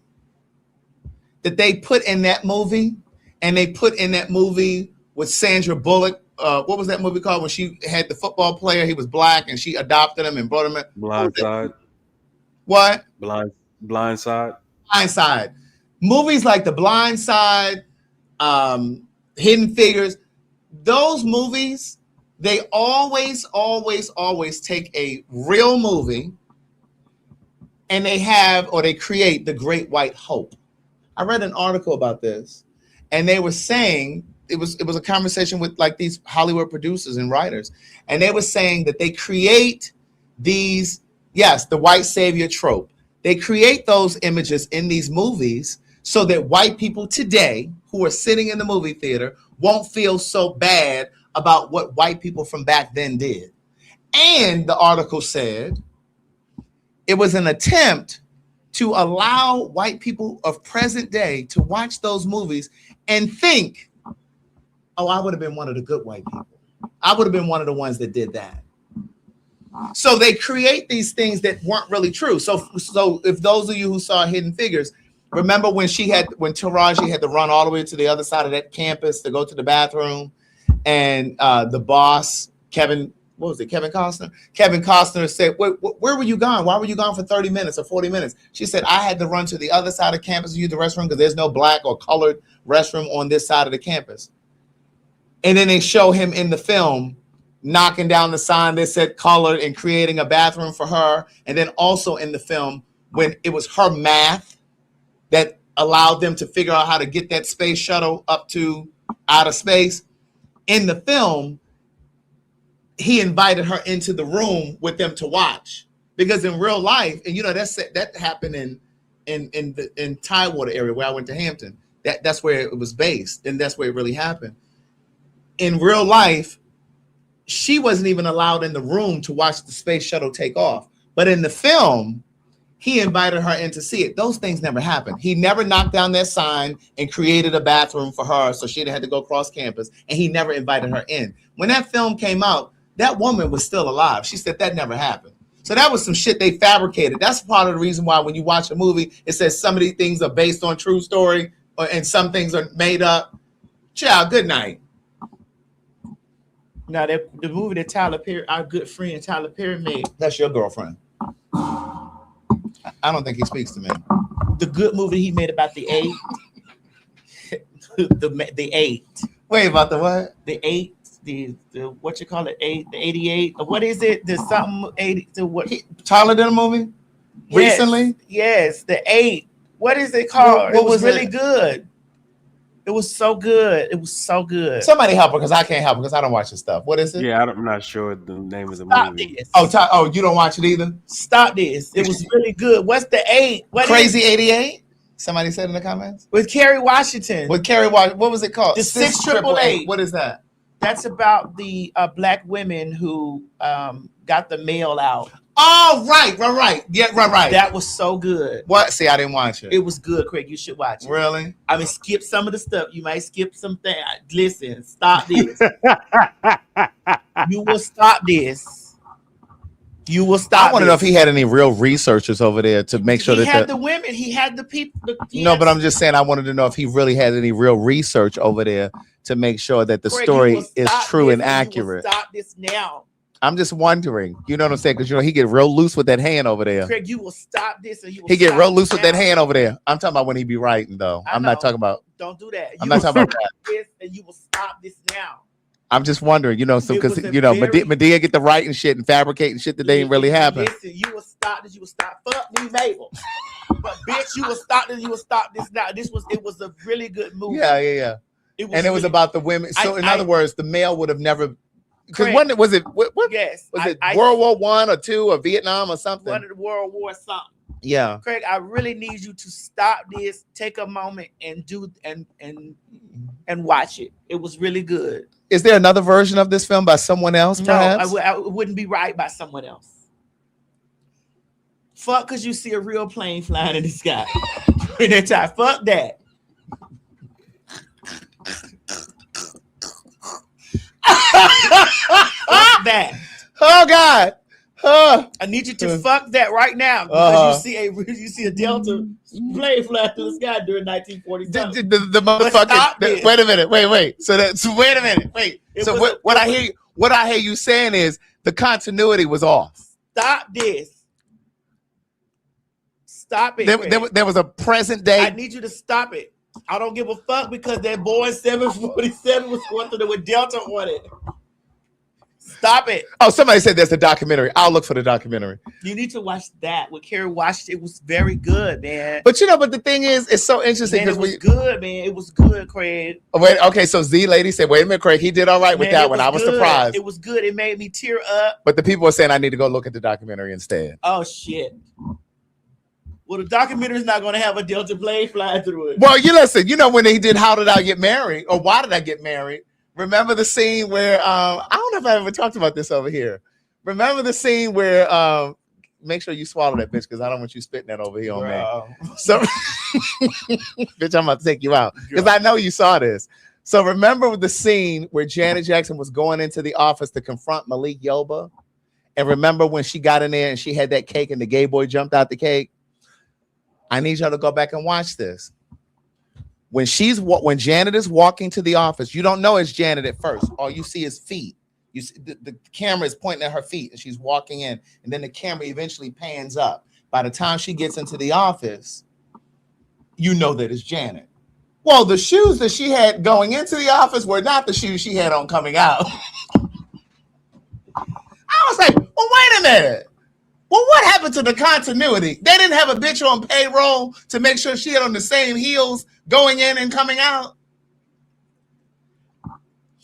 that they put in that movie, and they put in that movie with Sandra Bullock. What was that movie called when she had the football player? He was black, and she adopted him and brought him in. Blindside. What? Blindside. Blindside. Movies like The Blind Side, Hidden Figures, those movies, they always take a real movie and they create the great white hope. I read an article about this, and they were saying it was a conversation with like these Hollywood producers and writers, and they were saying that they create these, yes, the white savior trope. They create those images in these movies so that white people today who are sitting in the movie theater won't feel so bad about what white people from back then did. And the article said it was an attempt to allow white people of present day to watch those movies and think, oh, I would have been one of the good white people. I would have been one of the ones that did that. So they create these things that weren't really true. So if those of you who saw Hidden Figures, remember when Taraji had to run all the way to the other side of that campus to go to the bathroom, and the boss, Kevin what was it, Kevin Costner? Kevin Costner said, where were you gone? Why were you gone for 30 minutes or 40 minutes? She said, I had to run to the other side of campus to use the restroom because there's no black or colored restroom on this side of the campus. And then they show him in the film knocking down the sign that said colored and creating a bathroom for her. And then also in the film, when it was her math that allowed them to figure out how to get that space shuttle up to outer space. In the film, he invited her into the room with them to watch, because in real life, and you know that happened in Tidewater area where I went to Hampton. That's where it was based, and that's where it really happened. In real life, she wasn't even allowed in the room to watch the space shuttle take off. But in the film, he invited her in to see it. Those things never happened. He never knocked down that sign and created a bathroom for her so she didn't have to go across campus, and he never invited her in. When that film came out, that woman was still alive. She said that never happened. So that was some shit they fabricated. That's part of the reason why when you watch a movie, it says some of these things are based on true story and some things are made up. Child, good night. Now, the movie that Tyler Perry, our good friend Tyler Perry made, that's your girlfriend. I don't think he speaks to me. The good movie he made about the 8. the 8. Wait, about the what? The 8. The what you call it? 8. The 88. What is it? The something 80. The what? Tyler did a movie recently. Yes, the 8. What is it called? What was really good. It was so good. It was so good. Somebody help her because I can't help her because I don't watch this stuff. What is it? Yeah, I'm not sure the name of the movie. This. Oh, you don't watch it either? Stop this. It was really good. What's the 8? What Crazy 88? Somebody said in the comments. With Kerry Washington. What was it called? The 688. What is that? That's about the black women who got the mail out. Oh, right. Yeah, right. That was so good. What? See, I didn't watch it. It was good, Craig. You should watch it. Really? I mean, skip some of the stuff. You might skip some things. Listen, stop this. You will stop this. You will stop. I want to know if he had any real researchers over there to make sure that he had the women. He had the people. No, but I'm just saying. I wanted to know if he really had any real research over there to make sure that the story is true and accurate. Stop this now. I'm just wondering, you know what I'm saying? Because he get real loose with that hand over there. Craig, you will stop this, and he get real loose with that hand over there. I'm talking about when he be writing, though. I'm not talking about. Don't do that. I'm not talking about that. This, and you will stop this now. I'm just wondering, so because Medea get the writing shit and fabricating shit that ain't really happen. Listen, you will stop this. You will stop. Fuck me, Mabel. But bitch, you will stop this. You will stop this now. It was a really good movie. Yeah. It was about the women. So in other words, the male would have never. Because was it yes? Was it World War I or II or Vietnam or something? One of the World War something. Yeah. Craig, I really need you to stop this, take a moment and do and watch it. It was really good. Is there another version of this film by someone else, perhaps? No, I wouldn't be right by someone else. Fuck, because you see a real plane flying in the sky. In that time. Fuck that. Fuck that. Oh God. I need you to fuck that right now because you see a Delta plane fly through the sky during 1947. The motherfucker. Wait a minute. Wait. Wait a minute. Wait. So what I hear you saying is the continuity was off. Stop this. Stop it. There was a present day. I need you to stop it. I don't give a fuck because that Boeing 747 was going through there with Delta on it. Stop it. Oh, somebody said there's a documentary. I'll look for the documentary. You need to watch that with Kerry Washington. It was very good, man. But but the thing is, it's so interesting because it was good, man. It was good, Craig. Oh, wait, okay, so Z Lady said, wait a minute, Craig, he did all right with that one. I was surprised. It was good. It made me tear up. But the people are saying I need to go look at the documentary instead. Oh, shit. Well, the documentary is not going to have a Delta plane flying through it. Well, you listen, when they did How Did I Get Married or Why Did I Get Married? Remember the scene where, I don't know if I ever talked about this over here. Remember the scene where, make sure you swallow that, bitch, because I don't want you spitting that over here on me. So, bitch, I'm about to take you out because I know you saw this. So remember the scene where Janet Jackson was going into the office to confront Malik Yoba? And remember when she got in there and she had that cake and the gay boy jumped out the cake? I need y'all to go back and watch this. When Janet is walking to the office, you don't know it's Janet at first. All you see is feet. You see, the camera is pointing at her feet and she's walking in, and then the camera eventually pans up. By the time she gets into the office, you know that it's Janet. Well, the shoes that she had going into the office were not the shoes she had on coming out. I was like, well, wait a minute. Well, what happened to the continuity? They didn't have a bitch on payroll to make sure she had on the same heels going in and coming out.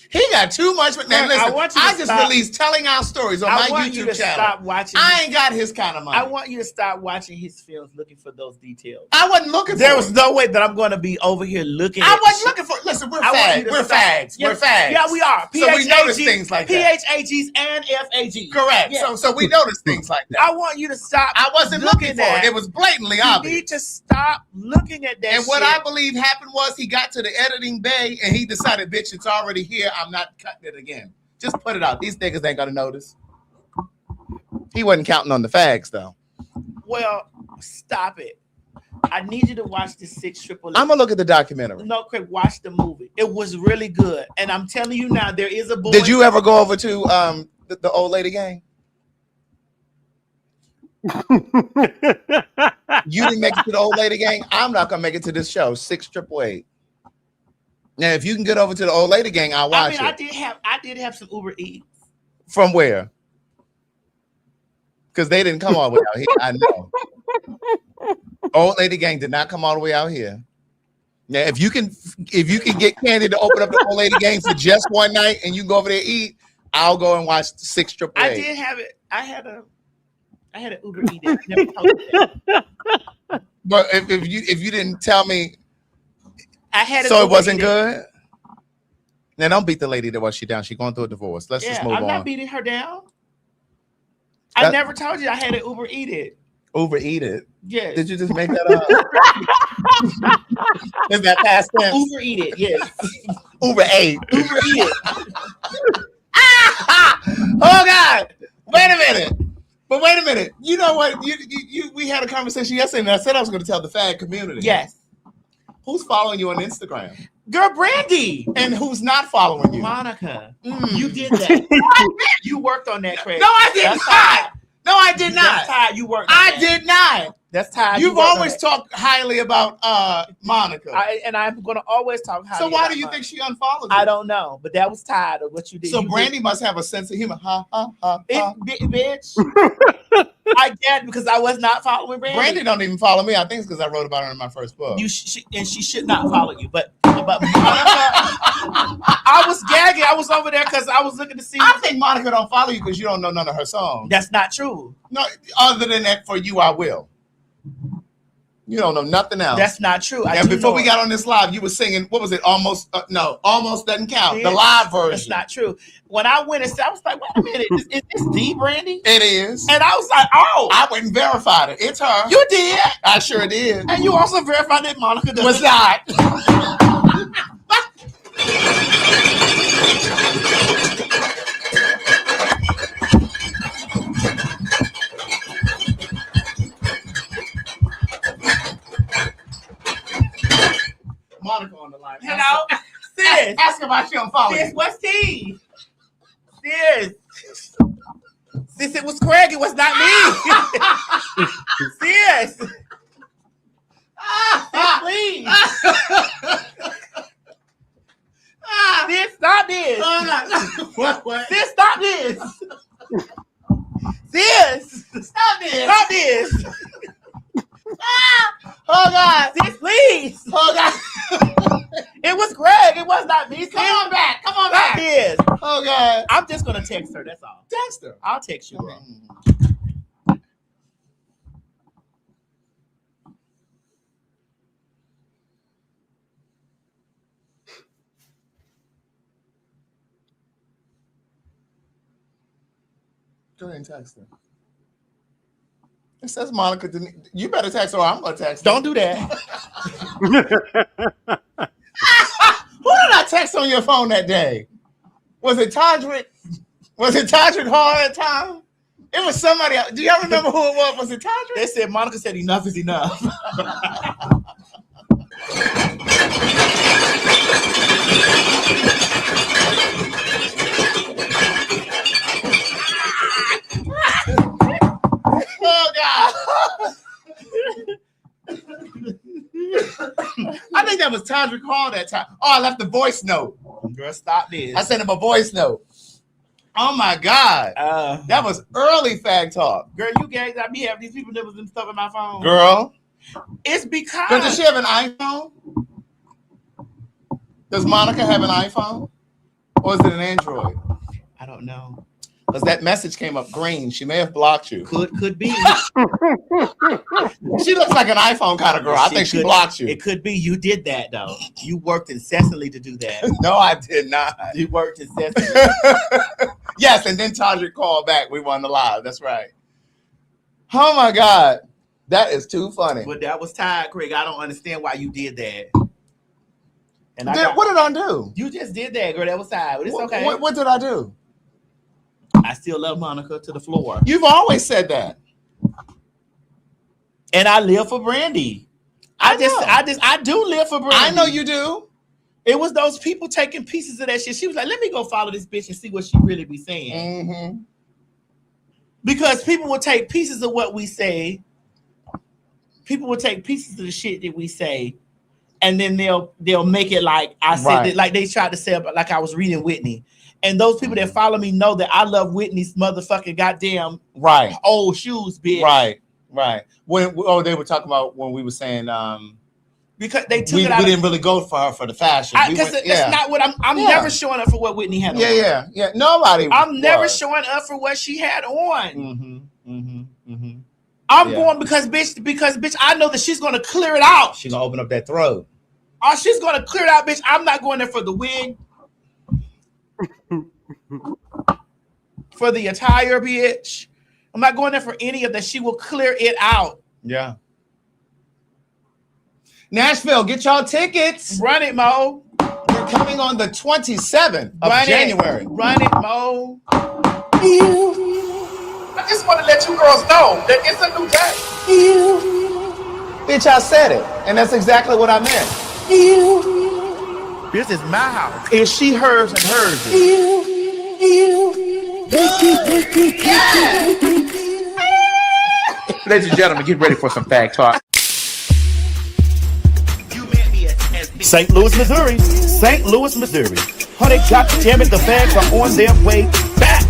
He got too much. Now, listen, I just released Telling Our Stories on my YouTube channel. Stop watching. I ain't got his kind of money. I want you to stop watching his films looking for those details. I wasn't looking for There was no way that I'm going to be over here looking I wasn't looking for Listen, we're fags. We're fags. Yes, We're fags. Yeah, we are. So we notice things like that. PHAGs and FAGs. Correct. Yeah. So we notice things like that. I want you to stop. I wasn't looking for it. It was blatantly obvious. You need to stop looking at that And what shit. I believe happened was he got to the editing bay and he decided, bitch, it's already here. I'm not cutting it again. Just put it out. These niggas ain't gonna notice. He wasn't counting on the fags though. Well, stop it. I need you to watch the 6 Triple. I'm gonna look at the documentary. No, Craig, watch the movie. It was really good. And I'm telling you now, there is a boy. Did you ever go over to the old lady gang? You didn't make it to the old lady gang. I'm not gonna make it to this show. 688. Now, if you can get over to the old lady gang, I'll watch it. I did have some Uber Eats. From where? Because they didn't come all the way out here. I know. Old lady gang did not come all the way out here. Now, if you can get Candy to open up the old lady gang for just one night, and you can go over there and eat, I'll go and watch 688. I did have it. I had an Uber Eat. I never told you that. But if you didn't tell me. I had So it wasn't good? Now don't beat the lady that was she down. She's going through a divorce. Let's just move on. I'm not beating her down. I never told you I had an Uber Eat it. Uber Eat it? Yes. Did you just make that up? Is that past tense? Uber Eat it, yes. Uber ate. Uber Eat it. Oh God. Wait a minute. But wait a minute. You know what? We had a conversation yesterday and I said I was going to tell the fag community. Yes. Who's following you on Instagram? Girl, Brandy. And who's not following you? Monica. You did that. You worked on that, Craig. No, I did not. No, I did not. That's tired. You worked on I that. did not. That's tired. You've always talked highly about Monica. And I'm going to always talk highly. So why about do you Monica. think she unfollowed you? I don't know, but that was tired of what you did. So You Brandy must have a sense of humor. Ha, ha, ha, ha. Bitch. I get because I was not following Brandy. Brandy don't even follow me. I think it's because I wrote about her in my first book. And she should not follow you. But Monica, I was gagging. I was over there because I was looking to see. I think Monica don't follow you because you don't know none of her songs. That's not true. No, other than that, for you, I will. You don't know nothing else. That's not true. And before we got on this live, you were singing, what was it? Almost doesn't count. The live version. That's not true. When I went and said, I was like, wait a minute, is this the Brandy? It is. And I was like, oh. I went and verified it. It's her. You did? I sure did. And you also verified that Monica does was not. Monica on the line. Hello? Sis. Ask her why she don't follow Sis, you. what's tea? Sis. Sis, it was Craig. It was not me. Sis. Sis, please. Sis, stop this. What? Sis, stop this. Sis. Stop this. Stop this. Oh God. Sis, please. Oh God. It was Greg. It was not me. Come on back. Come on Stop back. this. Oh God. I'm just going to text her. That's all. Text her. I'll text you. Bro. Go ahead and text her. It says Monica. You better text her or I'm going to text her. Don't do that. Who did I text on your phone that day? Was it Todrick? Was it Todrick Hall at the time? It was somebody else. Do y'all remember who it was? Was it Todrick? They said Monica said enough is enough. Tandra called that time? Oh, I left a voice note. Girl, stop this. I sent him a voice note. Oh my God. That was early Fag Talk. Girl, you guys, I be having these people that was in stuff in my phone. Girl. It's because. Does she have an iPhone? Does Monica have an iPhone? Or is it an Android? I don't know. Because that message came up green. She may have blocked you. Could be. She looks like an iPhone kind of girl. I think she blocked you. It could be. You did that, though. You worked incessantly to do that. No, I did not. You worked incessantly. Yes, and then Tandra called back. We won the live. That's right. Oh, my God. That is too funny. But that was tired, Craig. I don't understand why you did that. And what did I do? You just did that, girl. That was tired. But it's okay. What did I do? I still love Monica to the floor. You've always said that. And I live for Brandy. I do live for Brandy. I know you do. It was those people taking pieces of that shit. She was like, let me go follow this bitch and see what she really be saying. Mm-hmm. Because people will take pieces of what we say. People will take pieces of the shit that we say. And then they'll make it like I said, that, like they tried to say, like I was reading Whitney. And those people that follow me know that I love Whitney's motherfucking goddamn old shoes, bitch. Right. When they were talking about when we were saying because they took we it out. We didn't really go for her for the fashion. Because that's not what I'm never showing up for what Whitney had on. Yeah. Nobody. I'm never showing up for what she had on. I'm going because bitch, I know that she's gonna clear it out. She's gonna open up that throat. Oh, she's gonna clear it out, bitch. I'm not going there for the wig. For the attire, bitch. I'm not going there for any of that. She will clear it out. Yeah. Nashville, get y'all tickets. Run it, Mo. We're coming on the 27th of January. Run it, Mo. I just want to let you girls know that it's a new day. Bitch, I said it. And that's exactly what I meant. This is my house. It's she, hers, and hers. Ladies and gentlemen, get ready for some Fag Talk. St. Louis, Missouri. St. Louis, Missouri. Honey, goddammit, the Fags are on their way back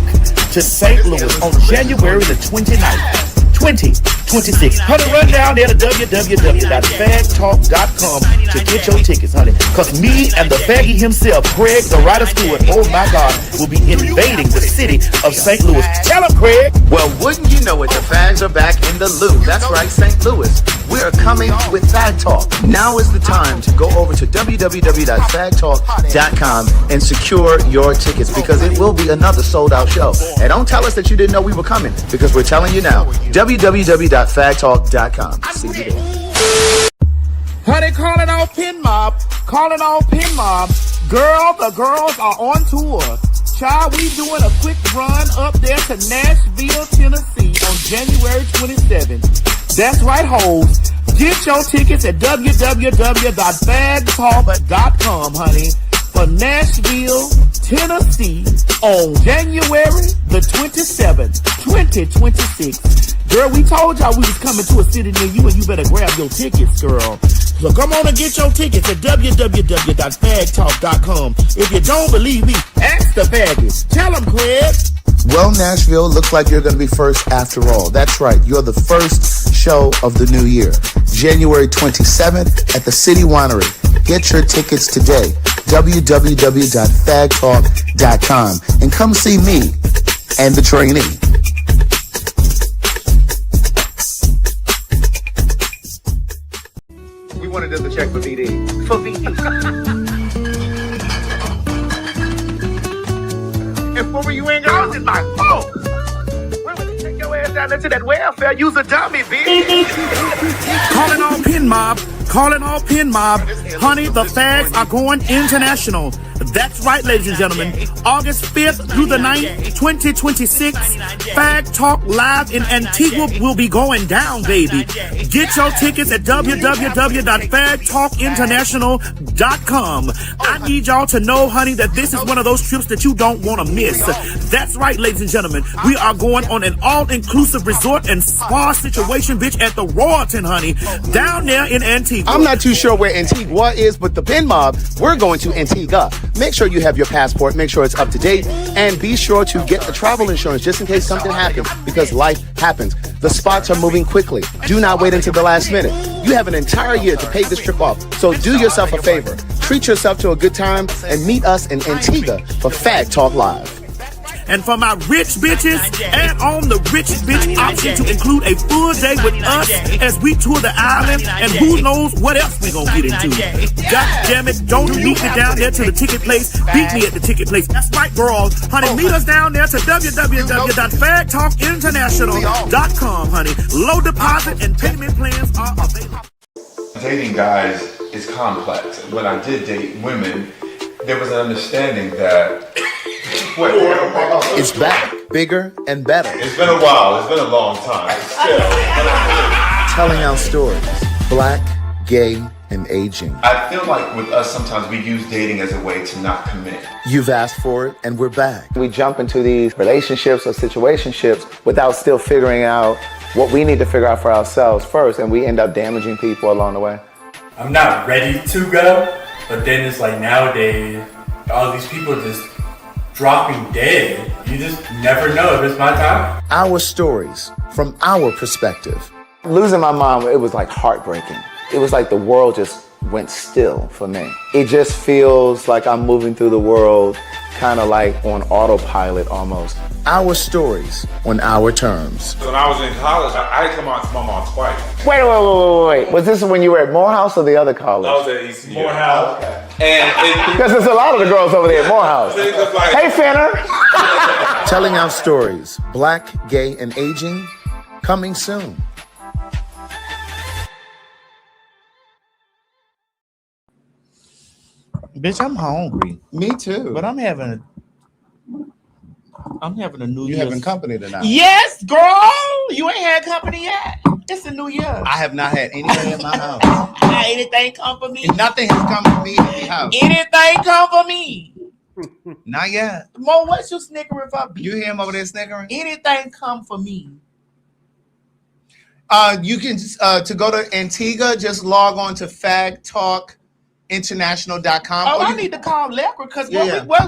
to St. Louis on January the 29th. 2026. Honey, run down there to www.fagtalk.com to get your tickets, honey. Because me and the faggy himself, Craig, the writer Stewart, oh my God, will be invading the city of St. Louis. Tell him, Craig. Well, wouldn't you know it, the Fags are back in the Lou. That's right, St. Louis. We are coming with Fag Talk. Now is the time to go over to www.fagtalk.com and secure your tickets because it will be another sold out show. And don't tell us that you didn't know we were coming because we're telling you now. www.fagtalk.com. See you there. Honey, calling all Pin Mob. Calling all Pin Mob. Girl, the girls are on tour. Child, we doing a quick run up there to Nashville, Tennessee on January 27th. That's right, hoes. Get your tickets at www.fagtalk.com, honey, for Nashville, Tennessee on January the 27th, 2026. Girl, we told y'all we was coming to a city near you and you better grab your tickets, girl. So come on and get your tickets at www.fagtalk.com. If you don't believe me, ask the faggots. Tell them, Craig. Well, Nashville, looks like you're going to be first after all. That's right. You're the first show of the new year. January 27th at the City Winery. Get your tickets today. www.fagtalk.com. And come see me and the trainee. We wanted to check for VD. For VD. And what were you in? I was in my phone. Why would you take your ass down into that welfare? Use a dummy, bitch. Calling all Pin Mob. Calling all Pin Mob. Honey, the Fags are going international. That's right, ladies and gentlemen. August 5th through the 9th, 2026, Fag Talk Live in Antigua will be going down, baby. Get your tickets at www.fagtalkinternational.com. I need y'all to know, honey, that this is one of those trips that you don't want to miss. That's right, ladies and gentlemen. We are going on an all-inclusive resort and spa situation, bitch, at the Royalton, honey, down there in Antigua. I'm not too sure where Antigua is, but the Pin Mob, we're going to Antigua. Make sure you have your passport, make sure it's up to date, and be sure to get the travel insurance just in case something happens, because life happens. The spots are moving quickly. Do not wait until the last minute. You have an entire year to pay this trip off, so do yourself a favor. Treat yourself to a good time and meet us in Antigua for Fag Talk Live. And for my rich bitches, add on the rich bitch option to include a full day with us as we tour the island, and who knows what else we gonna get into. God damn it, don't meet me down there to the ticket place. Beat me at the ticket place. That's right, girls. Honey, meet us down there to www.fagtalkinternational.com, honey. Low deposit and payment plans are available. Dating guys is complex. When I did date women, there was an understanding that It's back, bigger and better. It's been a while. It's been a long time. Still. Telling our stories, black, gay, and aging. I feel like with us, sometimes we use dating as a way to not commit. You've asked for it, and we're back. We jump into these relationships or situationships without still figuring out what we need to figure out for ourselves first, and we end up damaging people along the way. I'm not ready to go, but then it's like nowadays, all these people just dropping dead. You just never know if it's my time. Our stories from our perspective. Losing my mom, it was like heartbreaking. It was like the world just went still for me. It just feels like I'm moving through the world kind of like on autopilot almost. Our stories on our terms. When I was in college, I had come out to my mom twice. Wait. Was this when you were at Morehouse or the other college? I was at ECU. Morehouse. Okay. And because there's a lot of the girls over there at Morehouse. Hey, Finner. Telling our stories, black, gay, and aging, coming soon. Bitch, I'm hungry. Me too. But I'm having a New Year's. You having company tonight? Yes, girl. You ain't had company yet. It's a New Year. I have not had anything in my house. Anything come for me? Nothing has come for me in the house. Anything come for me? Not yet. Mo, what's you snickering for? You hear him over there snickering? Anything come for me? You can to go to Antigua, just log on to fagtalkinternational.com. Oh, I need to call Legra because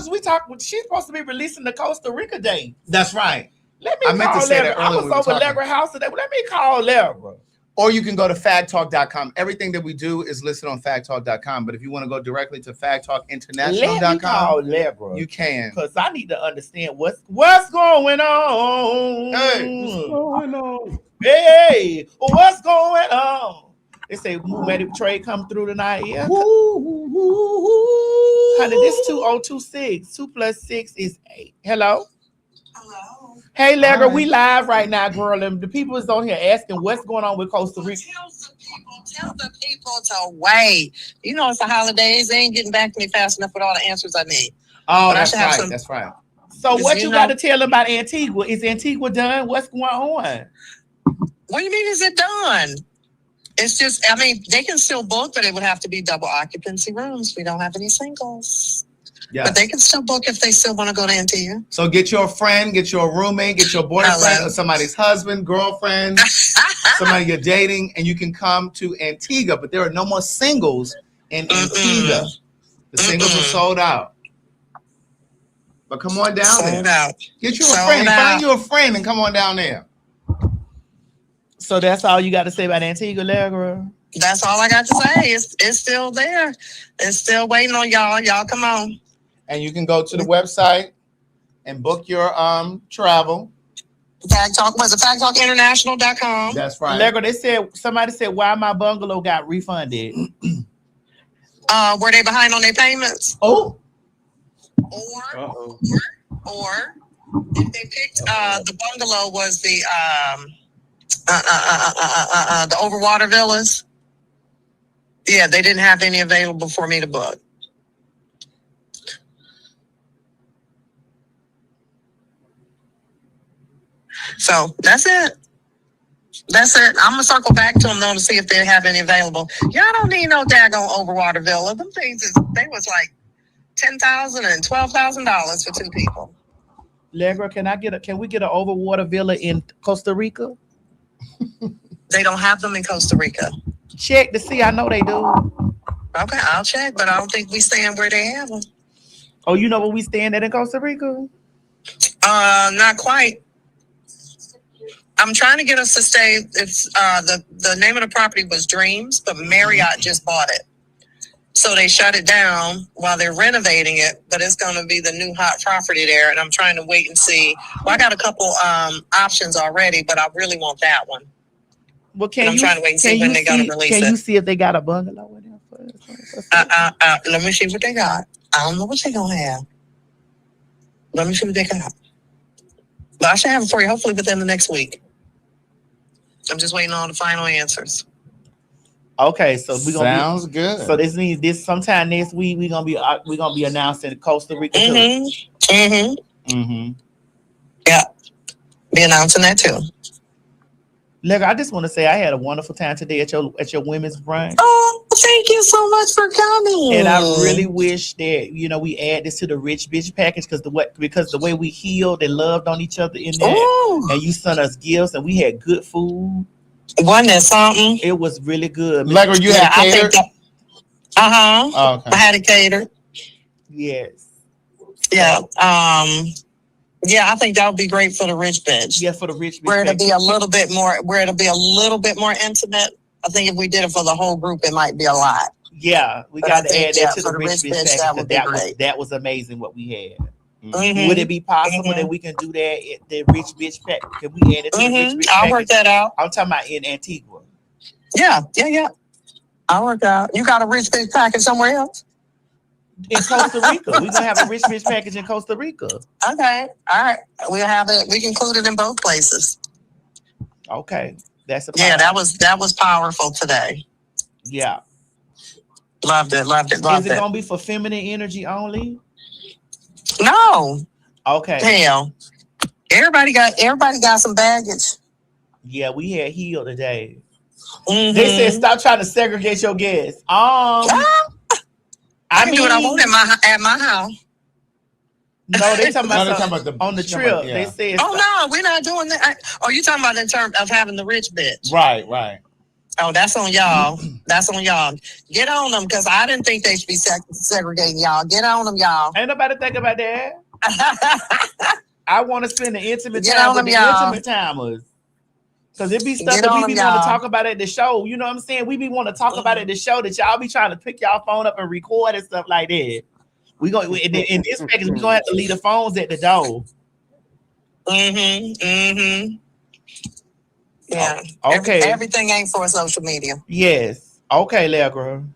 we talking. She's supposed to be releasing the Costa Rica date. That's right. Let me call Legra. I was over Legra house today. Let me call Legra. Or you can go to fagtalk.com. Everything that we do is listed on fagtalk.com. But if you want to go directly to fagtalkinternational.com, you can. Because I need to understand what's going on. Hey, what's going on? Hey, what's going on? They say Movematic Trade come through tonight. Yeah. Honey, this 2026. 2 plus 6 is 8. Hello? Hello. Hey, Legra, we live right now, girl. And the people is on here asking what's going on with Costa Rica. Tell the people to wait. You know it's the holidays. They ain't getting back to me fast enough with all the answers I need. Oh, that's right. That's right. So what you got to tell them about Antigua? Is Antigua done? What's going on? What do you mean, is it done? It's just, I mean, they can still book, but it would have to be double occupancy rooms. We don't have any singles. Yeah. But they can still book if they still want to go to Antigua. So get your friend, get your roommate, get your boyfriend or somebody's husband, girlfriend, somebody you're dating, and you can come to Antigua. But there are no more singles in Antigua. The singles are sold out. But come on down there. Sold out. Get you a friend. Find you a friend and come on down there. So that's all you got to say about Antigua, Legra? That's all I got to say. It's still there. It's still waiting on y'all. Y'all come on. And you can go to the website and book your travel. PagTawk, was it PagTawkinternational.com? That's right. Legra, somebody said why my bungalow got refunded. Were they behind on their payments? Oh. Or if they picked the bungalow was the overwater villas. Yeah, they didn't have any available for me to book. So that's it. That's it. I'm gonna circle back to them though to see if they have any available. Y'all don't need no daggone overwater villa. Them things they was like $10,000 and $12,000 for 2 people. Legra, can we get an overwater villa in Costa Rica? They don't have them in Costa Rica. Check to see. I know they do. Okay, I'll check, but I don't think we staying where they have them. Oh, you know where we staying at in Costa Rica? Not quite. I'm trying to get us to stay. It's the name of the property was Dreams, but Marriott just bought it. So they shut it down while they're renovating it, but it's going to be the new hot property there. And I'm trying to wait and see. Well, I got a couple options already, but I really want that one. Well, I'm trying to wait and see when they're going to release it. Can you see if they got a bungalow in there? Let me see what they got. I don't know what they're going to have. Let me see what they got. But I should have it for you hopefully within the next week. I'm just waiting on the final answers. Okay, so we're gonna sounds good. So this means this sometime next week we're gonna be announcing Costa Rica. Yeah, be announcing that too. Look, I just want to say I had a wonderful time today at your women's brunch. Oh, thank you so much for coming. And I really wish that we add this to the rich bitch package because the way we healed and loved on each other in there, and you sent us gifts and we had good food. Wasn't that something? It was really good. Legra, you had catered? Oh, okay. I had it catered. Yes. Yeah. Yeah, I think that would be great for the rich bitch. Yeah, for the rich bitch. Where it'll be a little bit more intimate. I think if we did it for the whole group, it might be a lot. Yeah, we got to add that to the rich bitch package. That was amazing what we had. Mm-hmm. Would it be possible that we can do that at the rich bitch pack? Can we add it to the rich bitch package? I'll work that out. I'm talking about in Antigua. Yeah. I'll work out. You got a rich bitch package somewhere else? In Costa Rica. We're gonna have a rich bitch package in Costa Rica. Okay. All right. We'll have it. We can include it in both places. Okay. That's that was powerful today. Yeah. Loved it. Is it gonna be for feminine energy only? No. Okay. Hell. Everybody got some baggage. Yeah, we had healed today. Mm-hmm. They said stop trying to segregate your guests. I can do what I want at my house. No, they talking about on the trip. Yeah. They said, "Oh no, we're not doing that." You talking about in terms of having the rich bitch? Right. Oh, that's on y'all. That's on y'all. Get on them because I didn't think they should be segregating y'all. Get on them, y'all. Ain't nobody think about that. I want to spend the intimate Get time on with them, the y'all. intimate timers. Because it be stuff that we be want to talk about at the show. You know what I'm saying? We be want to talk about at the show that y'all be trying to pick y'all phone up and record and stuff like that. We going in this package, we gonna have to leave the phones at the door. Yeah. Okay. Everything ain't for social media. Yes. Okay, Legra.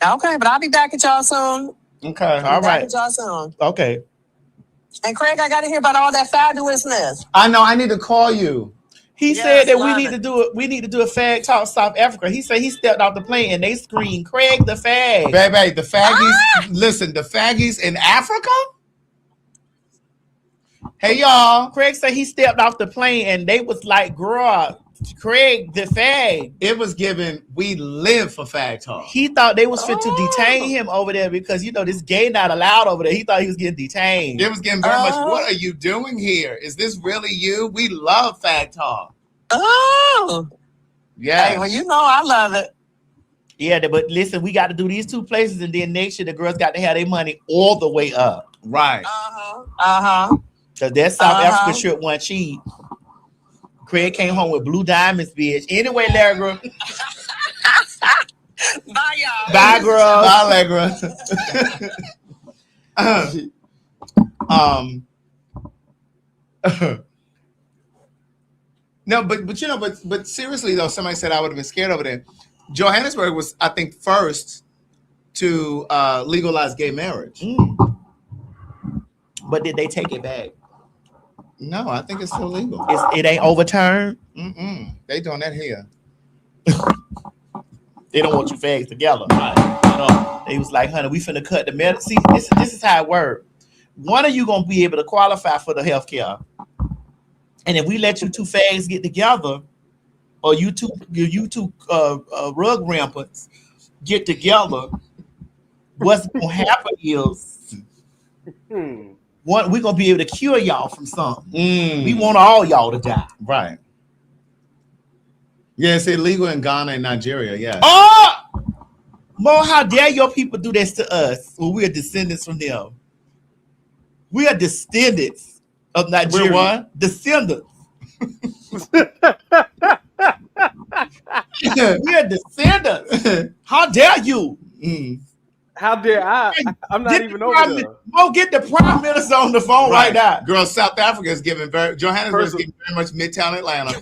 Okay, but I'll be back at y'all soon. Okay. All right. Back at y'all soon. Okay. And Craig, I got to hear about all that fabulousness. I know. I need to call you. He said that we need to do it. We need to do a fag talk South Africa. He said he stepped off the plane and they screamed, "Craig the fag." Baby, the faggies. Listen, the faggies in Africa. Hey y'all. Craig said he stepped off the plane and they was like, "Girl, Craig the fag." It was given. We live for fag talk. He thought they was fit to detain him over there because this gay not allowed over there. He thought he was getting detained. It was getting very much. What are you doing here? Is this really you? We love fag talk. Oh, yeah. Hey, well, I love it. Yeah, but listen, we got to do these 2 places, and then next year the girls got to have their money all the way up. Right. Because that South Africa trip wasn't cheap. Craig came home with blue diamonds, bitch. Anyway, Legra. Bye, y'all. Bye, girl. Bye, Legra. No, but seriously though, somebody said I would have been scared over there. Johannesburg was, I think, first to legalize gay marriage. But did they take it back? No, I think it's still legal. It ain't overturned. They doing that here. They don't want you fags together. Right? They was like, "Honey, we finna cut the medicine." See, this is how it works. One of you gonna be able to qualify for the health care. And if we let you two fags get together, or you two rug rampants get together, what's gonna happen is we're gonna be able to cure y'all from something. We want all y'all to die. Right. Yeah, it's illegal in Ghana and Nigeria. Yeah. Oh, Mo, how dare your people do this to us when we are descendants from them? We are descendants of Nigeria. We're what? Descendants. We are descendants. How dare you? How dare I? I'm not even over there. Mo, get the prime minister on the phone right now. Girl, South Africa is giving Johannesburg is giving very much Midtown Atlanta.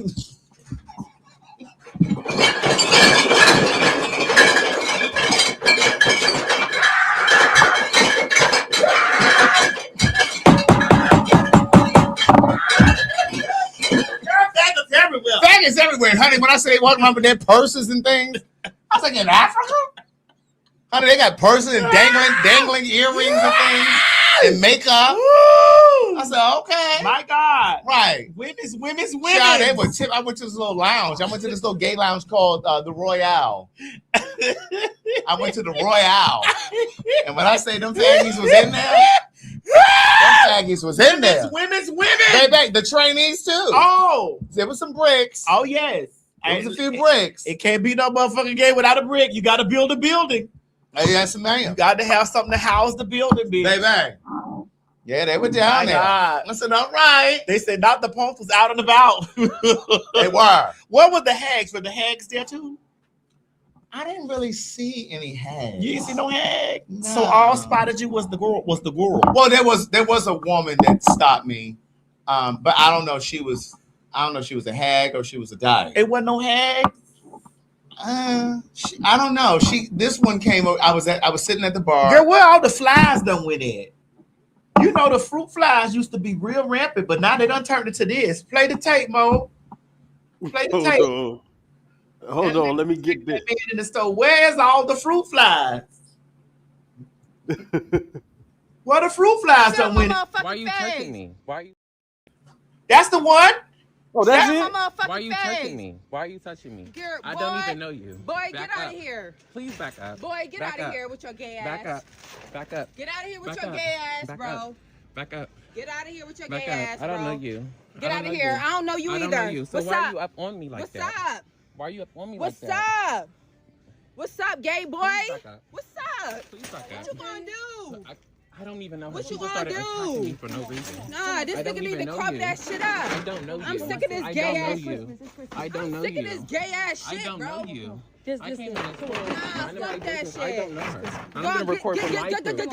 Faggots everywhere, honey. When I say walking around with their purses and things, I was like, in Africa? Honey, they got purses and dangling earrings and things and makeup. I said, okay. My God. Right. Women's. Child, they were I went to this little lounge. I went to this little gay lounge called the Royale. I went to the Royale. And when I say them faggies was in there, them faggies was in there. Women's. Baby, the trainees too. Oh. There was some bricks. Oh, yes. There was a few bricks. It can't be no motherfucking game without a brick. You got to build a building. Yes, ma'am. You got to have something to house the building, bitch. Baby. Yeah, they were down there. God. I said, all right. They said not the punks was out and about. They were. What were the hags? Were the hags there too? I didn't really see any hags. You didn't see no hag? No. So all spotted you was the girl. Well, there was a woman that stopped me. But I don't know if she was a hag or she was a dyke. It wasn't no hag. I don't know. This one came over. I was sitting at the bar. Girl, where all the flies done went at? You know the fruit flies used to be real rampant, but now they done turned into this. Play the tape, Mo. Play the tape. Hold on, let me get this. In the store. Where's all the fruit flies? Where the fruit flies done went? Why are you touching me? Why are you? That's the one. Oh, that's it. Why are you touching me? Why are you touching me? Girl, I don't even know you. Boy, Back get out up. of here. Please back up. Boy, get Back out of up. here with your gay ass. Back up. Back up. Get out of here with Back your up. gay ass, Back bro. up. Back up. Get out of here with your Back gay up. ass, bro. I don't know you. Get out of here. I don't know you I either. don't know you. So What's why up? are you up on me like that? What's up? Why are you up on me What's like that? up? What's up, gay boy? Please back up. What's up? Please back What up. you gonna do? I don't even know What how you people gonna started attacking do? me for no reason. Nah, this I don't nigga need even to know crop you. that shit up. I don't know you. I'm sick of this I gay don't know ass. you. I don't know Sick you. of this gay ass shit, I don't bro. know you. Just I came in this store. Nah, minding my fuck that business. I shit. don't know her. I'm Go, gonna record for my get crew. going.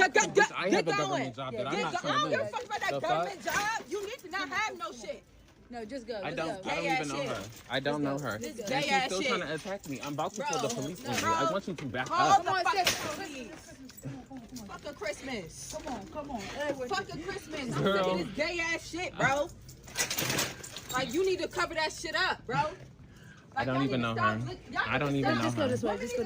I have a government job that I'm not I trying don't to give a lose. fuck about that The government fuck? job. You need to not have no shit. No, just go. I don't Gay even ass know shit. her. I don't know her. This And gay she's ass still shit. trying to attack me. I'm about to call the police on you. bro. I want you to back Hold up. the fuck please. Fuck a Christmas. Come on. Fuck a Christmas. I'm sick Girl. of this gay ass shit, bro. Like, you need to cover that shit up, bro. I don't even know her. I don't even know her.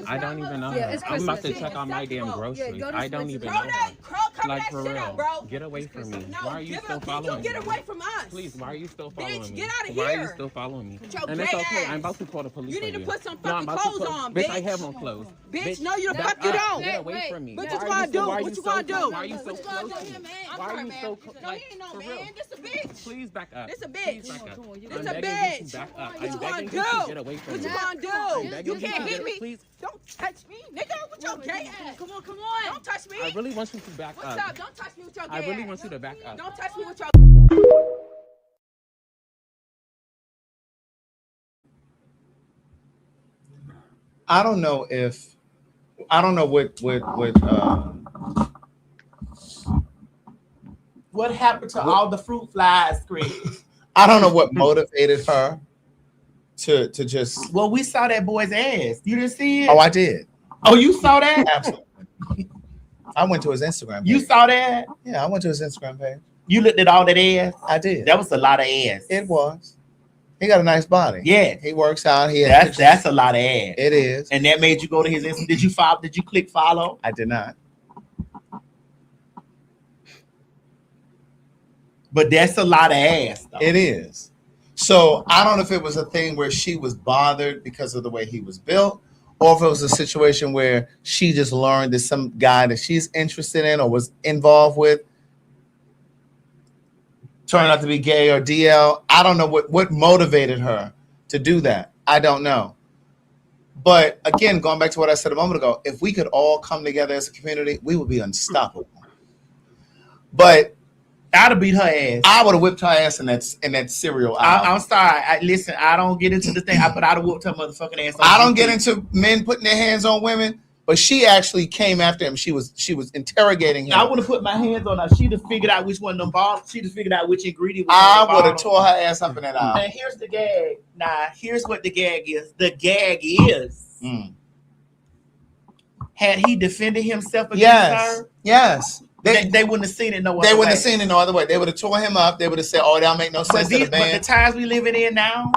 I don't even know her. I'm about to check on my damn groceries. I don't even know her. Like, for real. Get away from me. Why are you still following me? Get away from us. Please, why are you still following me? Get out of Why are you here. still following me? With your And it's gay okay. ass. I'm about to call the police You on need to you. put some No, I'm fucking about to clothes call- on, Bitch, I bitch. have on clothes. Bitch, no, you the back fuck you up. don't. Get away from me. What Why you are gonna do? why are What you so gonna do? Why are you so What you gonna close do to me? here, man? Why are I'm you sorry, so man. close? No, he ain't no for man. real. This a bitch. Please back up. This a Please bitch. back up. This I'm a begging you bitch. to back up. What I'm you begging gonna you do? to get away from What me. you gonna I'm do? begging You you can't to hit get- me. Please. Don't touch me, nigga, with your gay ass. Come on. Don't touch me. I really want you to back What's up. up? Don't touch me with your gay I really ass. want you to back up. Don't touch me with your. I don't know What happened to all the fruit flies, Chris? I don't know what motivated her to just. Well, we saw that boy's ass. You didn't see it? Oh, I did. Oh, you saw that? Absolutely. I went to his Instagram page. You saw that? Yeah, I went to his Instagram page. You looked at all that ass? I did. That was a lot of ass. It was. He got a nice body. Yeah. He works out. That's a lot of ass. It is. And that made you go to his Instagram. Did you follow? Did you click follow? I did not. But that's a lot of ass, though. It is. So I don't know if it was a thing where she was bothered because of the way he was built, or if it was a situation where she just learned that some guy that she's interested in or was involved with turned out to be gay or DL. I don't know what motivated her to do that. I don't know. But again, going back to what I said a moment ago, if we could all come together as a community, we would be unstoppable. But I'd have beat her ass. I would have whipped her ass in that cereal aisle. I'm sorry. Listen, I don't get into the thing, but I'd have whooped her motherfucking ass. I don't get into men putting their hands on women, but she actually came after him. She was interrogating him. I would have put my hands on her. She'd have figured out which one of them balls. She'd have figured out which ingredient was I would have tore her ass up in that aisle. And here's the gag. Nah, here's what the gag is. The gag is, had he defended himself against her, yes. They wouldn't have seen it no other way. They wouldn't have seen it no other way. They would have tore him up. They would have said, "Oh, that'll make no sense to the band." But the times we living in now,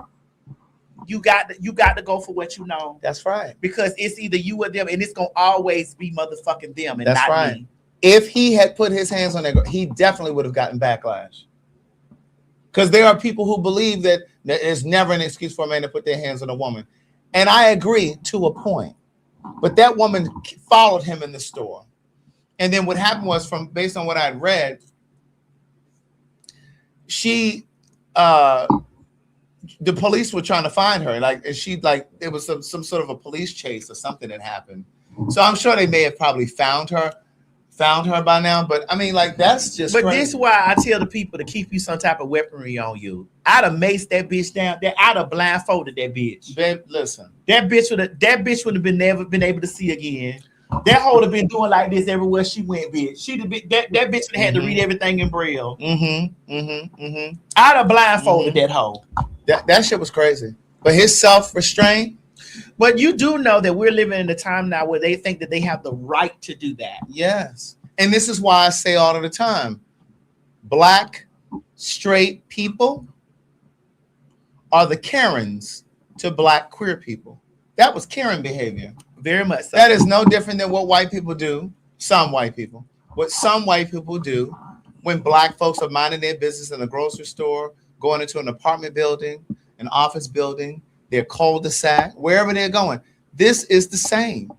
you got to go for what you know. That's right. Because it's either you or them, and it's gonna always be motherfucking them, and that's not right. me. If he had put his hands on that girl, he definitely would have gotten backlash. Because there are people who believe that there's never an excuse for a man to put their hands on a woman, and I agree to a point. But that woman followed him in the store. And then what happened was, based on what I'd read, the police were trying to find her. It was some sort of a police chase or something that happened. So I'm sure they may have probably found her by now. But I mean, that's just. But crazy. this is why I tell the people to keep you some type of weaponry on you. I'd have maced that bitch down. I'd have blindfolded that bitch. Babe, listen. That bitch would have never been able to see again. That hoe would have been doing like this everywhere she went, bitch. She'd have been that bitch would have had to read everything in Braille. I'd have blindfolded that hoe. That shit was crazy. But his self-restraint. But you do know that we're living in a time now where they think that they have the right to do that. Yes. And this is why I say all of the time, Black straight people are the Karens to Black queer people. That was Karen behavior. Very much so. That is no different than what white people do. Some white people. What some white people do when Black folks are minding their business in a grocery store, going into an apartment building, an office building, their cul-de-sac, wherever they're going. This is the same.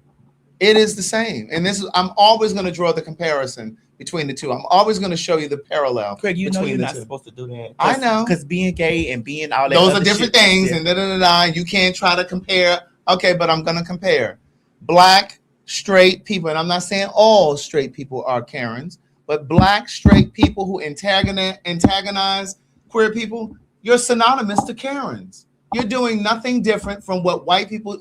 It is the same. And I'm always going to draw the comparison between the two. I'm always going to show you the parallel. Craig, you know you're not two. supposed to do that. I know. Because being gay and being all that those other are different shit, things, and da-da-da-da. You can't try to compare. Okay, but I'm going to compare. Black straight people, and I'm not saying all straight people are Karens, but Black straight people who antagonize queer people, you're synonymous to Karens. You're doing nothing different from what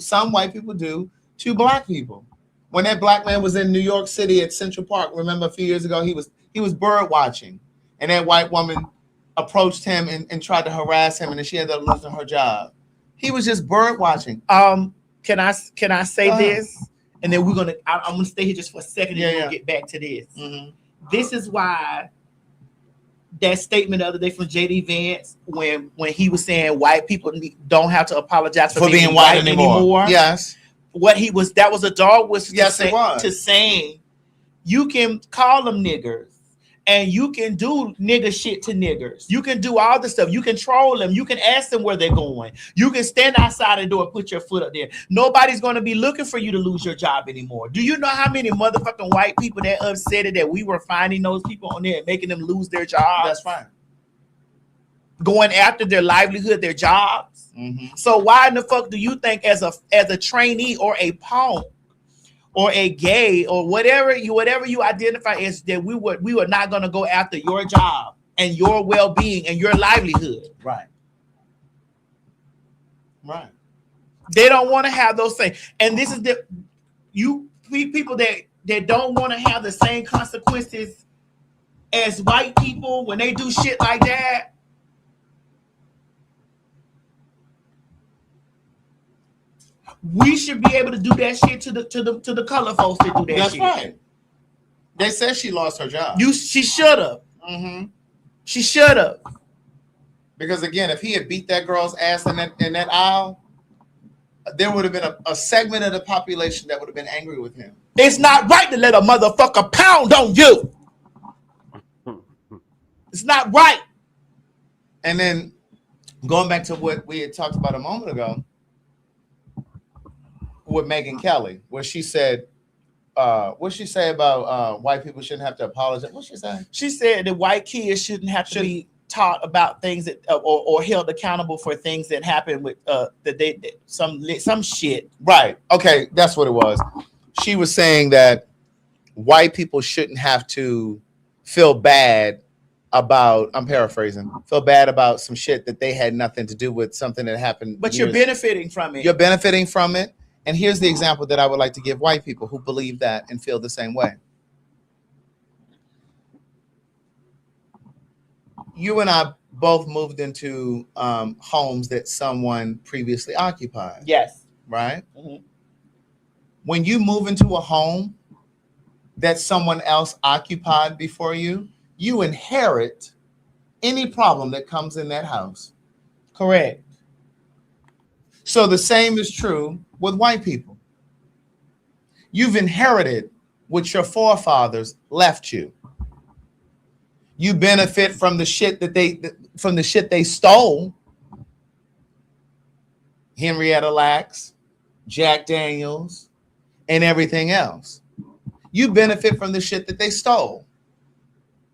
some white people do to Black people. When that Black man was in New York City at Central Park, remember a few years ago, he was bird watching, and that white woman approached him and tried to harass him, and then she ended up losing her job. He was just bird watching. Can I say this? And then I'm gonna stay here just for a second and we'll get back to this. This is why that statement the other day from JD Vance, when he was saying white people don't have to apologize for being white anymore. Yes. That was a dog whistle to saying you can call them niggers. And you can do nigger shit to niggers. You can do all this stuff. You can troll them. You can ask them where they're going. You can stand outside the door and put your foot up there. Nobody's going to be looking for you to lose your job anymore. Do you know how many motherfucking white people that upset that we were finding those people on there and making them lose their jobs? That's fine. Going after their livelihood, their jobs. So why in the fuck do you think as a trainee or a punk or a gay or whatever you identify as, that we were not going to go after your job and your well-being and your livelihood? Right. They don't want to have those things. And this is people that don't want to have the same consequences as white people when they do shit like that. We should be able to do that shit to the color folks that do that. That's shit. right. They said she lost her job. She should have. She should have. Because again, if he had beat that girl's ass in that aisle, there would have been a segment of the population that would have been angry with him. It's not right to let a motherfucker pound on you. It's not right. And then going back to what we had talked about a moment ago with Megyn Kelly, where she said, what'd she say about white people shouldn't have to apologize? What'd she say? She said that white kids shouldn't have to be taught about things that or held accountable for things that happened with some shit. Right. Okay, that's what it was. She was saying that white people shouldn't have to feel bad about, I'm paraphrasing, feel bad about some shit that they had nothing to do with, something that happened. But you're benefiting from it. You're benefiting from it. And here's the example that I would like to give white people who believe that and feel the same way. You and I both moved into homes that someone previously occupied. Yes. Right? Mm-hmm. When you move into a home that someone else occupied before you, you inherit any problem that comes in that house. Correct. So the same is true with white people. You've inherited what your forefathers left you. You benefit from the shit that they stole. Henrietta Lacks, Jack Daniels, and everything else. You benefit from the shit that they stole.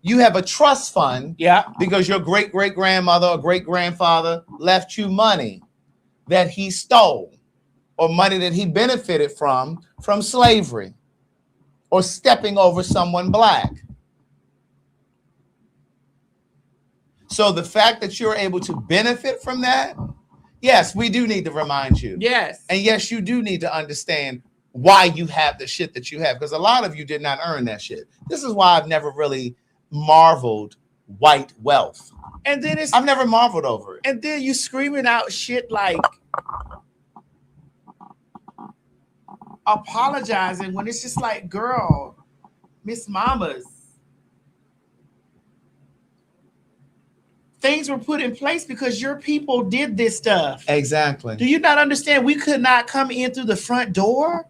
You have a trust fund, because your great-great-grandmother or great-grandfather left you money that he stole, or money that he benefited from slavery, or stepping over someone black. So the fact that you're able to benefit from that, yes, we do need to remind you. Yes. And yes, you do need to understand why you have the shit that you have, because a lot of you did not earn that shit. This is why I've never really marveled white wealth. And then I've never marveled over it. And then you screaming out shit like apologizing when it's just like, girl, Miss Mamas, things were put in place because your people did this stuff. Exactly. Do you not understand we could not come in through the front door?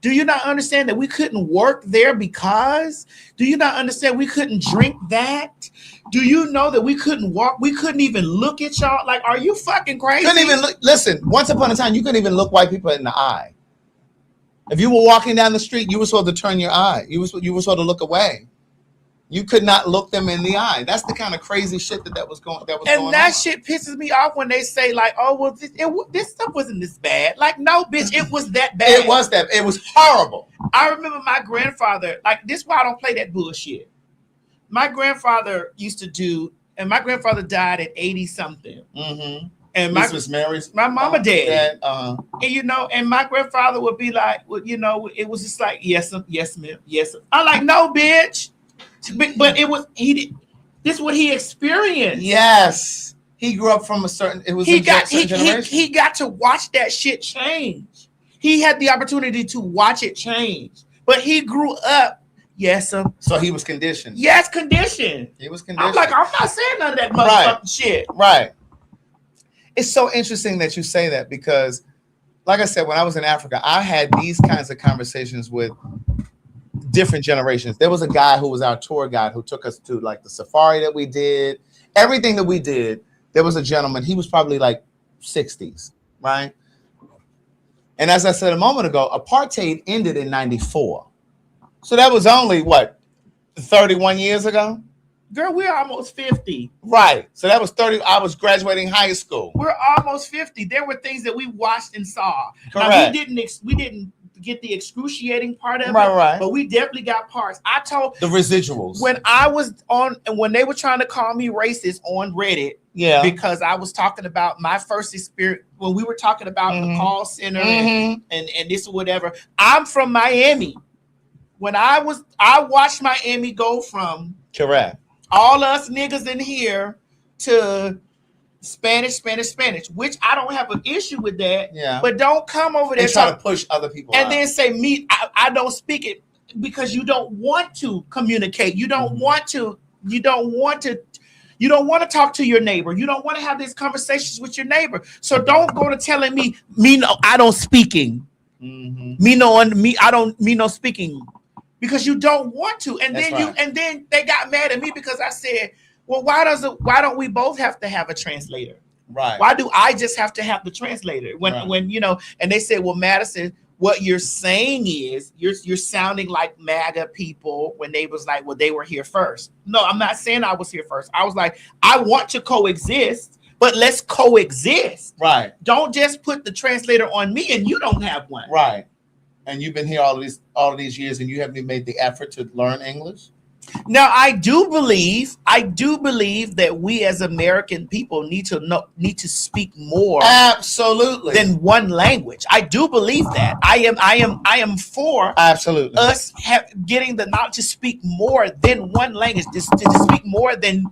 Do you not understand that we couldn't work there because? Do you not understand we couldn't drink that? Do you know that we couldn't walk? We couldn't even look at y'all. Like, are you fucking crazy? Couldn't even look. Listen, once upon a time, you couldn't even look white people in the eye. If you were walking down the street, you were supposed to turn your eye. You were supposed to look away. You could not look them in the eye. That's the kind of crazy shit that was going on. And that shit pisses me off when they say like, "Oh, well, this stuff wasn't this bad." Like, no, bitch, it was that bad. It was that. It was horrible. I remember my grandfather. Like, this is why I don't play that bullshit. My grandfather used to do, and my grandfather died at 80 something. Mm-hmm. And this was Mary's, my mama dad. And and my grandfather would be like, well, it was just like, yes, ma'am, yes, ma'am. I'm like, no, bitch. But it was this is what he experienced. Yes, he grew up from a certain. It was he got to watch that shit change. He had the opportunity to watch it change, but he grew up. Yes, sir. So he was conditioned. Yes, conditioned. He was conditioned. I'm like, I'm not saying none of that motherfucking shit. Right. It's so interesting that you say that because, like I said, when I was in Africa, I had these kinds of conversations with different generations. There was a guy who was our tour guide who took us to like the safari that we did, everything that we did. There was a gentleman, he was probably like 60s, right? And as I said a moment ago, apartheid ended in 94. So that was only, 31 years ago? Girl, we're almost 50. Right. So that was 30. I was graduating high school. We're almost 50. There were things that we watched and saw. Correct. Now, we didn't get the excruciating part of it, right. But we definitely got parts. I told the residuals when I was on, and when they were trying to call me racist on Reddit, because I was talking about my first experience when we were talking about the call center and this or whatever. I'm from Miami. When I watched Miami go from all us niggas in here to Spanish, which I don't have an issue with that. Yeah. But don't come over there and try to push other people and out. Then say I don't speak it because you don't want to communicate. You don't want to talk to your neighbor. You don't want to have these conversations with your neighbor. So don't go to telling me no, I don't speaking. I don't no speaking. Because you don't want to, and then they got mad at me because I said, "Well, why don't we both have to have a translator?" Right. Why do I just have to have the translator? When you know, and they said, well, Madison, what you're saying is you're sounding like MAGA people when they was like, well, they were here first. No, I'm not saying I was here first. I was like, I want to coexist, but let's coexist. Right. Don't just put the translator on me and you don't have one. Right. And you've been here all of these years and you haven't even made the effort to learn English? Now, I do believe that we as American people need to speak more, absolutely, than one language. I do believe that. I am for absolutely us getting the knowledge to speak more than one language, to speak more than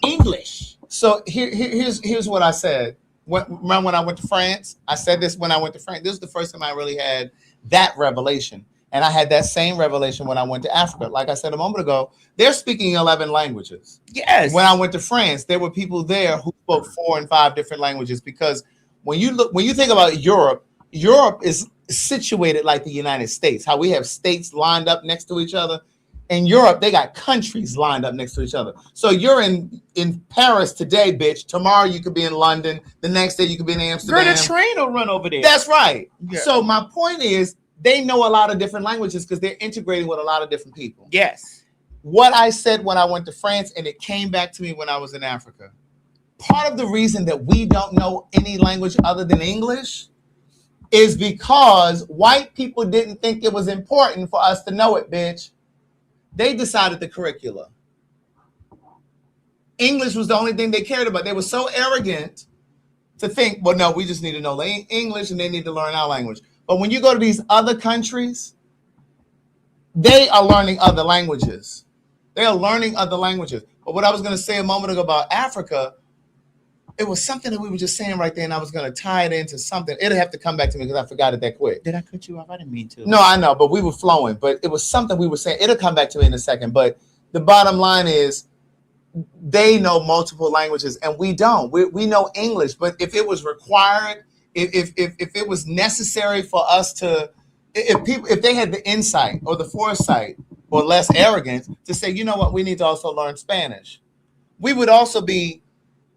English. So here's what I said. Remember when I went to France? I said this when I went to France. This is the first time I really had that revelation. And I had that same revelation when I went to Africa. Like I said a moment ago, they're speaking 11 languages. Yes. When I went to France, there were people there who spoke 4 and 5 different languages, because when you think about Europe, Europe is situated like the United States, how we have states lined up next to each other. In Europe, they got countries lined up next to each other. So you're in Paris today, bitch. Tomorrow you could be in London. The next day you could be in Amsterdam. Girl, the train will run over there. That's right. Yeah. So my point is, they know a lot of different languages because they're integrating with a lot of different people. Yes. What I said when I went to France, and it came back to me when I was in Africa. Part of the reason that we don't know any language other than English is because white people didn't think it was important for us to know it, bitch. They decided the curricula. English was the only thing they cared about. They were so arrogant to think, well, no, we just need to know English and they need to learn our language. But when you go to these other countries, they are learning other languages. They are learning other languages. But what I was going to say a moment ago about Africa, it was something that we were just saying right there, and I was going to tie it into something. It'll have to come back to me because I forgot it that quick. Did I cut you off? I didn't mean to. No, I know, but we were flowing. But it was something we were saying. It'll come back to me in a second. But the bottom line is they know multiple languages, and we don't. We know English, but if it was required, if it was necessary for us to, if they had the insight or the foresight or less arrogance to say, you know what, we need to also learn Spanish, we would also be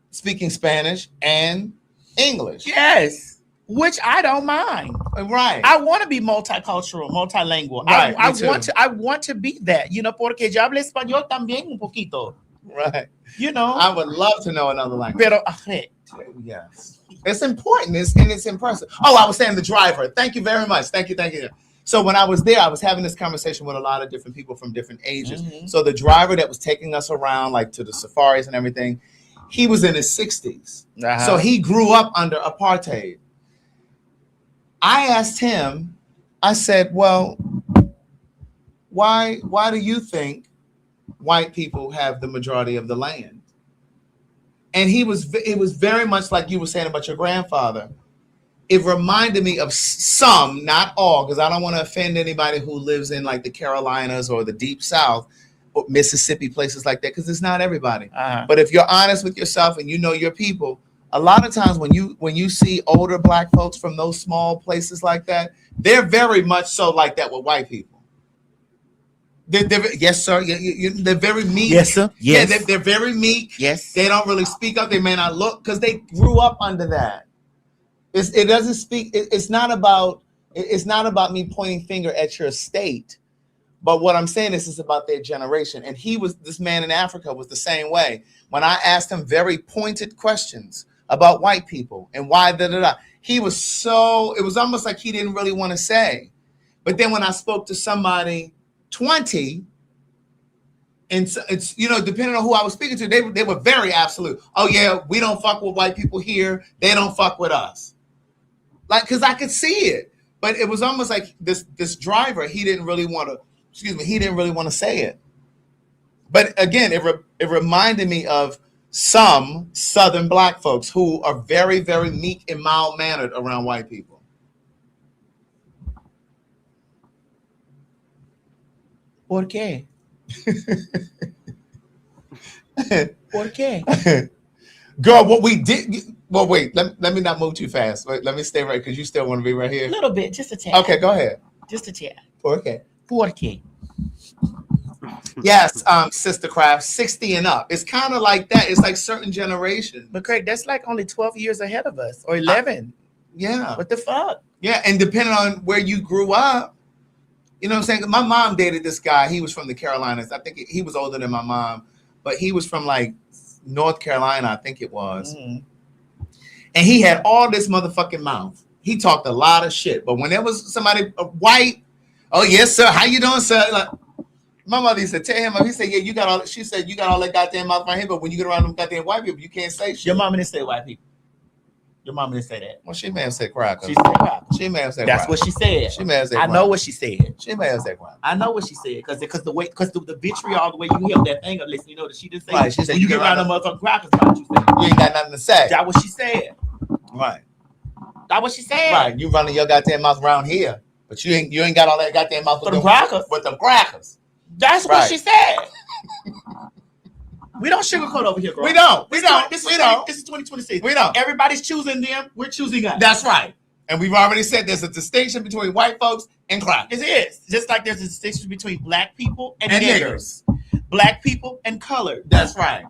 speaking Spanish and English. Yes, which I don't mind. Right. I want to be multicultural, multilingual. Right, I want to be that, you know, porque yo hablo español también un poquito. Right. You know, I would love to know another language. Pero, yes. It's important. It's impressive. Oh, I was saying the driver. Thank you very much. Thank you. So when I was there, I was having this conversation with a lot of different people from different ages. Mm-hmm. So the driver that was taking us around, like to the safaris and everything, he was in his 60s. Uh-huh. So he grew up under apartheid. I asked him, I said, well, why do you think white people have the majority of the land? And it was very much like you were saying about your grandfather. It reminded me of some, not all, because I don't want to offend anybody who lives in like the Carolinas or the Deep South or Mississippi, places like that, because it's not everybody. Uh-huh. But if you're honest with yourself and you know your people, a lot of times when you see older black folks from those small places like that, they're very much so like that with white people. They're, yes, sir. They're very meek. Yes, sir. Yes. Yeah, they're very meek. Yes. They don't really speak up. They may not look because they grew up under that. It doesn't speak. It's not about me pointing finger at your state, but what I'm saying is it's about their generation. And this man in Africa was the same way. When I asked him very pointed questions about white people and why he was it was almost like he didn't really want to say. But then when I spoke to somebody 20, and it's, you know, depending on who I was speaking to, they were very absolute. Oh yeah, we don't fuck with white people here. They don't fuck with us. Like, because I could see it, but it was almost like this driver. He didn't really want to say it. But again, it reminded me of some Southern black folks who are very, very meek and mild mannered around white people. ¿Por qué? ¿Por qué? Girl, what we did. Well, wait. Let me not move too fast. Wait, let me stay right because you still want to be right here. A little bit, just a tad. Okay, go ahead. Just a tad. ¿Por qué? ¿Por qué? Yes, Sister Craft, 60 and up. It's kind of like that. It's like certain generations. But Craig, that's like only 12 years ahead of us, or 11. Yeah. What the fuck? Yeah, and depending on where you grew up, you know what I'm saying? My mom dated this guy. He was from the Carolinas. I think he was older than my mom, but he was from like North Carolina, I think it was. Mm. And he had all this motherfucking mouth. He talked a lot of shit. But when there was somebody white, oh yes, sir. How you doing, sir? Like, my mother used to tell him, he said, yeah, you got all, she said, you got all that goddamn mouth right here, but when you get around them goddamn white people, you can't say shit. Your mama didn't say white people. Your mama didn't say that. Well, she may have said crackers. She said crackers. She may have said That's crackers. what she said. She may have said I know what she said. She may have said crackers. I know what she said because the vitriol, the way you held that thing up, listen, you know that she didn't say. Right, she said when you get around the motherfucking crackers, what you said. You ain't got nothing to say. That's what she said. Right. That's what she said. Right. You running your goddamn mouth around here, but you ain't got all that goddamn mouth with them crackers. With them crackers. That's what she said. We don't sugarcoat over here, girl. We don't. This is 2026. We don't. Everybody's choosing them. We're choosing us. That's right. And we've already said there's a distinction between white folks and crackers. It is. Just like there's a distinction between black people and niggers. Black people and colored. That's right.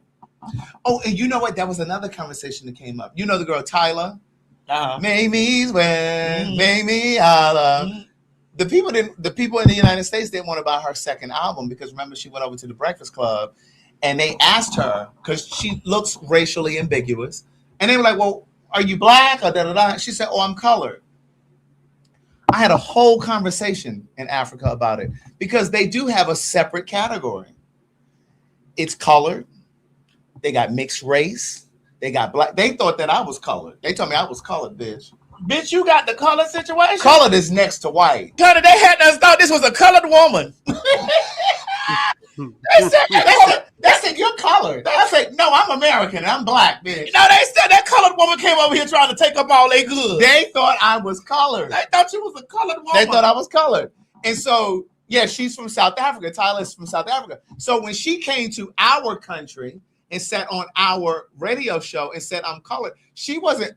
Oh, and you know what? That was another conversation that came up. You know the girl Tyler? Make me swear, make me holler. The people in the United States didn't want to buy her second album because remember she went over to the Breakfast Club and they asked her because she looks racially ambiguous and they were like, well, are you black or da da da? She said, oh, I'm colored. I had a whole conversation in Africa about it because they do have a separate category. It's colored. They got mixed race. They got black. They thought that I was colored. They told me I was colored, bitch. Bitch, you got the color situation? Colored is next to white. Colored, they had us thought this was a colored woman. They said you're colored. I said, no, I'm American and I'm black, bitch. No, they said that colored woman came over here trying to take up all they goods. They thought I was colored. They thought you was a colored woman. They thought I was colored. And so, yeah, she's from South Africa. Tyler's from South Africa. So when she came to our country and sat on our radio show and said I'm colored, she wasn't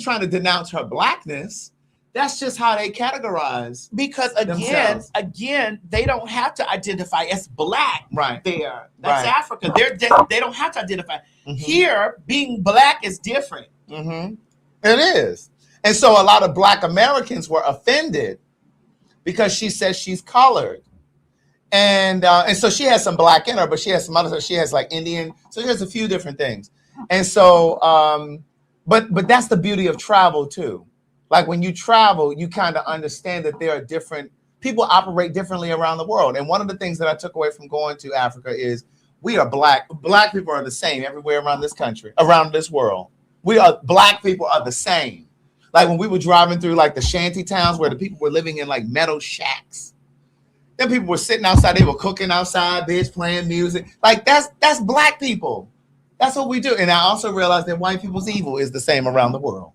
trying to denounce her blackness. That's just how they categorize. Because themselves. again, they don't have to identify as black. Right. There. That's Right. Africa. They don't have to identify. Here, being black is different. Mm-hmm. It is. And so a lot of black Americans were offended because she says she's colored. And so she has some black in her, but she has some other, she has like Indian. So there's a few different things. And so, but that's the beauty of travel too. Like when you travel, you kind of understand that there are different people operate differently around the world. And one of the things that I took away from going to Africa is we are black. Black people are the same everywhere around this country, around this world. Black people are the same. Like when we were driving through like the shanty towns where the people were living in like metal shacks. Then people were sitting outside, they were cooking outside, bitch, playing music. Like that's black people. That's what we do. And I also realized that white people's evil is the same around the world.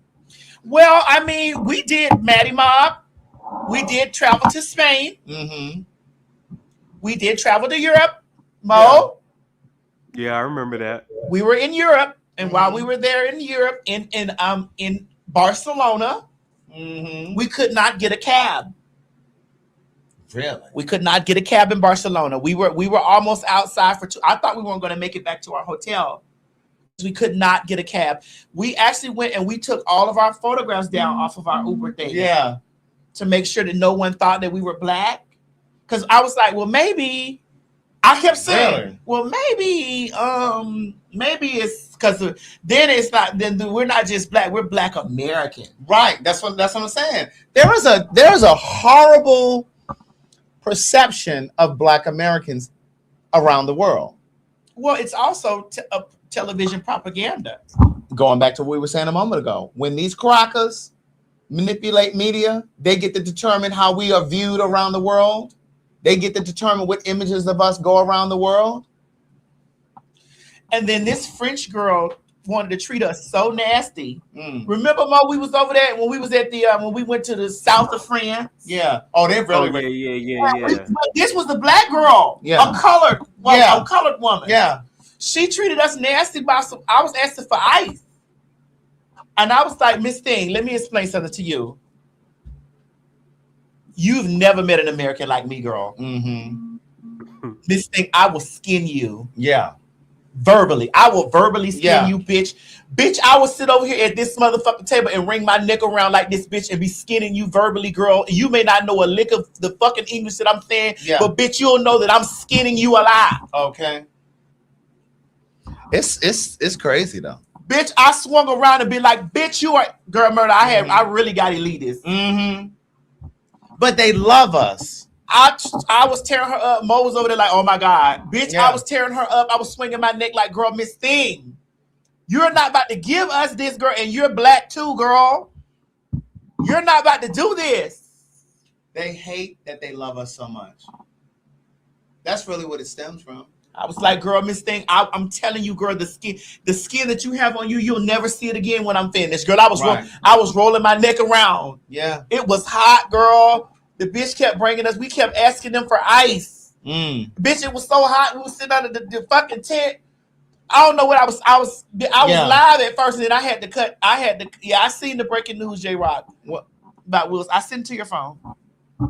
Well, I mean, we did Maddie Mob. We did travel to Spain. Mm-hmm. We did travel to Europe. Mo. Yeah, I remember that. We were in Europe, and while we were there in Europe, in Barcelona, we could not get a cab. Really? We could not get a cab in Barcelona. We were almost outside for two. I thought we weren't going to make it back to our hotel. We could not get a cab. We actually went and we took all of our photographs down off of our Uber thing. Yeah. To make sure that no one thought that we were black. Because I was like, well, maybe. I kept saying, well, maybe it's because then it's not. Then we're not just black. We're Black American. Right. That's what I'm saying. There is a horrible perception of Black Americans around the world. Well, it's also television propaganda. Going back to what we were saying a moment ago, when these crackers manipulate media, they get to determine how we are viewed around the world. They get to determine what images of us go around the world. And then this French girl wanted to treat us so nasty. Remember, Mo, we was over there when we was at the when we went to the south of France. Yeah. Oh, they're really. Yeah. This was the black girl. Yeah. A colored woman. Yeah. A colored woman. Yeah. She treated us nasty by some. I was asking for ice, and I was like, Miss Thing, let me explain something to you. You've never met an American like me, girl. Mm-hmm. Miss Thing, I will skin you. Yeah. Verbally. I will verbally skin Yeah. you, bitch. Bitch, I will sit over here at this motherfucking table and ring my neck around like this, bitch, and be skinning you verbally, girl. You may not know a lick of the fucking English that I'm saying, but bitch, you'll know that I'm skinning you alive. Okay. It's crazy though. Bitch, I swung around and be like, bitch, you are girl murder. I really got elitist. Mm-hmm. But they love us. I was tearing her up. Mo was over there like, oh my God. Bitch, Yeah. I was tearing her up. I was swinging my neck like, girl, Miss Thing. You're not about to give us this, girl, and you're black too, girl. You're not about to do this. They hate that they love us so much. That's really what it stems from. I was like, girl, Miss Thing, I'm telling you, girl, the skin that you have on you, you'll never see it again when I'm finished. Girl, I was rolling my neck around. Yeah. It was hot, girl. The bitch kept bringing us. We kept asking them for ice. Bitch, it was so hot. We were sitting under the fucking tent. I don't know what I was live at first, and then I had to cut. I seen the breaking news, J-Rock. What about Wills? I sent it to your phone.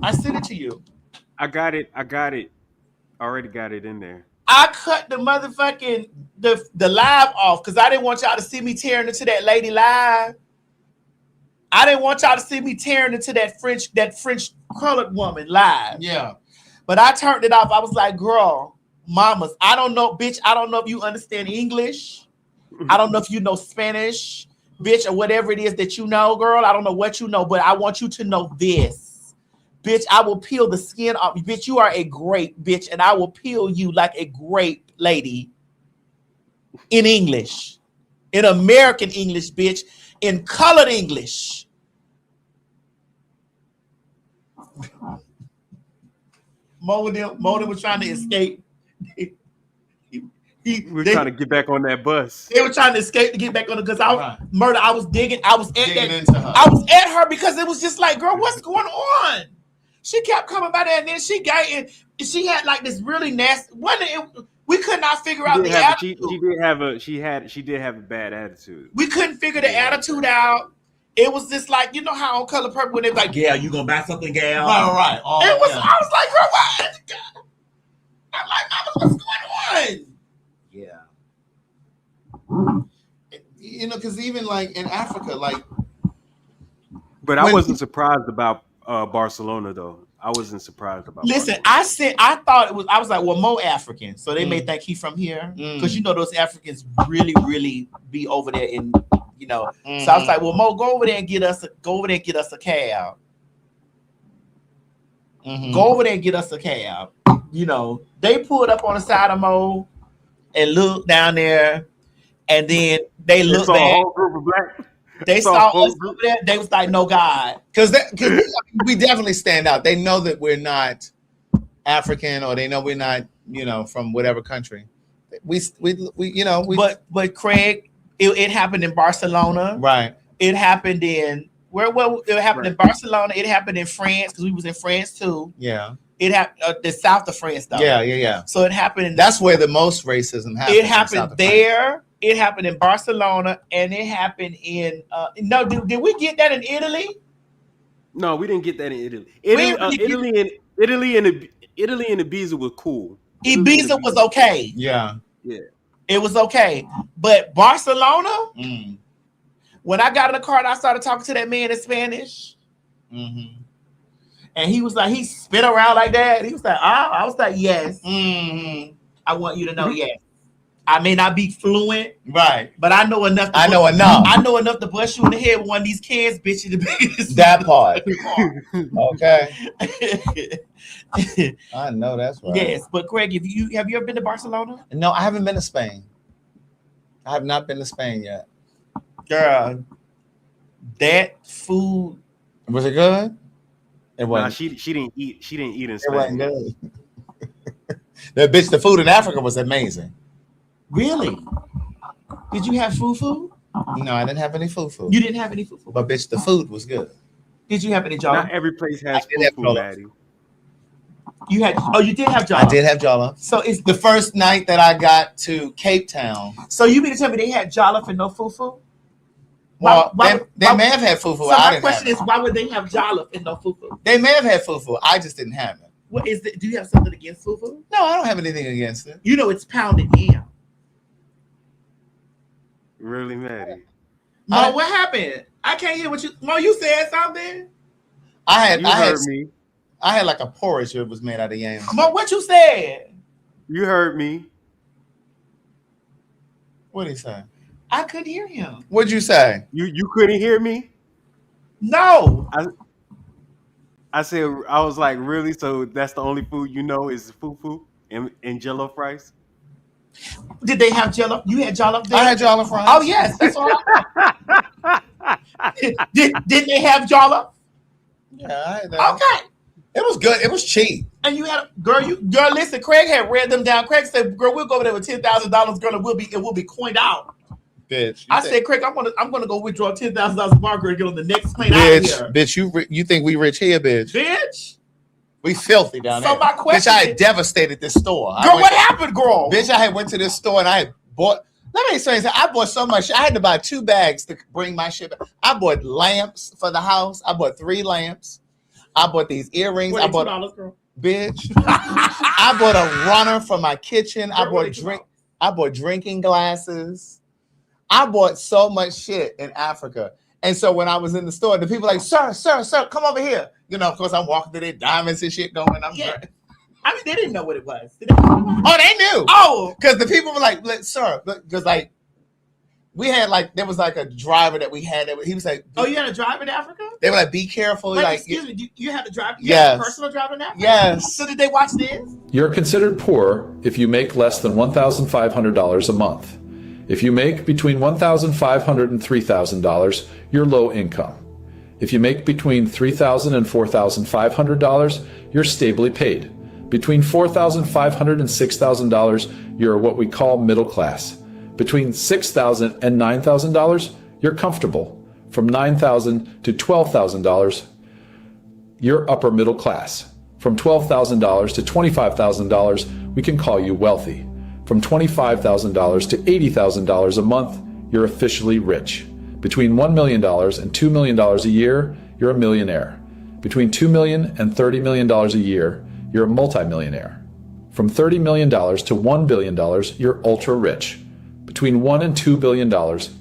I sent it to you. I got it. Already got it in there. I cut the motherfucking the live off because I didn't want y'all to see me tearing into that lady live. I didn't want y'all to see me tearing into that French colored woman live. Yeah. But I turned it off. I was like, girl, mamas, I don't know, bitch. I don't know if you understand English. I don't know if you know Spanish, bitch, or whatever it is that you know, girl. I don't know what you know, but I want you to know this. Bitch, I will peel the skin off. Bitch, you are a grape, bitch, and I will peel you like a grape lady in English. In American English, bitch. In colored English. Mo was trying to escape. We were trying to get back on that bus. They were trying to escape to get back on it because I was digging. I was into her. I was at her because it was just like, girl, what's going on? She kept coming by there, and then she had like this really nasty. We could not figure out the attitude. She did have a bad attitude. We couldn't figure the attitude out. It was just like, you know how on Color Purple when they were like, "Yeah, you gonna buy something, gal?" Right. I was like, girl, what? I'm like, Mama, what's going on? Yeah. You know, because even like in Africa, like. But I wasn't surprised about Barcelona though. I wasn't surprised about. Listen, Barcelona. I was like, well, Mo African, so they may think he's from here because you know those Africans really, really be over there in, you know. So I was like, well, Mo, go over there and get us a cab. Go over there and get us a cab. You know, they pulled up on the side of Mo and looked down there, and then they looked back. A whole group of black. They saw us over there. They was like, "No God," because we definitely stand out. They know that we're not African, or they know we're not, you know, from whatever country. But Craig, it happened in Barcelona, right? It happened in it happened in Barcelona. It happened in France because we was in France too. Yeah. It happened the south of France though. Yeah. So it happened. That's where the most racism happened. It happened there. It happened in Barcelona, and it happened in did we get that in Italy? No, we didn't get that in Italy. Italy and Ibiza was cool. Ibiza was okay. Yeah. It was okay. But Barcelona, when I got in the car and I started talking to that man in Spanish, and he was like, he spit around like that. He was like, I was like, yes. I want you to know, yes. I may not be fluent, right? But I know enough. I know enough to bust you in the head with one of these cans, bitch. That part. Okay. I know that's right. Yes, but Craig, have you ever been to Barcelona? No, I haven't been to Spain. I have not been to Spain yet. Girl, that food was it good? It wasn't. Nah, she didn't eat. She didn't eat in It Spain. wasn't good. The food in Africa was amazing. Really? Did you have fufu? No, I didn't have any fufu. You didn't have any fufu? But bitch, the food was good. Did you have any jollof? Not every place has fufu, Maddie. You did have jollof. I did have jollof. So it's the first night that I got to Cape Town. So you mean to tell me they had jollof and no fufu? Well, they may have had fufu. So my question is, why would they have jollof and no fufu? They may have had fufu. I just didn't have it. What is it? Do you have something against fufu? No, I don't have anything against it. You know it's pounded yam. Really, Maddie? Mo, what happened? I can't hear what you. Mo, you said something. I had me. I had like a porridge that was made out of yams. Mo, what you said? You heard me. What did he say? I couldn't hear him. What'd you say? You couldn't hear me? No. I said, I was like, really? So that's the only food you know is fufu and jollof rice? Did they have jollof? You had jollof there? I had jollof rice. Oh, yes. That's all Didn't they have jollof? Yeah, I had that. Okay. It was good. It was cheap. And you had girl, listen, Craig had read them down. Craig said, girl, we'll go over there with $10,000, girl, it will be coined out. Bitch. I said, Craig, I'm gonna go withdraw $10,000 of Margaret and get on the next plane out of here. Bitch, you think we rich here, bitch? Bitch. We filthy down there. So my question bitch, I had devastated this store. Girl, what happened, girl? Bitch, I had went to this store and I had bought. Let me say something. I bought so much. I had to buy 2 bags to bring my shit back. I bought lamps for the house. I bought 3 lamps. I bought these earrings. I bought $2, girl. Bitch. I bought a runner for my kitchen. I bought drinking glasses. I bought so much shit in Africa. And so when I was in the store, the people like, sir, come over here. You know, of course, I'm walking through their diamonds and shit going. I mean, they didn't know what it was. Oh, they knew. Oh, because the people were like, sir, because like we had like there was like a driver that we had. He was like, oh, you had a driver in Africa? They were like, be careful. Wait, like, excuse me, you had a driver? Yes. Had a personal driver in Africa? Yes. So did they watch this? You're considered poor if you make less than $1,500 a month. If you make between $1,500 and $3,000, you're low income. If you make between $3,000 and $4,500, you're stably paid. Between $4,500 and $6,000, you're what we call middle class. Between $6,000 and $9,000, you're comfortable. From $9,000 to $12,000, you're upper middle class. From $12,000 to $25,000, we can call you wealthy. From $25,000 to $80,000 a month, you're officially rich. Between $1 million and $2 million a year, you're a millionaire. Between $2 million and $30 million a year, you're a multimillionaire. From $30 million to $1 billion, you're ultra rich. Between $1 and $2 billion,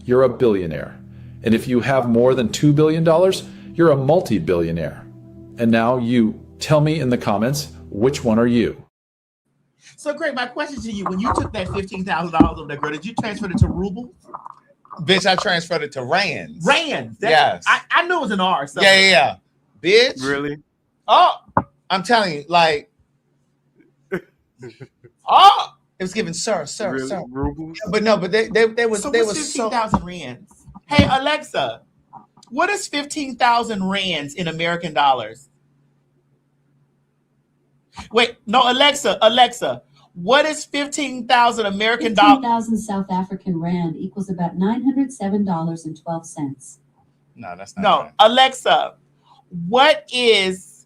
you're a billionaire. And if you have more than $2 billion, you're a multi-billionaire. And now you tell me in the comments, which one are you? So, Greg, my question to you, when you took that $15,000 of that girl, did you transfer it to rubles? Bitch, I transferred it to rands. Rands? Yes. I knew it was an R. So. Yeah. Bitch. Really? Oh, I'm telling you, like, oh, it was given sir. Rubles? But no, but they was so they what's was 15,000 rands. Hey, Alexa, what is 15,000 rands in American dollars? Wait, no, Alexa, what is 15,000 American dollars? 15,000 South African rand equals about $907.12. No, that's not. No, right. Alexa, what is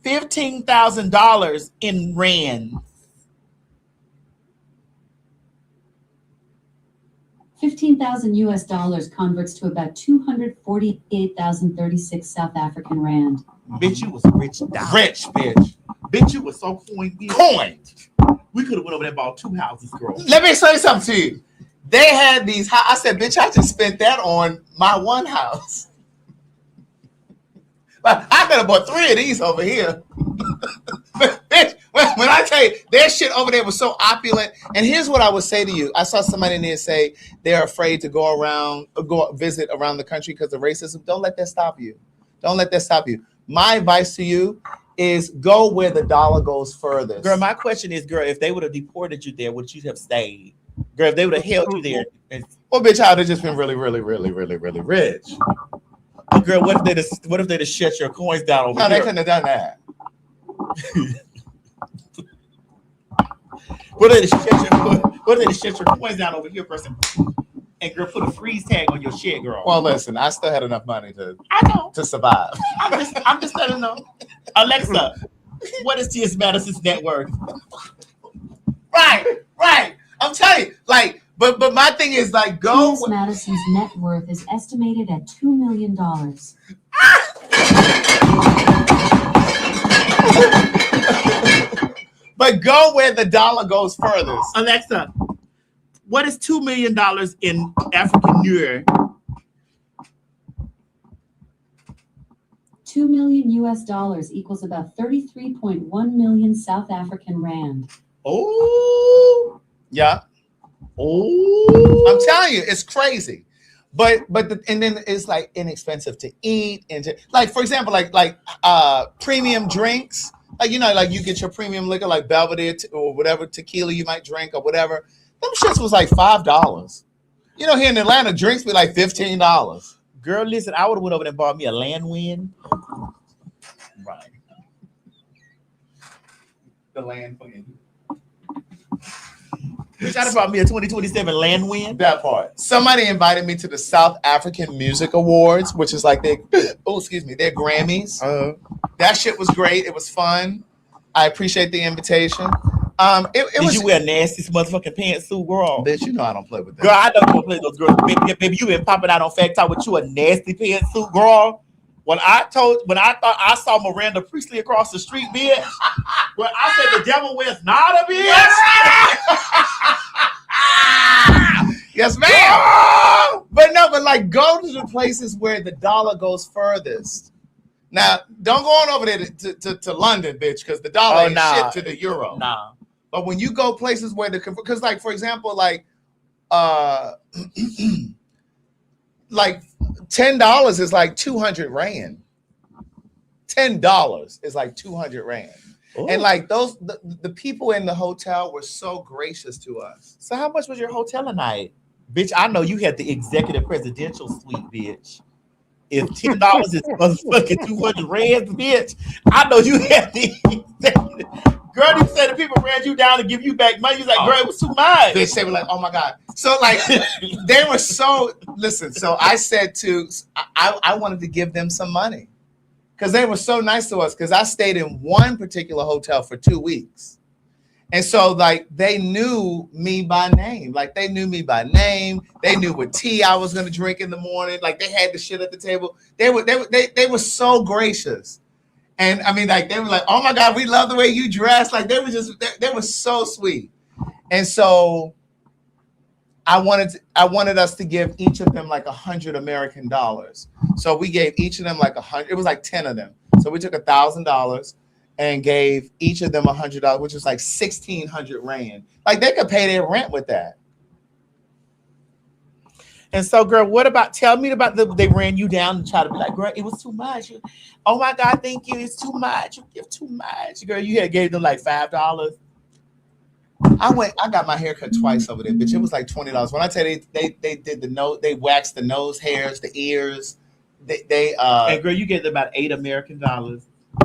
$15,000 in rands? 15,000 US dollars converts to about 248,036 South African rand. Bitch, you was rich down. Rich, bitch. Bitch, you was so coined. Coined. We could have went over there and bought 2 houses, girl. Let me say something to you. They had these. I said, bitch, I just spent that on my one house. But I could have bought 3 of these over here. Bitch, when I tell you, their shit over there was so opulent. And here's what I would say to you. I saw somebody in there say they're afraid to go visit around the country because of racism. Don't let that stop you. Don't let that stop you. My advice to you is go where the dollar goes furthest. Girl, my question is, girl, if they would have deported you there, would you have stayed? Girl, if they would have held you there. Well, bitch, I would have just been really, really, really, really, really rich. Oh, girl, what if they just shut your coins down over here? No, they couldn't have done that. What if they just shut your coins down over here, person? And girl, put a freeze tag on your shit, girl. Well, listen, I still had enough money to survive. I'm just letting know. Alexa, what is T.S. Madison's net worth? Right. I'm telling you, like, but my thing is like, go. T.S. Madison's net worth is estimated at $2 million. But go where the dollar goes furthest. Alexa, what is $2 million in African lira? 2 million US dollars equals about 33.1 million South African rand. Oh, yeah. Oh, I'm telling you, it's crazy. But and then it's like inexpensive to eat and like, for example, like premium drinks. Like, like you get your premium liquor like Belvedere or whatever tequila you might drink or whatever. Them shits was like $5. Here in Atlanta, drinks be like $15. Girl, listen, I would have went over there and bought me a Landwind. Right. The Landwind. Bitch, I'd have bought me a 2027 Landwind. That part. Somebody invited me to the South African Music Awards, which is like their Grammys. That shit was great. It was fun. I appreciate the invitation. Did you wear nasty motherfucking pantsuit, girl? Bitch, I don't play with that. Girl, I don't play with those girls. Baby, you been popping out on Fact Talk with you a nasty pantsuit, girl. When I thought I saw Miranda Priestley across the street, bitch, when I said the devil wears nada, bitch. Yes, ma'am. But like go to the places where the dollar goes furthest. Now, don't go on over there to London, bitch, because the dollar ain't shit to the euro. Nah. But when you go places where because like, for example, like like $10 is like 200 rand. $10 is like 200 rand. Ooh. And like the people in the hotel were so gracious to us. So how much was your hotel tonight? Bitch, I know you had the executive presidential suite, bitch. If $10 is motherfucking 200 rands, bitch, I know you had the executive. Girl, you said the people ran you down to give you back money. You was like, girl, it was too much. Bitch, they were like, oh my God. So like, they were so, listen, so I said I wanted to give them some money because they were so nice to us because I stayed in one particular hotel for 2 weeks. And so like, they knew me by name. Like they knew me by name. They knew what tea I was going to drink in the morning. Like they had the shit at the table. They were so gracious. And I mean, like, they were like, oh my God, we love the way you dress. Like, they were so sweet. And so I wanted us to give each of them like $100 American. So we gave each of them like 100. It was like 10 of them. So we took $1,000 and gave each of them $100, which is like 1,600 rand. Like they could pay their rent with that. And so, girl, tell me about they ran you down and tried to be like, girl, it was too much. Oh my God, thank you. It's too much. You give too much. Girl, you had gave them like $5. I got my hair cut twice over there, bitch. It was like $20. When I tell you they did the nose, they waxed the nose hairs, the ears. And girl, you gave them about $8 American.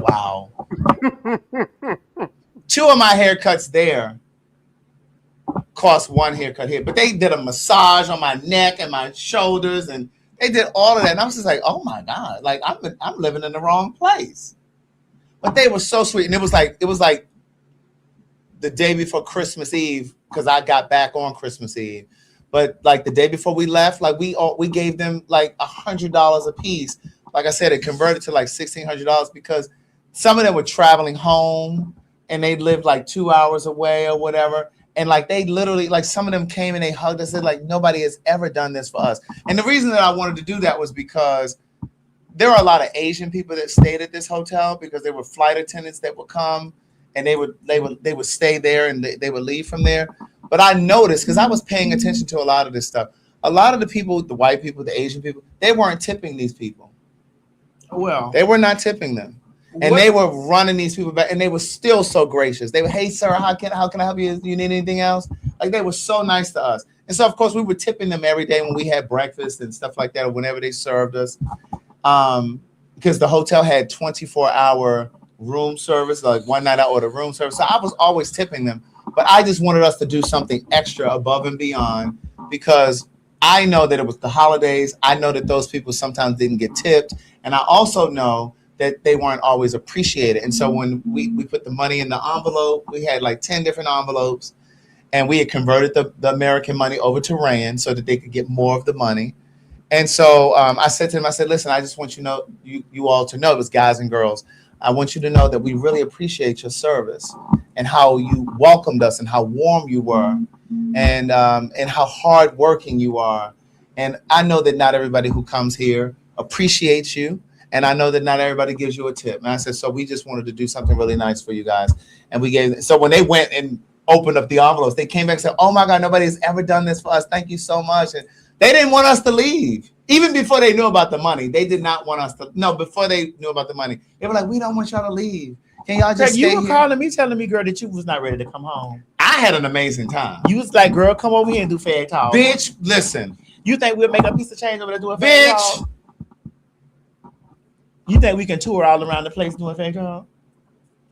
Wow. 2 of my haircuts there cost one haircut here, but they did a massage on my neck and my shoulders, and they did all of that. And I was just like, oh my God, like I'm living in the wrong place. But they were so sweet, and it was like the day before Christmas Eve because I got back on Christmas Eve. But like the day before we left, like we gave them like $100 a piece. Like I said, it converted to like $1,600 because some of them were traveling home and they lived like 2 hours away or whatever. And like they literally, like some of them came and they hugged us. Said like nobody has ever done this for us. And the reason that I wanted to do that was because there are a lot of Asian people that stayed at this hotel because there were flight attendants that would come and they would stay there and they would leave from there. But I noticed because I was paying attention to a lot of this stuff. A lot of the people, the white people, the Asian people, they weren't tipping these people. Well, they were not tipping them. And they were running these people back, and they were still so gracious. They were, hey, sir, how can I help you? Do you need anything else? Like, they were so nice to us. And so, of course, we were tipping them every day when we had breakfast and stuff like that, or whenever they served us. Because the hotel had 24-hour room service, like one night I ordered room service. So I was always tipping them. But I just wanted us to do something extra above and beyond because I know that it was the holidays. I know that those people sometimes didn't get tipped. And I also know that they weren't always appreciated. And so when we put the money in the envelope, we had like 10 different envelopes, and we had converted the American money over to rand so that they could get more of the money. And so I said to them, I said, listen, I just want you all to know, it was guys and girls, I want you to know that we really appreciate your service and how you welcomed us and how warm you were and how hardworking you are. And I know that not everybody who comes here appreciates you. And I know that not everybody gives you a tip. And I said, so we just wanted to do something really nice for you guys. And we gave, so when they went and opened up the envelopes, they came back and said, oh my God, nobody's ever done this for us. Thank you so much. And they didn't want us to leave. Even before they knew about the money, they did not want us to. No, before they knew about the money, they were like, we don't want y'all to leave. Can y'all just stay you were here? calling me, telling me, girl, that you was not ready to come home. I had an amazing time. You was like, girl, come over here and do PagTawlk. Bitch, listen. You think we'll make a piece of change over there doing PagTawlk? Bitch. You think we can tour all around the place doing PagTawlk?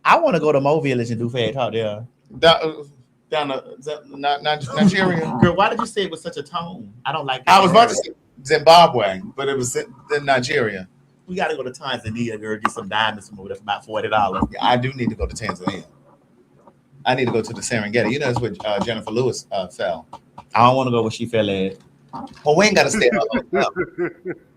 I want to go to Mo Village and do PagTawk there. Down to Nigeria. Girl, why did you say it with such a tone? I don't like that. I was about to say Zimbabwe, but it was in Nigeria. We got to go to Tanzania, girl, get some diamonds from over there for about $40. Yeah, I do need to go to Tanzania. I need to go to the Serengeti. You know, that's where Jennifer Lewis fell. I don't want to go where she fell at. Well, we ain't got to stay at her hotel.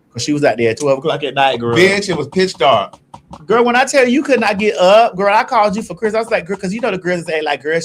Because she was out there at 12 o'clock at night, girl. Bitch, it was pitch dark. Girl, when I tell you could not get up, girl, I called you for Christmas. I was like, girl, because you know the girls say, like, girl,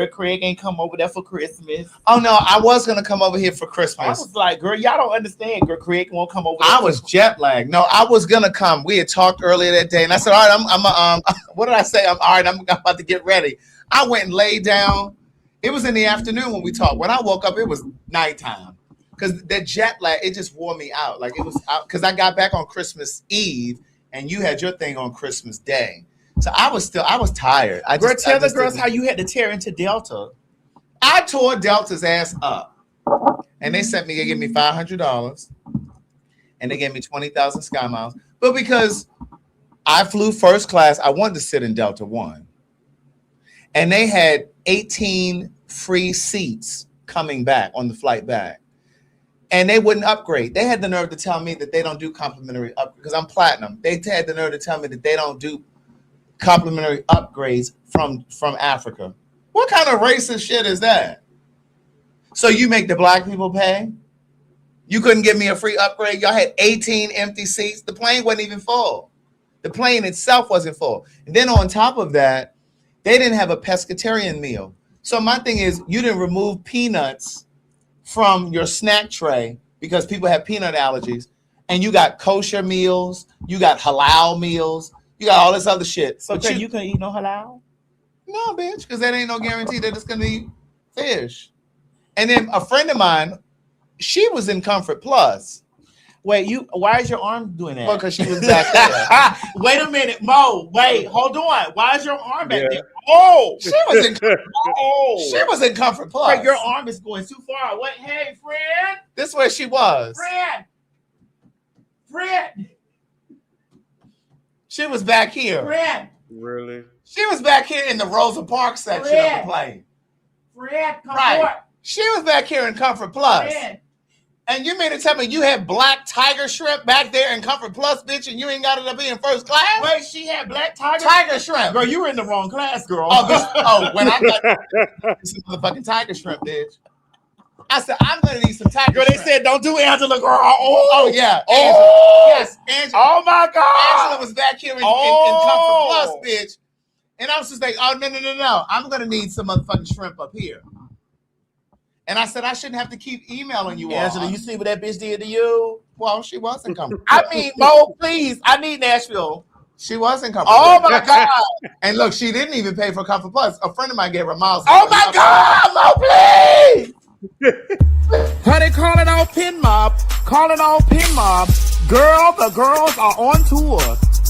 Craig ain't come over there for Christmas. Oh, no, I was going to come over here for Christmas. I was like, girl, y'all don't understand. Girl, Craig won't come over there. I was jet lagged. No, I was going to come. We had talked earlier that day, and I said, all right, what did I say? I'm about to get ready. I went and laid down. It was in the afternoon when we talked. When I woke up, it was nighttime. Because that jet lag, it just wore me out. Like, it was because I got back on Christmas Eve, and you had your thing on Christmas Day. So I was tired. Girl, tell the girls how you had to tear into Delta. I tore Delta's ass up. And they gave me $500. And they gave me 20,000 Sky Miles. But because I flew first class, I wanted to sit in Delta One. And they had 18 free seats coming back on the flight back. And they wouldn't upgrade. They had the nerve to tell me that they don't do complimentary upgrades because I'm platinum. They had the nerve to tell me that they don't do complimentary upgrades from Africa. What kind of racist shit is that? So you make the black people pay? You couldn't give me a free upgrade? Y'all had 18 empty seats. The plane wasn't even full. The plane itself wasn't full. And then on top of that, they didn't have a pescatarian meal. So my thing is, you didn't remove peanuts from your snack tray because people have peanut allergies, and you got kosher meals, you got halal meals, you got all this other shit. So you can eat no halal? No, bitch, because that ain't no guarantee that it's gonna be fish. And then a friend of mine, she was in Comfort Plus. Wait, why is your arm doing that? Well, because she was back there. Wait a minute, Mo. Wait, hold on. Why is your arm back there? Oh, she was in Comfort Plus. Wait, your arm is going too far. What? Hey, friend. This is where she was. Friend. She was back here. Friend. Really? She was back here in the Rosa Parks section of the plane. Friend, come right. She was back here in Comfort Plus. Friend. And you mean to tell me you had black tiger shrimp back there in Comfort Plus, bitch, and you ain't got it to be in first class? Wait, she had black tiger shrimp. Girl, you were in the wrong class, girl. When I got some motherfucking tiger shrimp, bitch. I said, I'm going to need some tiger shrimp. They said, don't do Angela, girl. Yeah. Oh. Yes, Angela. Oh, my God. Angela was back here in Comfort Plus, bitch. And I was just like, oh, no. I'm going to need some motherfucking shrimp up here. And I said, I shouldn't have to keep emailing you all. Angela, you see what that bitch did to you? Well, she wasn't coming. I mean, Mo, please. I need Nashville. She wasn't coming. Oh, my God. And look, she didn't even pay for Comfort Plus. A friend of mine gave her miles. Oh, my God, Mo, please. Honey, calling all Pin Mob. Calling all Pin Mob. Girl, the girls are on tour.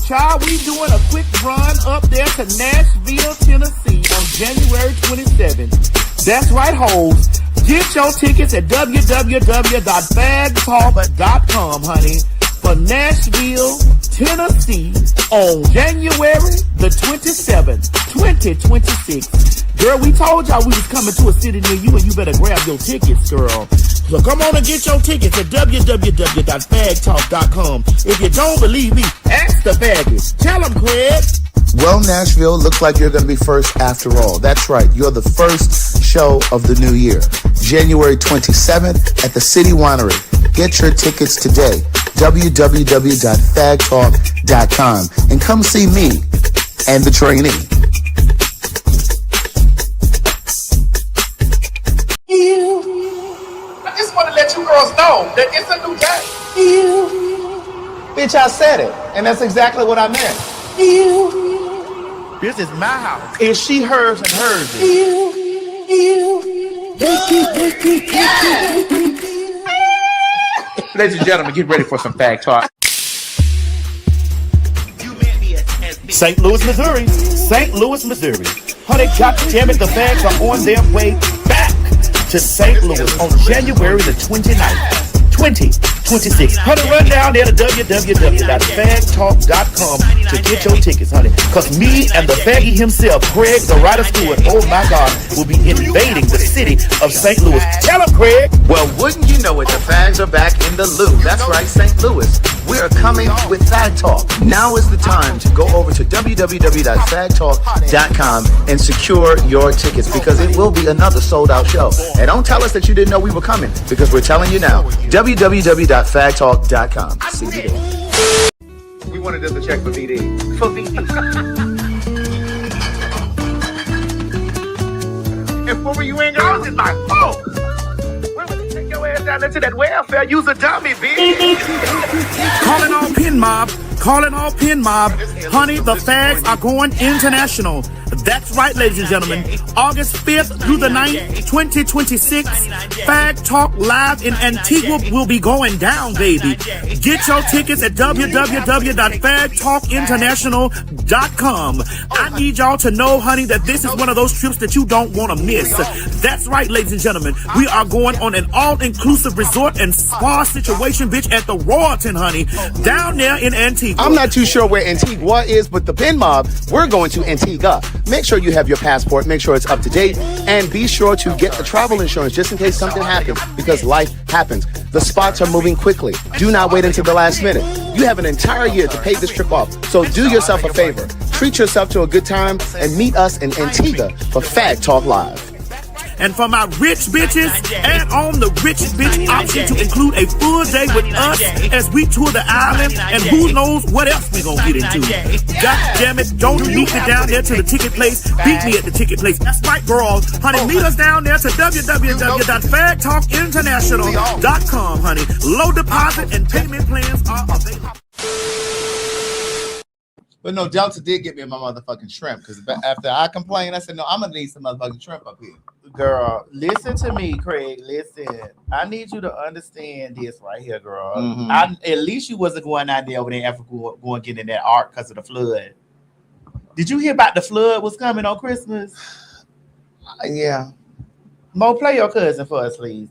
Child, we doing a quick run up there to Nashville, Tennessee on January 27th. That's right, hoes. Get your tickets at www.PagTawlk.com, honey, for Nashville, Tennessee on January the 27th, 2026. Girl, we told y'all we was coming to a city near you, and you better grab your tickets, girl. So come on and get your tickets at www.PagTawlk.com. If you don't believe me, ask the faggots. Tell them, Craig. Well, Nashville, looks like you're going to be first after all. That's right. You're the first show of the new year. January 27th at the City Winery. Get your tickets today. www.PagTawlk.com and come see me and the trainee. I just want to let you girls know that it's a new day. Bitch, I said it, and that's exactly what I meant. This is my house. It's she, hers, and hers. Ladies and gentlemen, get ready for some Fag Talk. St. Louis, Missouri. St. Louis, Missouri. Honey, goddammit, the fags are on their way back to St. Louis on January the 29th. 2026. Honey, run down there to www.PagTawlk.com to get your tickets, honey. Because me and the faggy himself, Craig, the writer Stewart, oh my God, will be invading the city of St. Louis. Tell him, Craig. Well, wouldn't you know it, the fags are back in the loo. That's right, St. Louis. We are coming with Fag Talk. Now is the time to go over to www.PagTawlk.com and secure your tickets because it will be another sold out show. And don't tell us that you didn't know we were coming because we're telling you now. www.PagTawlk.com. See you there. We wanted us to check for VD. For VD. And for you ain't going in my phone. Take your ass down into that welfare. Use a dummy, bitch. Calling all pin mob. Calling all pin mob. Honey, the fags are going international. That's right, ladies and gentlemen. August 5th through the 9th, 2026, Fag Talk Live in Antigua will be going down, baby. Get your tickets at www.PagTawlkInternational.com. I need y'all to know, honey, that this is one of those trips that you don't want to miss. That's right, ladies and gentlemen. We are going on an all-inclusive resort and spa situation, bitch, at the Royalton, honey, down there in Antigua. I'm not too sure where Antigua is, but the pin mob, we're going to Antigua. Make sure you have your passport, make sure it's up to date, and be sure to get the travel insurance just in case something happens, because life happens. The spots are moving quickly. Do not wait until the last minute. You have an entire year to pay this trip off, so do yourself a favor. Treat yourself to a good time and meet us in Antigua for Fag Talk Live. And for my rich bitches, add on the rich bitch option to include a full day with us as we tour the island, and who knows what else we gonna get into. God damn it, don't meet me down there to the ticket place. Beat me at the ticket place. That's right, girl. Honey, meet us down there to www.FagTalkInternational.com, honey. Low deposit and payment plans are available. But no, Delta did get me my motherfucking shrimp because after I complained, I said, no, I'm going to need some motherfucking shrimp up here. Girl, listen to me, Craig. Listen, I need you to understand this right here, girl. Mm-hmm. At least you wasn't going out there over there in Africa going get in that ark because of the flood. Did you hear about the flood was coming on Christmas? Yeah. Mo, play your cousin for us, please.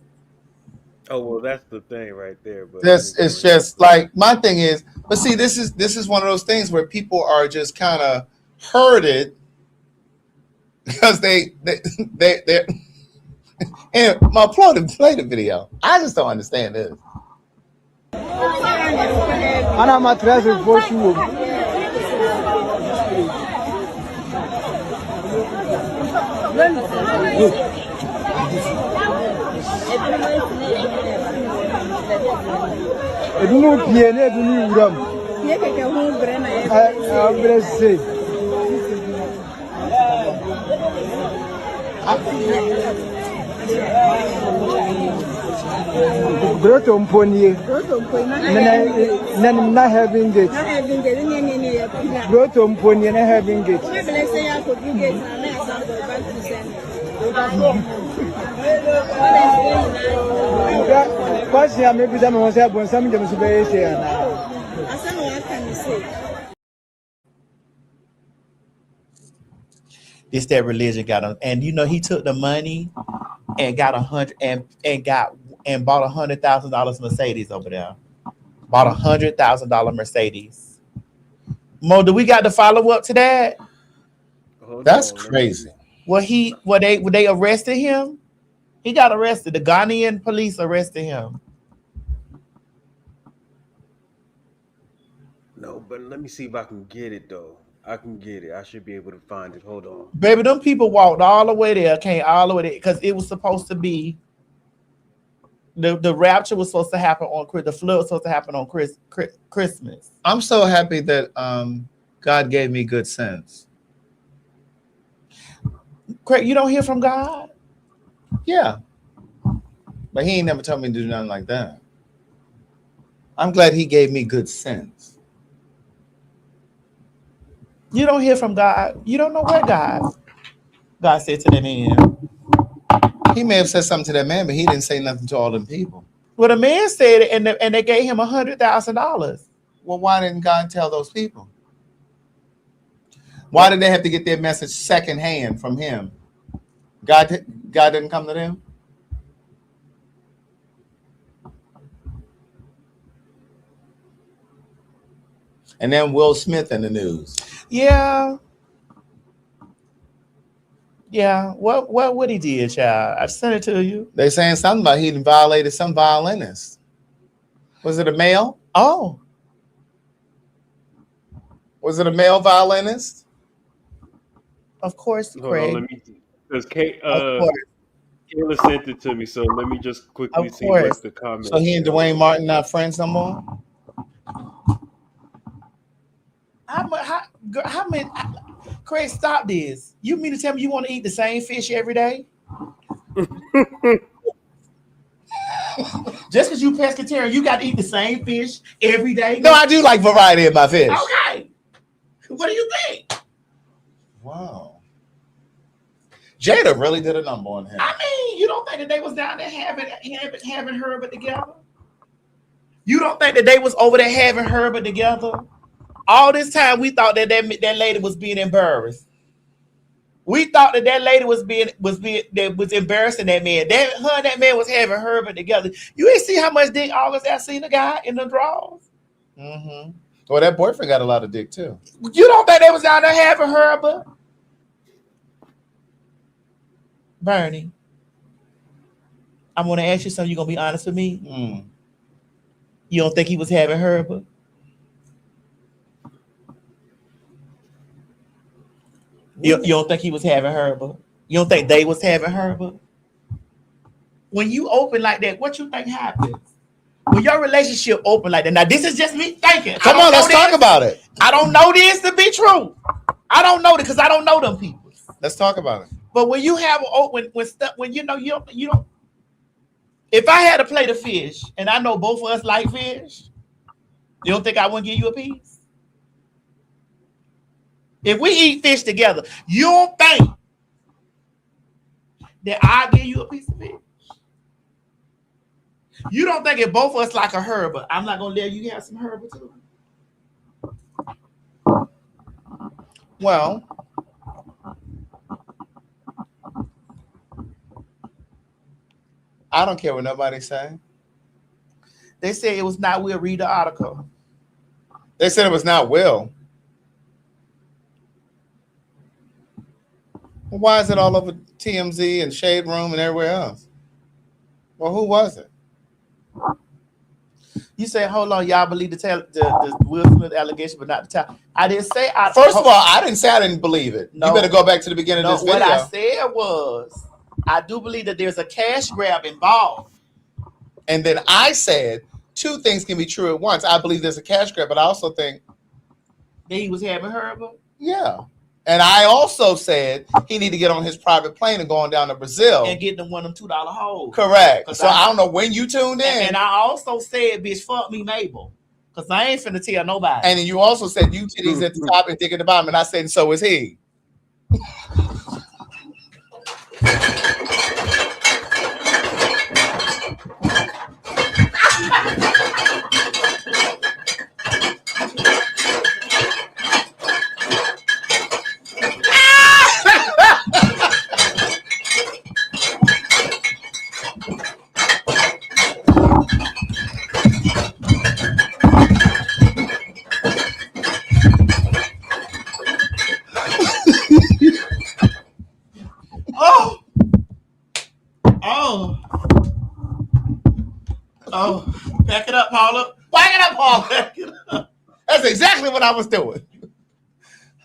Oh well, that's the thing right there. But It's just like my thing is, but see, this is one of those things where people are just kind of hurted because they and my play the video. I just don't understand this. Ana matrese voice. Edunu pie ne edunu wuram. Pie keke hu bre na e. Abrese. Groto mponie. Groto mponie. Na having gate. Na having gate ni ya pila. Groto mponie na having gate. We bless ya ko do gate na na sa go back to send. Kwasi ya maybe that was here when some them be say na. Asa no what can you say? It's that religion got him, and you know he took the money and got bought $100,000 Mercedes over there. Bought $100,000 Mercedes. Mo, do we got to follow up to that? That's crazy. They arrested him? He got arrested. The Ghanaian police arrested him. No, but let me see if I can get it though. I can get it. I should be able to find it. Hold on. Baby, them people walked all the way there, came all the way there, because it was supposed to be The rapture was supposed to happen on the flood was supposed to happen on Christmas. I'm so happy that God gave me good sense. Craig, you don't hear from God? Yeah. But he ain't never told me to do nothing like that. I'm glad he gave me good sense. You don't hear from God. You don't know where God said to that man. He may have said something to that man, but he didn't say nothing to all them people. Well, the man said it, and they gave him $100,000. Well, why didn't God tell those people? Why did they have to get their message secondhand from him? God didn't come to them? And then Will Smith in the news. Yeah. Yeah. What he did, child? I sent it to you. They saying something about he violated some violinist. Was it a male? Oh. Was it a male violinist? Of course, Hold Craig. on, let me, because Kayla sent it to me, so let me just quickly see what the comment. So he and Dwayne Martin not friends no more? How many? Craig, stop this. You mean to tell me you want to eat the same fish every day? Just because you pescatarian, you got to eat the same fish every day? No, I do like variety in my fish. Okay. What do you think? Wow. Jada really did a number on him. I mean, you don't think that they was down there having Herbert together? You don't think that they was over there having Herbert together? All this time, we thought that lady was being embarrassed. We thought that lady was embarrassing that man. That man was having Herbert together. You ain't see how much dick August I seen the guy in the drawers. Mm-hmm. Well, that boyfriend got a lot of dick too. You don't think they was down there having Herbert? Bernie, I'm gonna ask you something. You gonna be honest with me? You don't think he was having Herbert? You don't think he was having Herbert? You don't think they was having Herbert? When you open like that, what you think happens? When your relationship open like that, now this is just me thinking. Come on, let's talk about it. I don't know this to be true. I don't know it because I don't know them people. Let's talk about it. But when you have when you know you don't. If I had a plate of fish and I know both of us like fish, you don't think I wouldn't give you a piece? If we eat fish together, you don't think that I'll give you a piece of fish? You don't think if both of us like a Herbert, I'm not gonna let you have some Herbert too? Well, I don't care what nobody's saying. They say it was not Will. Read the article. They said it was not Will. Well, why is it all over TMZ and Shade Room and everywhere else? Well, who was it? You say, hold on, y'all believe the Will Smith allegation, but not the time. I didn't say. First of all, I didn't say I didn't believe it. No, you better go back to the beginning of this video. What I said was, I do believe that there's a cash grab involved. And then I said, two things can be true at once. I believe there's a cash grab, but I also think that he was having Herbert. Yeah. And I also said he need to get on his private plane and go on down to Brazil. And get them one of them $2 holes. Correct. So I don't know when you tuned in. And I also said, bitch, fuck me, Mabel. Because I ain't finna tell nobody. And then you also said you titties at the top and dick at the bottom. And I said, and so is he. Oh, back it up, Paula. Back it up, Paula. Back it up. That's exactly what I was doing.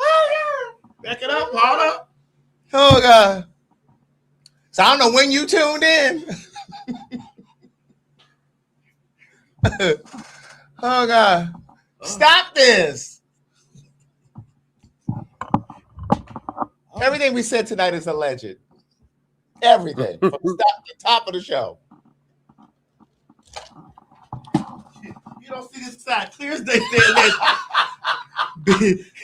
Oh, yeah. Back it up, Paula. Oh, God. So I don't know when you tuned in. Oh God! Stop this! Everything we said tonight is alleged. Everything from the top of the show. You don't see this side clear as day.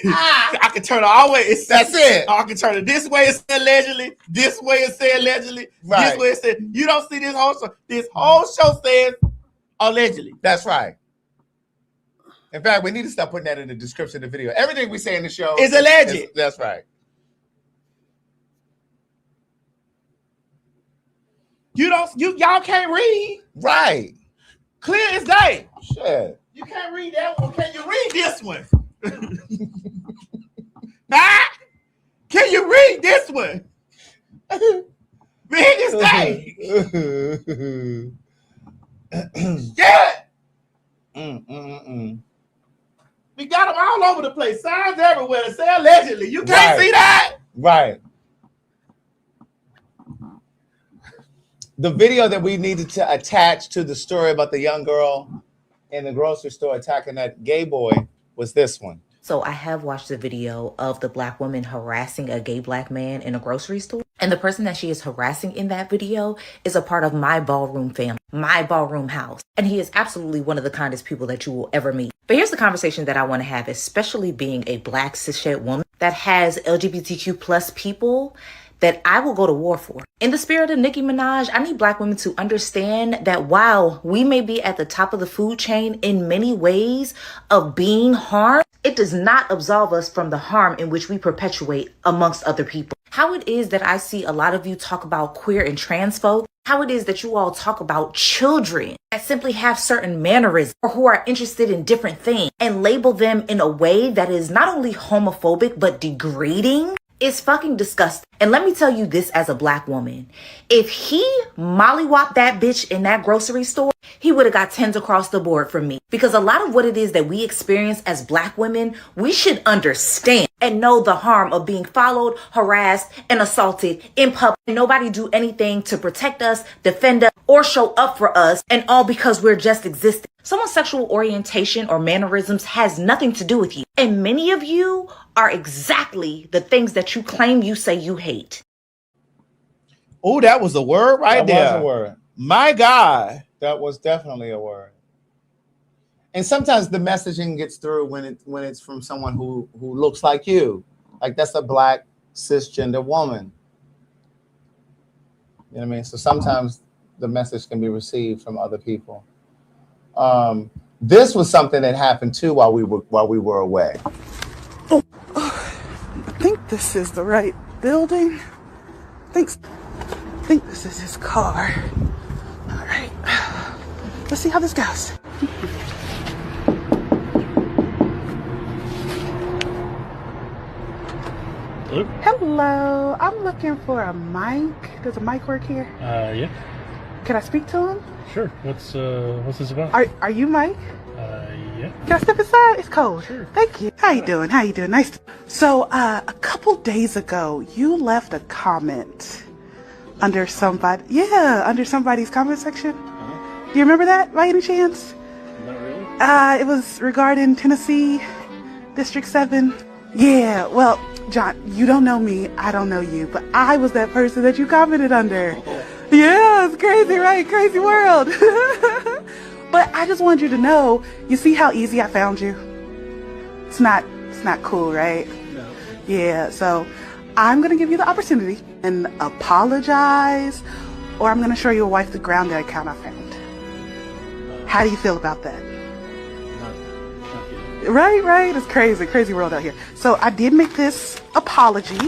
I can turn it all the way. That's it. I can turn it this way. It said allegedly. This way it said allegedly. Right. This way it said. You don't see this whole show. This whole show says allegedly. That's right. In fact, we need to stop putting that in the description of the video. Everything we say in the show is alleged. That's right. Y'all can't read. Right. Clear as day. Shit. You can't read that one. Can you read this one? Huh? Can you read this one? Read this thing. Yeah. We got them all over the place. Signs everywhere that say allegedly. You can't see that. Right. The video that we needed to attach to the story about the young girl in the grocery store attacking that gay boy was this one. So I have watched the video of the black woman harassing a gay black man in a grocery store. And the person that she is harassing in that video is a part of my ballroom family, my ballroom house. And he is absolutely one of the kindest people that you will ever meet. But here's the conversation that I want to have, especially being a black cishet woman that has LGBTQ plus people that I will go to war for. In the spirit of Nicki Minaj, I need black women to understand that while we may be at the top of the food chain in many ways of being harmed, it does not absolve us from the harm in which we perpetuate amongst other people. How it is that I see a lot of you talk about queer and trans folk, how it is that you all talk about children that simply have certain mannerisms or who are interested in different things and label them in a way that is not only homophobic but degrading. It's fucking disgusting. And let me tell you this as a black woman. If he mollywopped that bitch in that grocery store, he would have got 10s across the board from me. Because a lot of what it is that we experience as black women, we should understand and know the harm of being followed, harassed, and assaulted in public. And nobody do anything to protect us, defend us, or show up for us, and all because we're just existing. Someone's sexual orientation or mannerisms has nothing to do with you. And many of you are exactly the things that you claim you say you hate. Oh, that was a word right there. That was a word. My God. That was definitely a word. And sometimes the messaging gets through when it's from someone who looks like you. Like that's a black cisgender woman. You know what I mean? So sometimes the message can be received from other people. This was something that happened too while we were away. Oh, I think this is the right building. I think this is his car. All right, let's see how this goes. Hello, I'm looking for a mic. Does a mic work here? Yeah. Can I speak to him? Sure. What's this about? Are you Mike? Yeah. Can I step inside? It's cold. Sure. Thank you. How you doing? Nice to... So, a couple days ago, you left a comment under somebody's comment section. Do you remember that by any chance? Not really. It was regarding Tennessee, District 7. Yeah, well, John, you don't know me, I don't know you, but I was that person that you commented under. Yeah, it's crazy, right? Crazy world. But I just wanted you to know, you see how easy I found you? It's not cool, right? No. Yeah, so I'm going to give you the opportunity and apologize, or I'm going to show your wife the grounded account I found. How do you feel about that? Right. It's crazy world out here. So I did make this apology.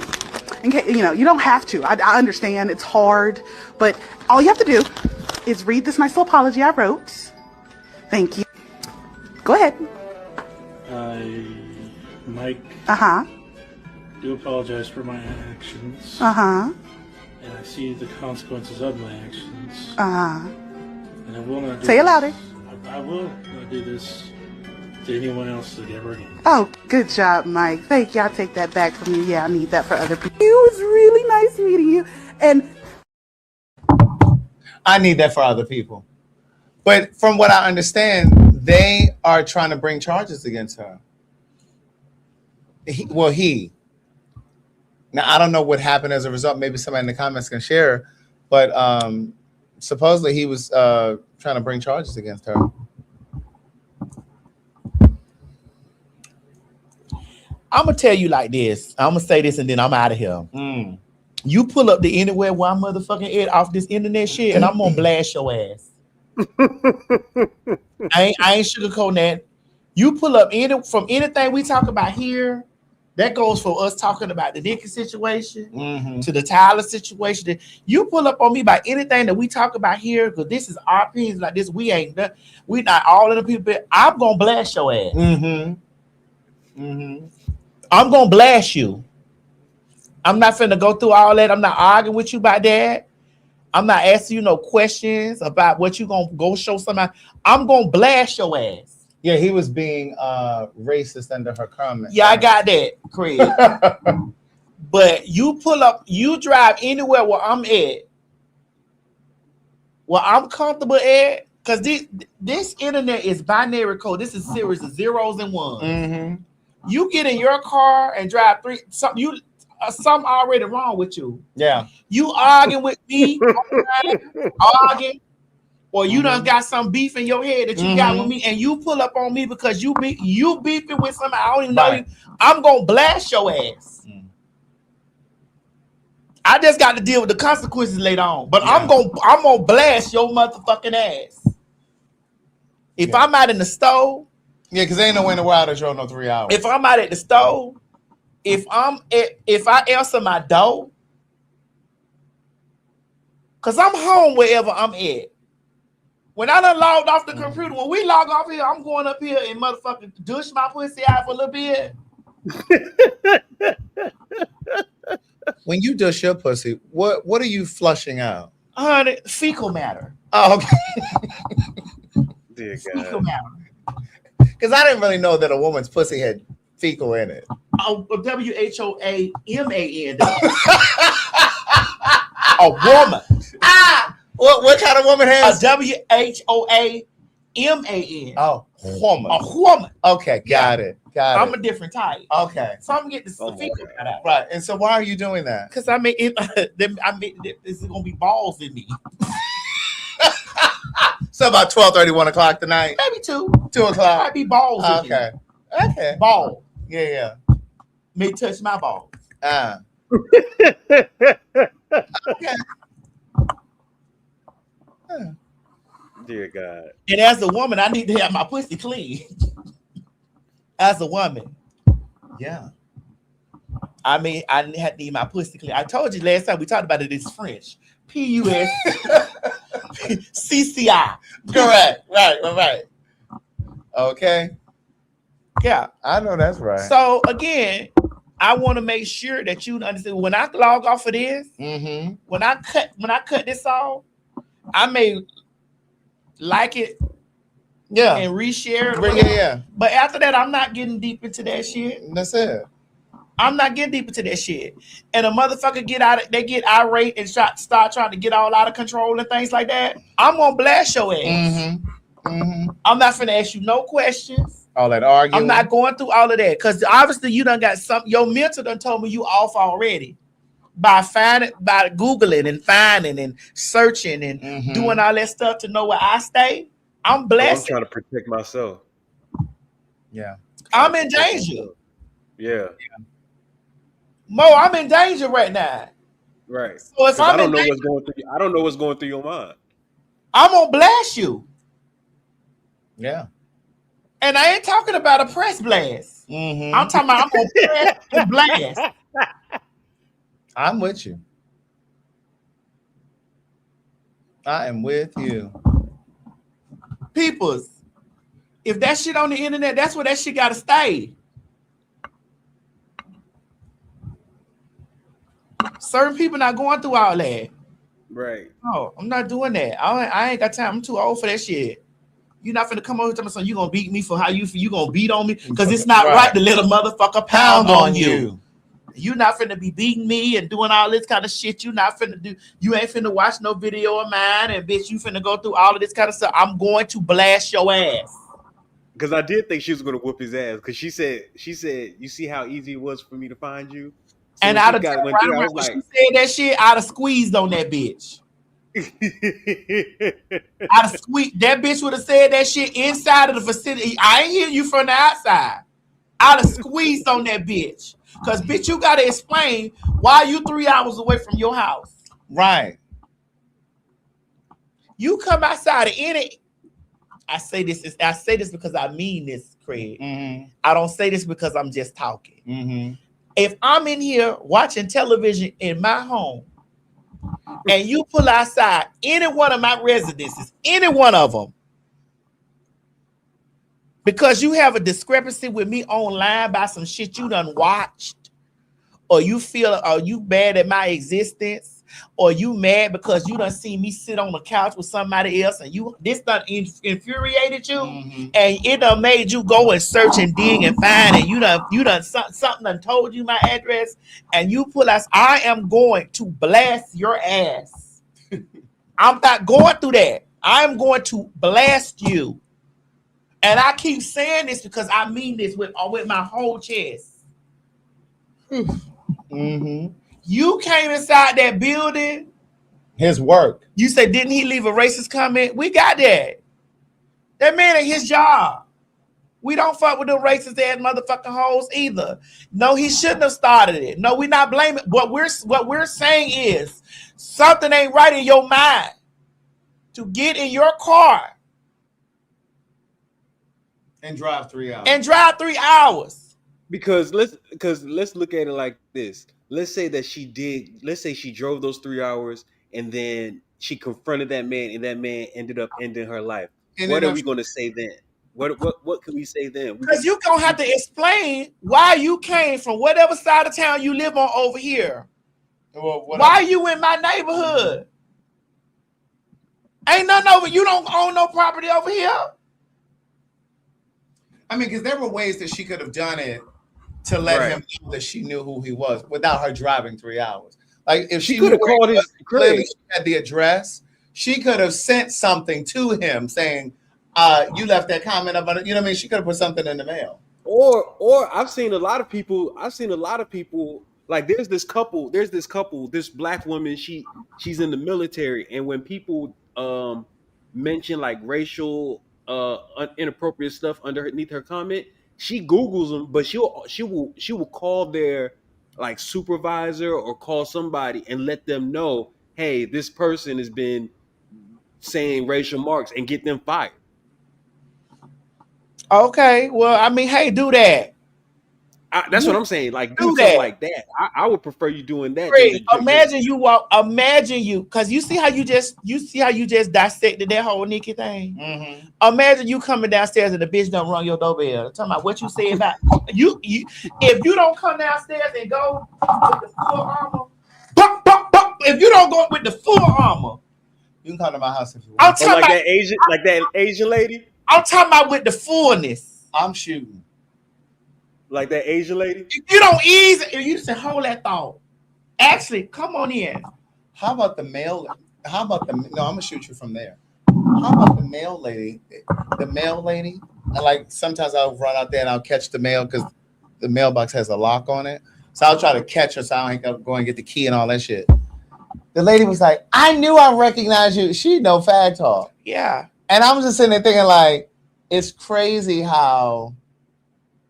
In case, you don't have to. I understand it's hard, but all you have to do is read this nice little apology I wrote. Thank you. Go ahead. Mike. Do apologize for my actions. And I see the consequences of my actions. And I will not do Say it louder. I will not do this to anyone else ever again. Oh, good job, Mike. Thank you. I'll take that back from you. Yeah, I need that for other people. It was really nice meeting you. And I need that for other people. But from what I understand, they are trying to bring charges against her. He. Now, I don't know what happened as a result. Maybe somebody in the comments can share. But supposedly he was trying to bring charges against her. I'm going to tell you like this. I'm going to say this and then I'm out of here. You pull up the anywhere where I'm motherfucking at off this internet shit and I'm going to blast your ass. I ain't sugarcoating that. You pull up from anything we talk about here, that goes for us talking about the Nicki situation to the Tyler situation. You pull up on me by anything that we talk about here, because this is our opinions like this. We not all of the people. I'm gonna blast your ass. I'm gonna blast you. I'm not finna go through all that. I'm not arguing with you about that. I'm not asking you no questions about what you gonna go show somebody. I'm gonna blast your ass. Yeah, he was being racist under her comment. Yeah, I got that, Craig. But you pull up, you drive anywhere where I'm at, where I'm comfortable at, because this internet is binary code. This is series of zeros and ones. You get in your car and drive something already wrong with you. Yeah. You arguing with me, arguing. Or you done got some beef in your head that you got with me, and you pull up on me because you beefing with somebody I don't even know you. I'm gonna blast your ass. I just got to deal with the consequences later on, but I'm gonna blast your motherfucking ass. If I'm out in the store, because ain't no way in the world that you're no 3 hours. If I'm out at the store, if I answer my door, cause I'm home wherever I'm at. When I done logged off the computer, when we log off here, I'm going up here and motherfucking douche my pussy out for a little bit. When you douche your pussy, what are you flushing out? Honey, fecal matter. Oh, okay. Dear God. Fecal matter. Because I didn't really know that a woman's pussy had fecal in it. Oh, WHOAMAN. A woman. What kind of woman has a WHOAMAN? Oh, woman. A woman. Okay, got it. I'm a different type. Okay, so I'm gonna get the fecal out. Right, and so why are you doing that? Because this is gonna be balls in me. So about 12:30, 1 o'clock tonight. Maybe 2 o'clock. Might be balls. Okay. In me. Okay. Ball. Yeah. May touch my balls. Okay. Dear God. And as a woman, I need to have my pussy clean. As a woman. Yeah. I mean, I need my pussy clean. I told you last time we talked about it. It's French. PUS CCI. Correct. Right. Okay. Yeah. I know that's right. So again, I want to make sure that you understand when I log off of this, when I cut this off, I may like it, and reshare it. Yeah. But after that, I'm not getting deep into that shit. That's it. I'm not getting deep into that shit. And a motherfucker get irate and start trying to get all out of control and things like that. I'm gonna blast your ass. I'm not finna ask you no questions. All that arguing. I'm not going through all of that because obviously you done got something. Your mentor done told me you off already. By Googling and finding and searching and doing all that stuff to know where I stay, I'm blessed. I'm trying to protect myself. Yeah. I'm in danger. Yeah. Mo, I'm in danger right now. Right. So if I don't know what's going through your mind. I'm gonna blast you. Yeah. And I ain't talking about a press blast. I'm talking about I'm gonna press and blast. I'm with you. I am with you. Peoples, if that shit on the internet, that's where that shit gotta stay. Certain people not going through all that. Right. No, I'm not doing that. I ain't got time. I'm too old for that shit. You're not finna come over and tell me something. You gonna beat me for how you gonna beat on me? Because it's not right to let a motherfucker pound on you. You not finna be beating me and doing all this kind of shit. You not finna do. You ain't finna watch no video of mine, and bitch, you finna go through all of this kind of stuff. I'm going to blast your ass. Because I did think she was gonna whoop his ass. Because she said, you see how easy it was for me to find you. So And when she I'd have went through, I when was like, she said that shit, I'd have squeezed on that bitch. I'd have squeezed. That bitch would have said that shit inside of the facility. I ain't hearing you from the outside. I'd have squeezed on that bitch. Because, bitch, you got to explain why you 3 hours away from your house. Right. You come outside of any. I say this because I mean this, Craig. Mm-hmm. I don't say this because I'm just talking. Mm-hmm. If I'm in here watching television in my home and you pull outside any one of my residences, any one of them, because you have a discrepancy with me online by some shit you done watched, or you feel, are you mad at my existence, or you mad because you done seen me sit on the couch with somebody else and this done infuriated you, and it done made you go and search and dig and find, and you done something done told you my address, and you pull us, I am going to blast your ass. I'm not going through that. I'm going to blast you. And I keep saying this because I mean this with my whole chest. Mm-hmm. You came inside that building. His work. You said, didn't he leave a racist comment? We got that. That man at his job. We don't fuck with the racist ass motherfucking hoes either. No, he shouldn't have started it. No, we're not blaming. What we're saying is something ain't right in your mind to get in your car And drive 3 hours. because let's look at it like this. Let's say she drove those 3 hours and then she confronted that man and that man ended up ending her life. What are we going to say then? What can we say then? Because you're going to have to explain why you came from whatever side of town you live on over here. Well, why you in my neighborhood? Ain't nothing over. You don't own no property over here. I mean, because there were ways that she could have done it to let him know that she knew who he was without her driving 3 hours. Like if she could have called his clearly she had the address, she could have sent something to him saying, you left that comment about it. You know what I mean? She could have put something in the mail. Or I've seen a lot of people like there's this black woman, she's in the military, and when people mention like racial inappropriate stuff underneath her comment, she Googles them, but she will call their like supervisor or call somebody and let them know, hey, this person has been saying racial marks, and get them fired. Okay, well, I mean, hey, do that. That's what I'm saying. Like, do something like that. I would prefer you doing that. Imagine you, because you see how you just dissected that whole Nikki thing. Mm-hmm. Imagine you coming downstairs and the bitch don't run your doorbell. Talking about what you said about you. If you don't come downstairs and go with the full armor, if you don't go with the full armor, you can come to my house if you want. I'm talking about that Asian lady. I'm talking about with the fullness. I'm shooting. Like that Asian lady? If you don't ease it, you just hold that thought. Actually, come on in. How about the mail? No, I'm gonna shoot you from there. How about the mail lady? The mail lady. I like sometimes I'll run out there and I'll catch the mail because the mailbox has a lock on it. So I'll try to catch her so I ain't go and get the key and all that shit. The lady was like, I knew I recognized you. She know PagTawlk. Yeah. And I'm just sitting there thinking like, it's crazy how.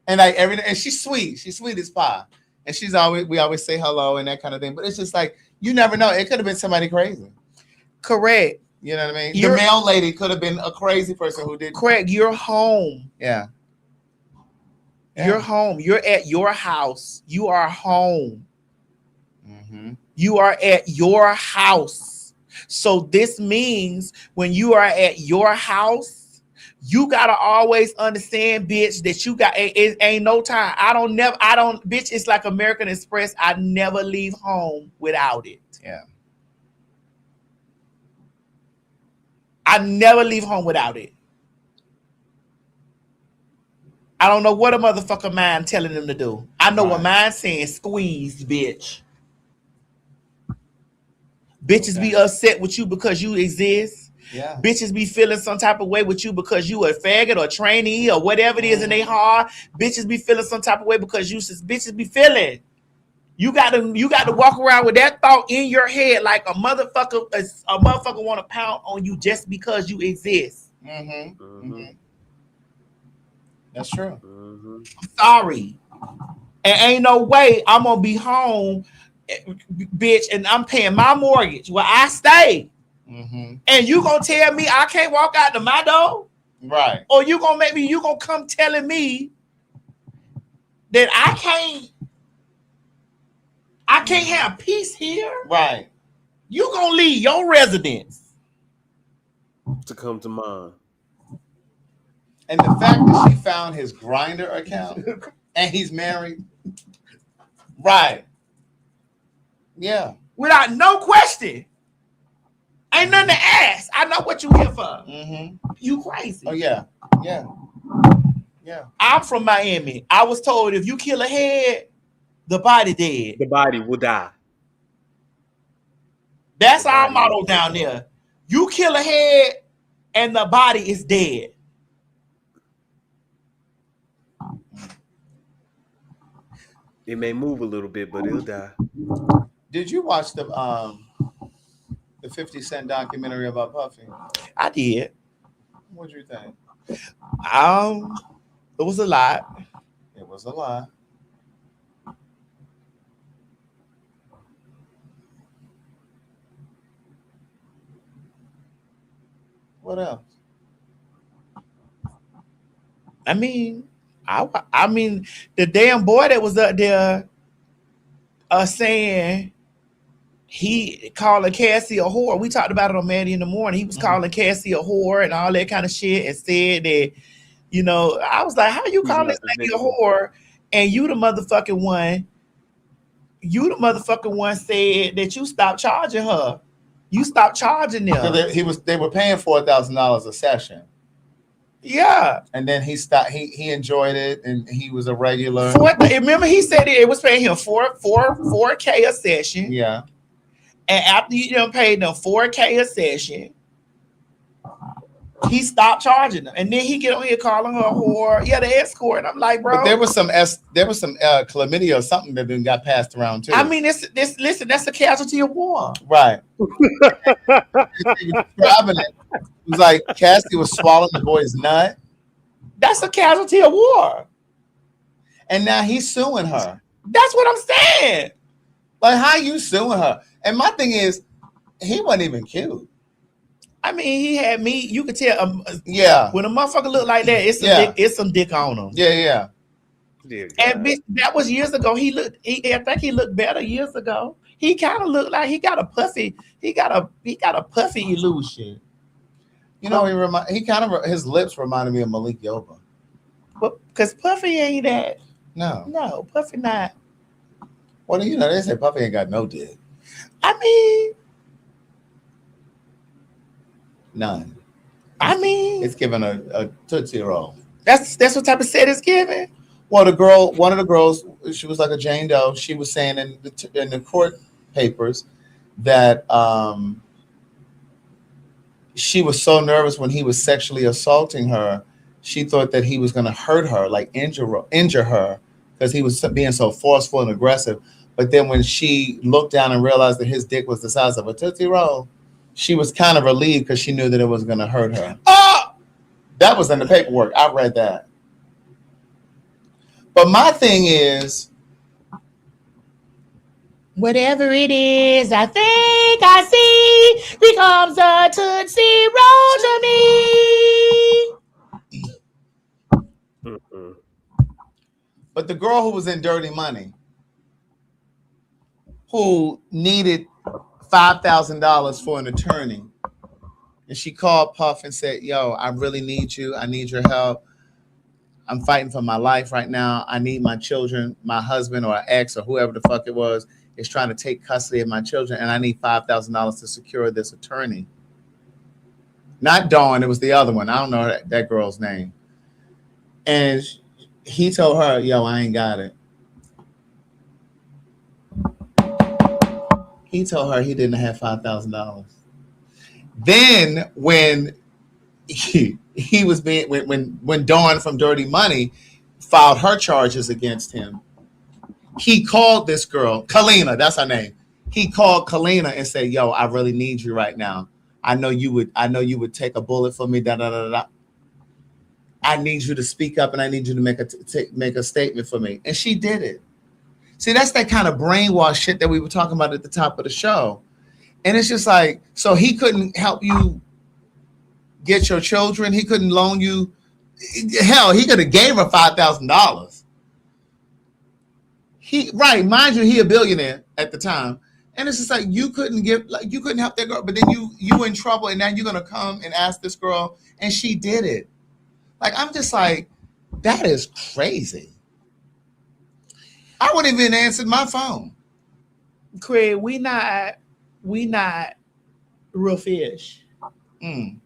And like and she's sweet. She's sweet as pie. And we always say hello and that kind of thing. But it's just like, you never know. It could have been somebody crazy. Correct. You know what I mean? The mail lady could have been a crazy person who did. Correct. You're home. Yeah. You're home. You're at your house. You are home. Mm-hmm. You are at your house. So this means when you are at your house, you gotta always understand, bitch, that you got it ain't no time. Bitch, it's like American Express. I never leave home without it. Yeah. I never leave home without it. I don't know what a motherfucker mind telling them to do. I know what mine saying, squeeze, bitch. Bitches be upset with you because you exist. Yeah. Bitches be feeling some type of way with you because you a faggot or trainee or whatever it is in their heart. Bitches be feeling some type of way because you just bitches be feeling. You got to walk around with that thought in your head like a motherfucker want to pound on you just because you exist. That's true. I'm sorry. And ain't no way I'm gonna be home, bitch, and I'm paying my mortgage where I stay. And you gonna tell me I can't walk out to my door? Right. Or you gonna come telling me that I can't have peace here? Right. You gonna leave your residence to come to mine. And the fact that she found his Grindr account and he's married. Right. Yeah. Without no question. Ain't nothing to ask. I know what you here for. You crazy. Oh, yeah. Yeah. Yeah. I'm from Miami. I was told if you kill a head, the body dead. The body will die. That's our motto down there. You kill a head and the body is dead. It may move a little bit, but it'll die. Did you watch the 50 Cent documentary about Puffy? I did. What'd you think? It was a lot. It was a lot. What else? I mean, the damn boy that was up there saying he calling Cassie a whore. We talked about it on Maddie in the morning. He was calling Cassie a whore and all that kind of shit and said that, you know, I was like, how you calling this lady a whore? And you the motherfucking one said that you stopped charging her. You stopped charging them. So they were paying $4,000 a session. Yeah. And then he stopped. He enjoyed it, and he was a regular. Remember, he said it was paying him $4K a session. Yeah. And after you done paid them $4K a session, he stopped charging them. And then he get on here calling her a whore. Yeah, the escort. I'm like, bro. But there was some chlamydia or something that then got passed around too. I mean, listen, that's a casualty of war. Right. It was like Cassie was swallowing the boy's nut. That's a casualty of war. And now he's suing her. That's what I'm saying. Like, how you suing her? And my thing is, he wasn't even cute. I mean, he had me. You could tell. Yeah. When a motherfucker look like that, it's some dick on him. Yeah. And bitch, that was years ago. I think he looked better years ago. He kind of looked like he got a puffy. He got a puffy illusion. You know, his lips reminded me of Malik Yoba. But because Puffy ain't that. No, Puffy not. Well, you know, they say Puffy ain't got no dick. I mean, none. I mean, it's given a Tootsie Roll. That's what type of set it's giving. Well, one of the girls, she was like a Jane Doe. She was saying in the court papers that she was so nervous when he was sexually assaulting her. She thought that he was going to hurt her, like injure her, because he was being so forceful and aggressive. But then when she looked down and realized that his dick was the size of a Tootsie Roll, she was kind of relieved because she knew that it was going to hurt her. Oh! That was in the paperwork. I read that. But my thing is, whatever it is, I think I see becomes a Tootsie Roll to me. But the girl who was in Dirty Money, who needed $5,000 for an attorney, and she called Puff and said, yo, I really need you. I need your help. I'm fighting for my life right now. I need my children. My husband or ex or whoever the fuck it was is trying to take custody of my children, and I need $5,000 to secure this attorney. Not Dawn, it was the other one. I don't know that girl's name. And he told her, yo, I ain't got it. He told her he didn't have $5,000. Then when he was being when Dawn from Dirty Money filed her charges against him, he called this girl, Kalina, that's her name. He called Kalina and said, yo, I really need you right now. I know you would take a bullet for me, da da da da. I need you to speak up and I need you to make a statement for me. And she did it. See, that's that kind of brainwash shit that we were talking about at the top of the show. And it's just like, so he couldn't help you get your children. He couldn't loan you. Hell, he could have gave her $5,000. Mind you, he a billionaire at the time. And it's just like, you couldn't help that girl. But then you in trouble and now you're going to come and ask this girl. And she did it. Like, I'm just like, that is crazy. I wouldn't even answer my phone. Craig, we not real fish. You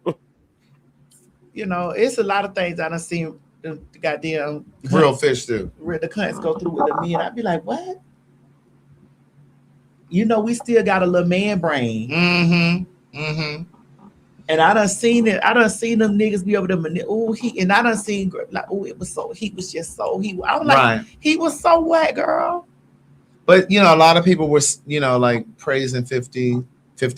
know, it's a lot of things I done seen the goddamn real fish do. The cunts go through with me, and I'd be like, what? You know, we still got a little man brain. And I done seen it. I done seen them niggas be over there. And I done seen like, it was so. He was just so. I was like, he was so wet, girl. But you know, a lot of people were, you know, like praising 50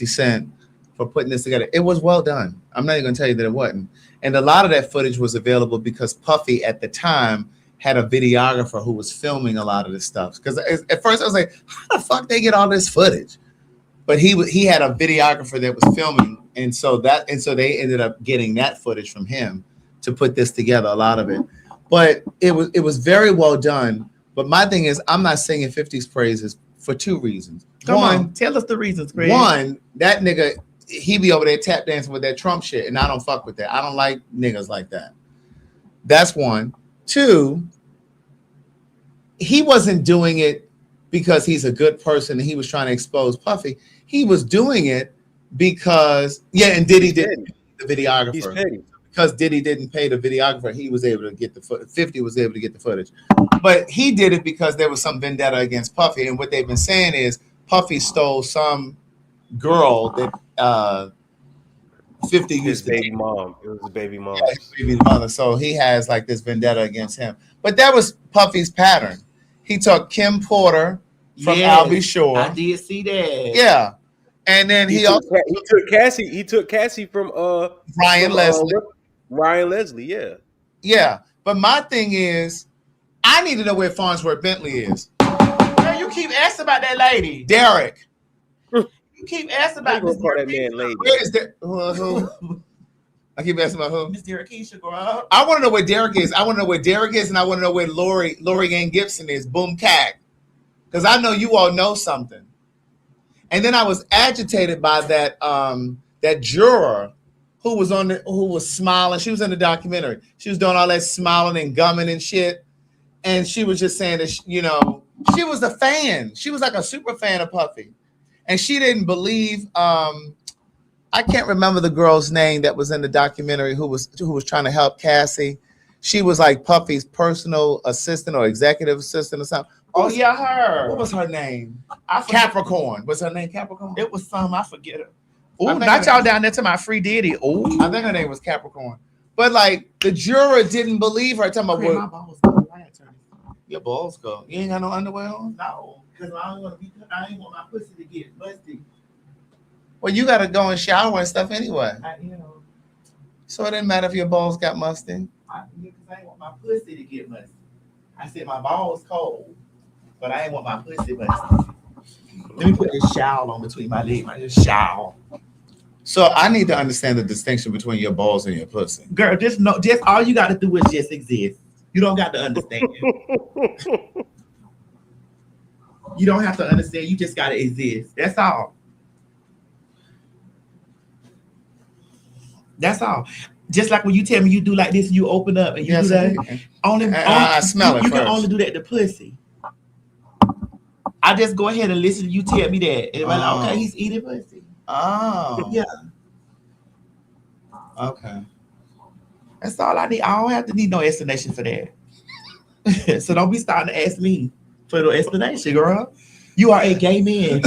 Cent for putting this together. It was well done. I'm not even gonna tell you that it wasn't. And a lot of that footage was available because Puffy at the time had a videographer who was filming a lot of this stuff. Because at first I was like, how the fuck they get all this footage? But he had a videographer that was filming. And so they ended up getting that footage from him to put this together, a lot of it. But it was very well done. But my thing is, I'm not singing 50's praises for two reasons. Come on, tell us the reasons, Greg. One, that nigga, he be over there tap dancing with that Trump shit, and I don't fuck with that. I don't like niggas like that. That's one. Two, he wasn't doing it because he's a good person and he was trying to expose Puffy. He was doing it because, and Diddy didn't pay the videographer. He's petty. Because Diddy didn't pay the videographer, he was able to get the footage. 50 was able to get the footage. But he did it because there was some vendetta against Puffy. And what they've been saying is Puffy stole some girl that 50 his used to baby mom. It was his baby mom. Yeah, his baby mother. So he has like this vendetta against him. But that was Puffy's pattern. He took Kim Porter from Albie Shore. I did see that. Yeah. And then he took Cassie from Ryan Leslie. Ryan Leslie, yeah. Yeah. But my thing is, I need to know where Farnsworth Bentley is. Girl, you keep asking about that lady. Derek. You keep asking about Miss that man lady. Where is Derek? Who? I keep asking about who? Miss Derek Keisha, girl. I want to know where Derek is. I want to know where Derek is, and I want to know where Lori Ann Gibson is. Boom cack. Because I know you all know something. And then I was agitated by that juror who was smiling. She was in the documentary. She was doing all that smiling and gumming and shit. And she was just saying that, you know, she was a fan. She was like a super fan of Puffy. And she didn't believe, I can't remember the girl's name that was in the documentary who was trying to help Cassie. She was like Puffy's personal assistant or executive assistant or something. Oh, yeah, her. What was her name? Capricorn. Was her name Capricorn? It was some. I forget her. Oh, not y'all down there to my free Diddy. Oh, I think her name was Capricorn. But like the juror didn't believe her. Talking about my balls go. Your balls go. You ain't got no underwear on? No, because I ain't want my pussy to get musty. Well, you gotta go and shower and stuff anyway. So it didn't matter if your balls got musty. Because I ain't want my pussy to get musty. I said my balls cold, but I ain't want my pussy musty. Let me put this shawl on between my legs. Just shawl. So I need to understand the distinction between your balls and your pussy. Girl, just all you got to do is just exist. You don't got to understand. You don't have to understand. You just got to exist. That's all. That's all. Just like when you tell me you do like this, and you open up and you do that. I smell it. You can only do that to pussy. I just go ahead and listen to you tell me that. And I'm like, okay, he's eating pussy. Oh. Yeah. Okay. That's all I need. I don't have to need no explanation for that. So don't be starting to ask me for the explanation, girl. You are a gay man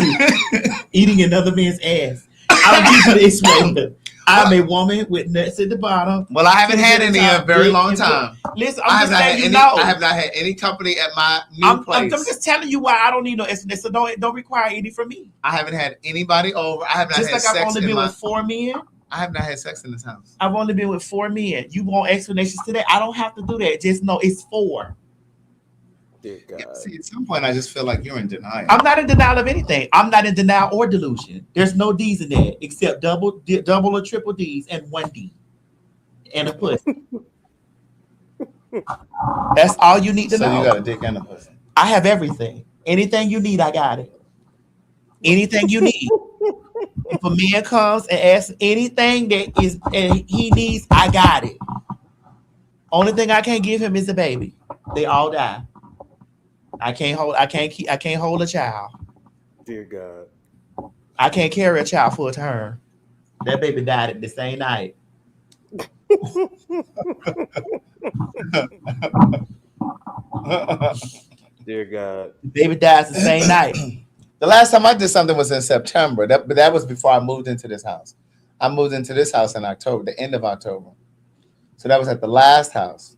eating another man's ass. I'll give you the explanation. I'm a woman with nuts at the bottom. Well, I haven't had any in a very long time. Listen, I I'm have just not had letting you any. know. I have not had any company at my new place. I'm just telling you why I don't need no explanation. So don't require any from me. I haven't had anybody over. I have not just had like sex. I've only been with 4 men. I have not had sex in this house. I've only been with 4 men. You want explanations today? I don't have to do that. Just know it's 4. Dear God. Yeah, see, at some point, I just feel like you're in denial. I'm not in denial of anything. I'm not in denial or delusion. There's no D's in there except double or triple D's and 1 D and a pussy. That's all you need to know. So you got a dick and a pussy. I have everything. Anything you need, I got it. Anything you need. If a man comes and asks anything that is he needs, I got it. Only thing I can't give him is a baby. They all die. I can't hold a child. Dear God. I can't carry a child full term. That baby died at the same night. Dear God. The baby dies the same night. The last time I did something was in September. But that was before I moved into this house. I moved into this house in October, the end of October. So that was at the last house.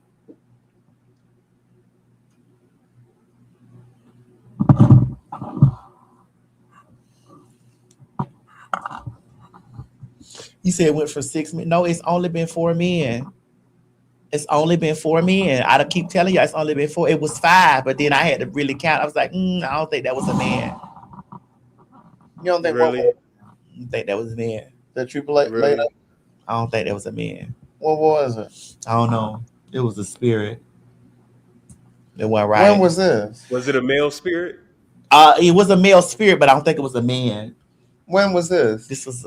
You said it went for 6 men. No, it's only been 4 men. It's only been 4 men. I keep telling you, it's only been 4. It was 5, but then I had to really count. I was like, I don't think that was a man. You don't think really? I don't think that was a man. That you played Really? later? I don't think that was a man. What was it? I don't know. It was a spirit. It went right. When was this? Was it a male spirit? It was a male spirit, but I don't think it was a man. When was this? This was.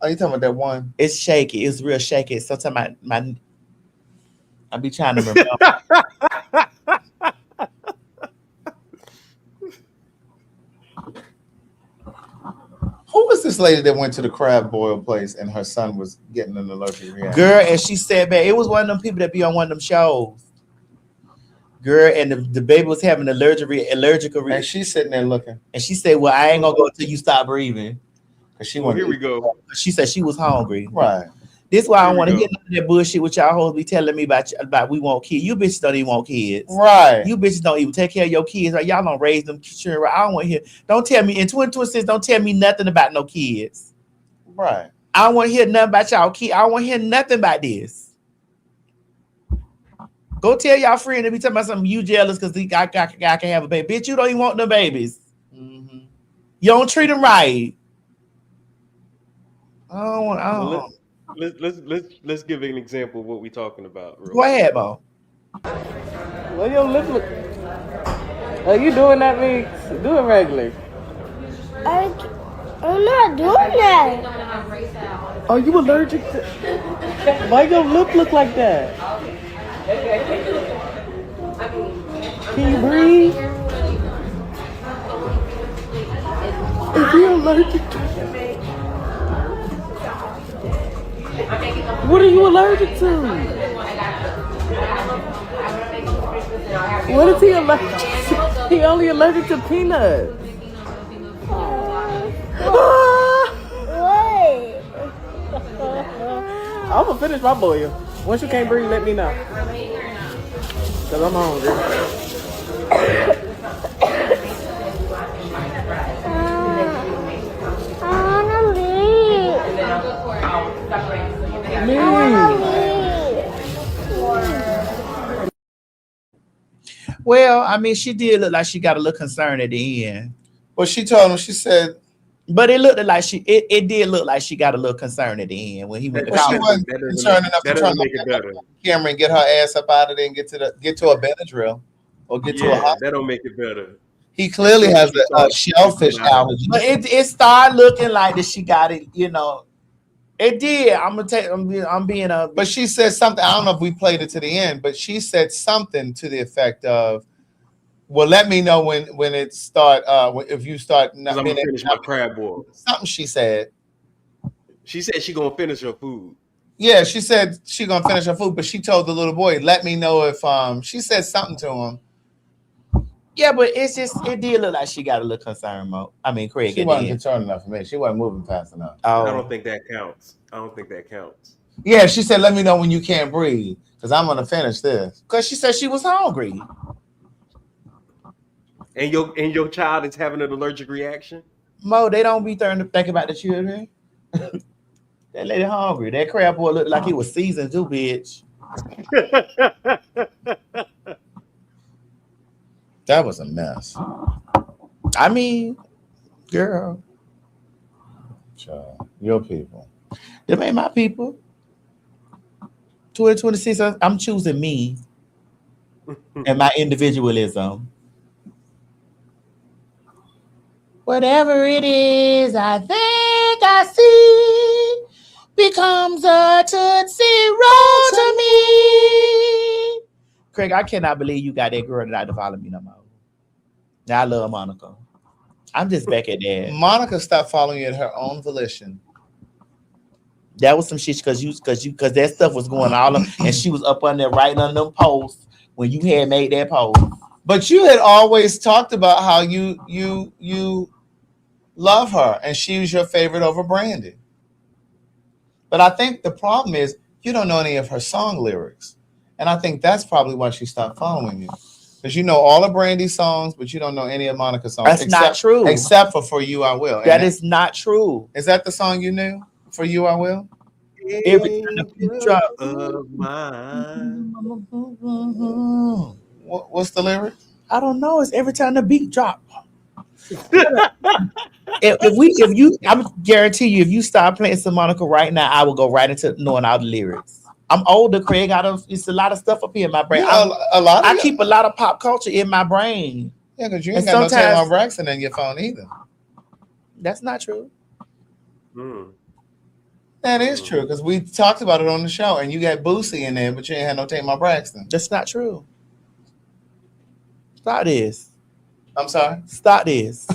Are you talking about that one? It's shaky. It's real shaky. Sometimes I be trying to remember. Who was this lady that went to the crab boil place and her son was getting an allergic reaction? Girl, and she said, man, it was one of them people that be on one of them shows. Girl, and the baby was having allergic reaction. And she's sitting there looking. And she said, well, I ain't gonna go until you stop breathing. Here we go. She said she was hungry. Right. This is why I don't want to hear none of that bullshit with y'all hoes be telling me about we want kids. You bitches don't even want kids. Right. You bitches don't even take care of your kids. Right? Y'all don't raise them. Sure, I don't want to hear. Don't tell me in 2026. Don't tell me nothing about no kids. Right. I don't want to hear nothing about y'all kids. I don't want to hear nothing about this. Go tell y'all friend to be talking about something. You jealous because I can have a baby. Bitch, you don't even want no babies. Mm-hmm. You don't treat them right. I don't want. Let's give an example of what we're talking about. Go ahead, Bo. Well, your lip look. Are you doing that, me? Do it regularly. I'm not doing that. Are you allergic to? Why your lip look like that? Can you breathe? Is he allergic to? What are you allergic to? What is he allergic to? He only allergic to peanuts. Wait. I'm gonna finish my boil. Once you can't breathe, let me know. Cause I'm hungry. Well, I mean, she did look like she got a little concerned at the end. Well, she told him, she said, but it looked like it did look like she got a little concerned at the end when he went to she wasn't concerned enough to try to make it better. Camera and get her ass up out of there and get to a Benadryl or get to a hospital. That don't make it better. He clearly has a shellfish allergy. But it started looking like that she got it, you know. It did. I'm being a. But she said something. I don't know if we played it to the end, but she said something to the effect of, "Well, let me know when it start. If you start not I'm being gonna finish my crab boil." Something she said. She said she gonna finish her food. Yeah, she said she gonna finish her food, but she told the little boy, "Let me know if She said something to him. Yeah, but it did look like she got a little concern, Mo. I mean, Craig. She wasn't concerned enough for me. She wasn't moving fast enough. I don't think that counts. Yeah, she said, "Let me know when you can't breathe, because I'm gonna finish this." Because she said she was hungry. And your child is having an allergic reaction? Mo, they don't be thinking about the children. That lady hungry. That crab boy looked like he was seasoned too, bitch. That was a mess. I mean, girl. Child, your people. Them ain't my people. 2026, I'm choosing me and my individualism. Whatever it is, I think I see becomes a Tootsie Roll to me. Craig, I cannot believe you got that girl that to follow me no more. Now I love Monica. I'm just back at that. Monica stopped following you at her own volition. That was some shit because that stuff was going all up, and she was up on there writing on them posts when you had made that post. But you had always talked about how you love her and she was your favorite over Brandy. But I think the problem is you don't know any of her song lyrics. And I think that's probably why she stopped following you. Because you know all of Brandy's songs, but you don't know any of Monica's songs. That's not true. Except for You I Will. That is not true. Is that the song you knew? For You I Will? Every time the drop of mine. What's the lyric? I don't know. It's every time the beat drop. I'm guarantee you, if you start playing some Monica right now, I will go right into knowing all the lyrics. I'm older, Craig. It's a lot of stuff up here in my brain. I keep a lot of pop culture in my brain. Yeah, because you ain't got no Tamar Braxton in your phone either. That's not true. That is true, because we talked about it on the show, and you got Boosie in there, but you ain't had no Tamar Braxton. That's not true. Stop this. I'm sorry? Stop this.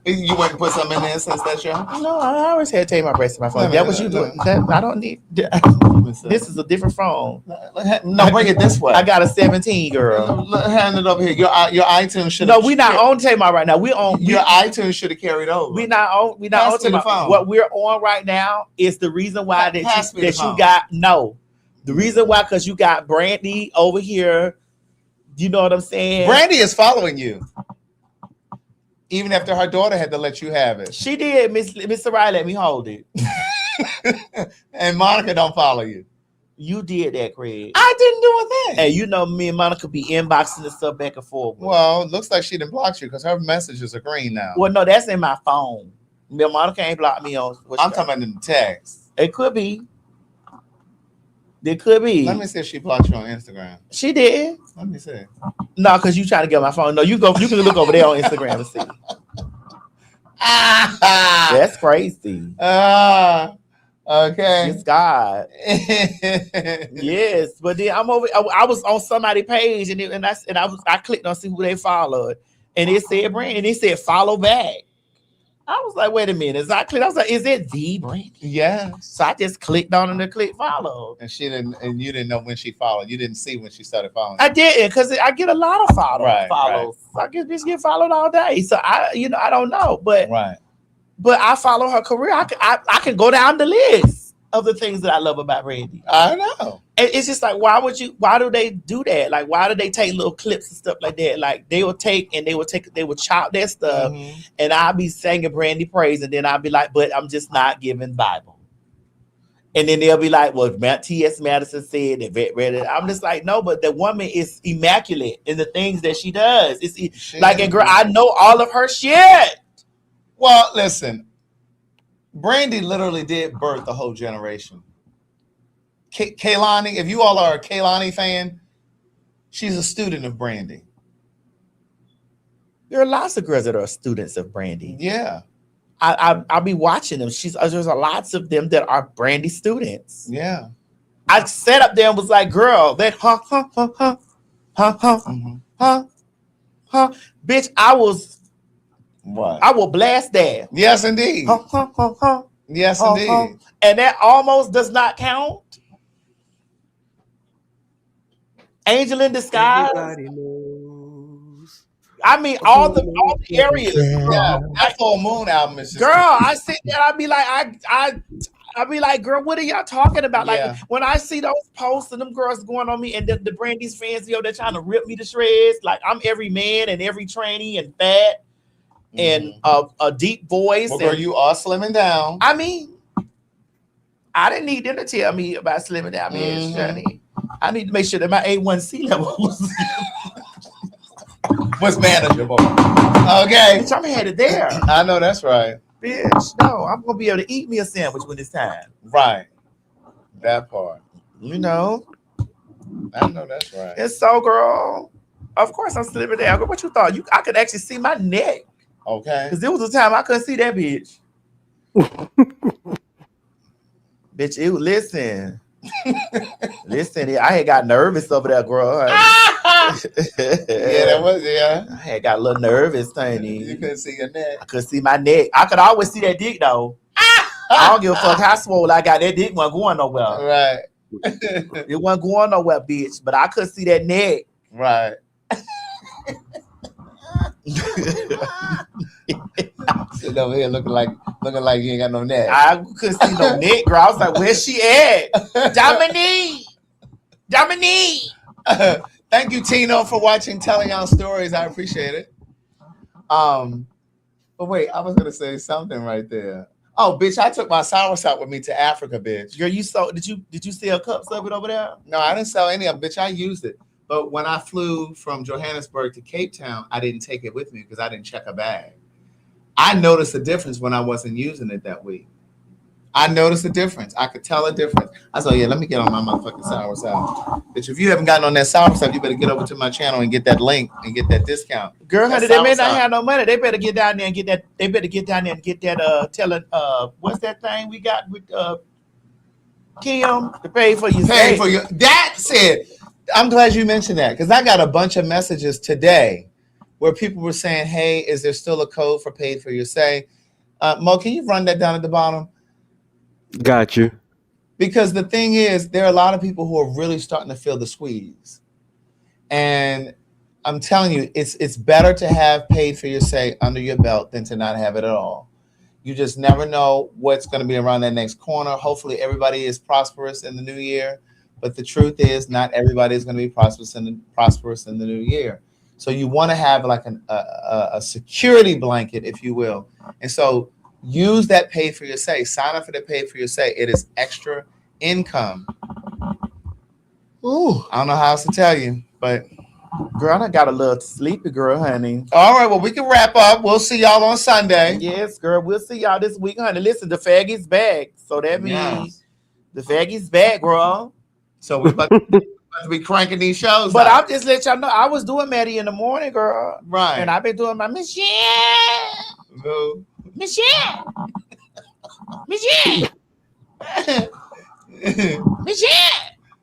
You went and put something in there since that show? No, I always had Tamar Braxton in my phone. That was you doing. I don't need. This is a different phone. No, bring it this way. I got a 17, girl. Hand it over here. Your iTunes should. No, we not on Tamar right now. We on your iTunes should have carried over. We not on Tamar. What we're on right now is the reason why that you got the reason why, because you got Brandy over here. You know what I'm saying? Brandy is following you. Even after her daughter had to let you have it. She did. Miss Sarai let me hold it. And Monica don't follow you. You did that, Craig. I didn't do a thing. Hey, you know me and Monica be inboxing and stuff back and forth. Well, it looks like she didn't block you because her messages are green now. Well, no, that's in my phone. Monica ain't blocked me on. I'm talking about in the text. It could be. It could be. Let me see if she blocked you on Instagram. She did. Let me see. No, because you trying to get my phone. No, you can look over there on Instagram and see. That's crazy. Okay. It's God. Yes, but then I'm over. I was on somebody's page and I clicked on see who they followed, and it said Brand, and it said follow back. I was like, wait a minute. I was like, is it the Brand? Yeah. So I just clicked on it and clicked follow. And you didn't know when she followed. You didn't see when she started following. I didn't, because I get a lot of follows. Right. I just get followed all day. So I don't know, but I follow her career. I can go down the list of the things that I love about Brandy. I know. And it's just like, why do they do that? Like, why do they take little clips and stuff like that? Like they will chop their stuff, and I'll be singing Brandy praise, and then I'll be like, but I'm just not giving Bible. And then they'll be like, well, T.S. Madison said that. I'm just like, no, but the woman is immaculate in the things that she does. And girl, I know all of her shit. Well, listen, Brandy literally did birth the whole generation. Kaylani, if you all are a Kaylani fan, she's a student of Brandy. There are lots of girls that are students of Brandy. Yeah. I'll be watching them. There's lots of them that are Brandy students. Yeah. I sat up there and was like, girl, that bitch, I will blast that. Yes, indeed. Yes, indeed. And that almost does not count. Angel in disguise. Everybody knows. I mean, all the areas. Yeah, that Full Moon album is just Girl, I sit there, I be like, I be like, girl, what are y'all talking about? Like when I see those posts and them girls going on me and the Brandy's fans, they're trying to rip me to shreds. Like I'm every man and every tranny and fat and a deep voice. Well, girl, you are slimming down. I mean, I didn't need them to tell me about slimming down, man. Johnny. I need to make sure that my A1C level was manageable. Okay. Bitch, I'm headed there. I know that's right. Bitch, no, I'm gonna be able to eat me a sandwich when it's time. Right. That part. You know. I know that's right. And so, girl, of course I'm slimming down. Girl, what you thought? I could actually see my neck. Okay. Because there was a time I couldn't see that bitch. Bitch, listen. Listen, I had got nervous over there, girl. Yeah, that was, I had got a little nervous, Tony. You couldn't see your neck. I could see my neck. I could always see that dick, though. I don't give a fuck how swole I got. That dick wasn't going nowhere. Right. It wasn't going nowhere, bitch. But I could see that neck. Right. Sitting over here looking like you ain't got no neck. I couldn't see no neck, girl. I was like, where's she at? Dominique. Thank you, Tino, for watching Telling Our Stories. I appreciate it. But wait, I was gonna say something right there. Oh, bitch, I took my soursop with me to Africa, bitch. Girl, did you sell cups of it over there? No, I didn't sell any of it, bitch. I used it. But when I flew from Johannesburg to Cape Town, I didn't take it with me because I didn't check a bag. I noticed a difference when I wasn't using it that week. I noticed a difference. I could tell a difference. I said, let me get on my motherfucking soursop. Bitch, if you haven't gotten on that soursop, you better get over to my channel and get that link and get that discount. Girl, honey, they may not have no money. They better get down there and get that. They better get down there and get that. Telling what's that thing we got with Kim to pay for your pay for your. That's it. I'm glad you mentioned that because I got a bunch of messages today where people were saying, "Hey, is there still a code for paid for your say?" Mo, can you run that down at the bottom? Got you. Because the thing is, there are a lot of people who are really starting to feel the squeeze, and I'm telling you, it's better to have paid for your say under your belt than to not have it at all. You just never know what's going to be around that next corner. Hopefully, everybody is prosperous in the new year. But the truth is, not everybody is going to be prosperous in the new year. So you want to have like a security blanket, if you will. And so use that pay for your say. Sign up for the pay for your say. It is extra income. Ooh, I don't know how else to tell you, but girl, I got a little sleepy, girl, honey. All right, well, we can wrap up. We'll see y'all on Sunday. Yes, girl, we'll see y'all this week, honey. Listen, the faggot's back, so that means the faggot's back, girl. So we're about to be cranking these shows. But I'll just let y'all know I was doing Maddie in the morning, girl. Right. And I've been doing my Michelle.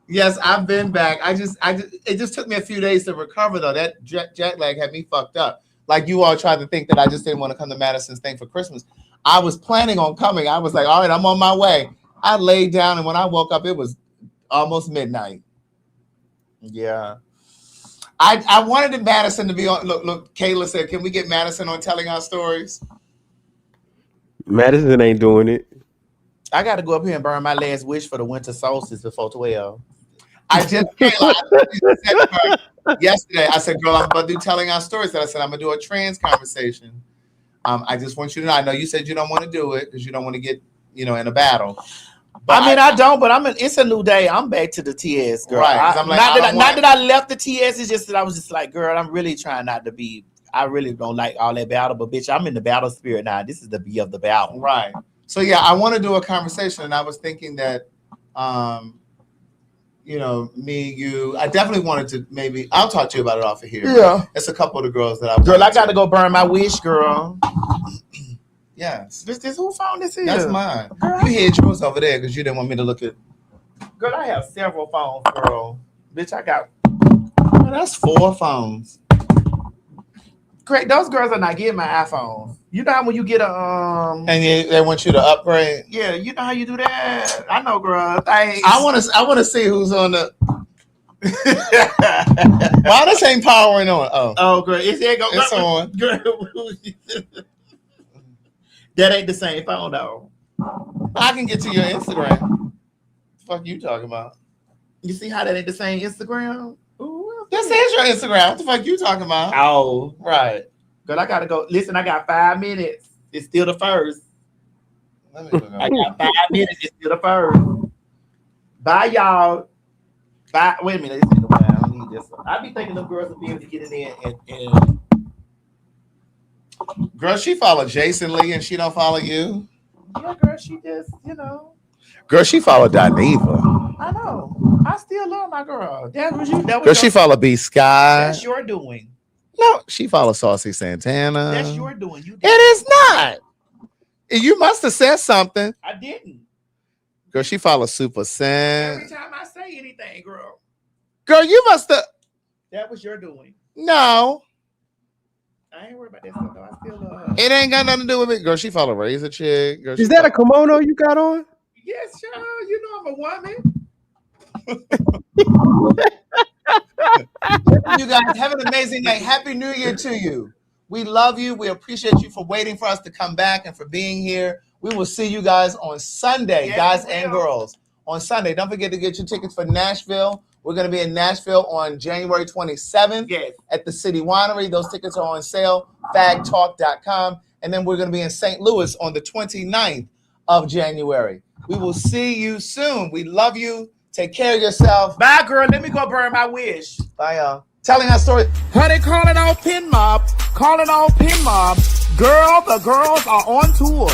Yes, I've been back. It just took me a few days to recover though. That jet lag had me fucked up. Like you all tried to think that I just didn't want to come to Madison's thing for Christmas. I was planning on coming. I was like, all right, I'm on my way. I laid down and when I woke up, it was almost midnight. Yeah. I wanted Madison to be on. Look, Kayla said, can we get Madison on Telling Our Stories? Madison ain't doing it. I got to go up here and burn my last wish for the winter solstice before 12. Kayla, yesterday, I said, girl, I'm about to do Telling Our Stories. And I said, I'm going to do a trans conversation. I just want you to know, I know you said you don't want to do it because you don't want to get, in a battle. But I don't, but it's a new day. I'm back to the TS, girl. Right. Not that I left the TS, it's just that I was just like, girl, I'm really trying not to be, I really don't like all that battle, but bitch, I'm in the battle spirit now. This is the be of the battle. Right. So yeah, I want to do a conversation and I was thinking that, me, you, I definitely wanted to I'll talk to you about it off of here. Yeah. It's a couple of the girls that I got to go burn my wish, girl. Yes. This who phone this is? That's mine. Girl, you hid yours over there because you didn't want me to look at. Girl, I have several phones, girl. Bitch, I got. Well, that's 4 phones. Craig, those girls are not getting my iPhone. You know how when you get a and they want you to upgrade. Yeah, you know how you do that. I know, girl. Thanks. I want to see who's on the. Why this ain't powering on? Oh, girl, it's on. Girl, that ain't the same phone though. I can get to your Instagram. What the fuck you talking about? You see how that ain't the same Instagram? Ooh, this is your Instagram. What the fuck you talking about? Oh, right. Girl, I gotta go. Listen, I got 5 minutes. It's still the first. Let me look. I got 5 minutes. It's still the first. Bye, y'all. Bye. Wait a minute. This ain't the way. I don't need this. I be thinking them girls will be able to get in there and Girl, she follow Jason Lee and she don't follow you. Yeah, girl, she just, Girl, she followed Dineva. I know. I still love my girl. That was you. That was Girl, she follow B Sky. That's your doing. No, she follow Saucy Santana. That's your doing. You did. It is not. You must have said something. I didn't. Girl, she follow Super Sam. Every time I say anything, girl. Girl, you must have. That was your doing. No. I ain't worried about that stuff though. I still love her. It ain't got nothing to do with it. Girl, she follow Razor Chick. Girl, Is that a kimono you got on? Yes, child. You know I'm a woman. You guys have an amazing night. Happy New Year to you. We love you. We appreciate you for waiting for us to come back and for being here. We will see you guys on Sunday, guys and girls. On Sunday. Don't forget to get your tickets for Nashville. We're going to be in Nashville on January 27th at the City Winery. Those tickets are on sale, PagTawlk.com. And then we're going to be in St. Louis on the 29th of January. We will see you soon. We love you. Take care of yourself. Bye, girl. Let me go burn my wish. Bye, y'all. Telling our story. Honey, calling all Pin Mob. Calling all Pin Mob. Girl, the girls are on tour.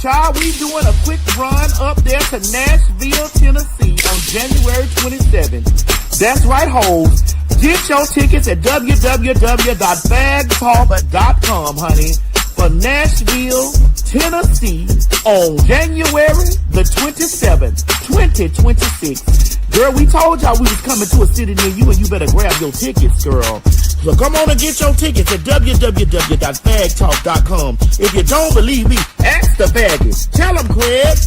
Child, we doing a quick run up there to Nashville, Tennessee on January 27th. That's right, hoes. Get your tickets at www.PagTawlk.com, honey, for Nashville, Tennessee on January the 27th, 2026. Girl, we told y'all we was coming to a city near you and you better grab your tickets, girl. So come on and get your tickets at www.PagTawlk.com. If you don't believe me, ask the baggage. Tell them, Craig.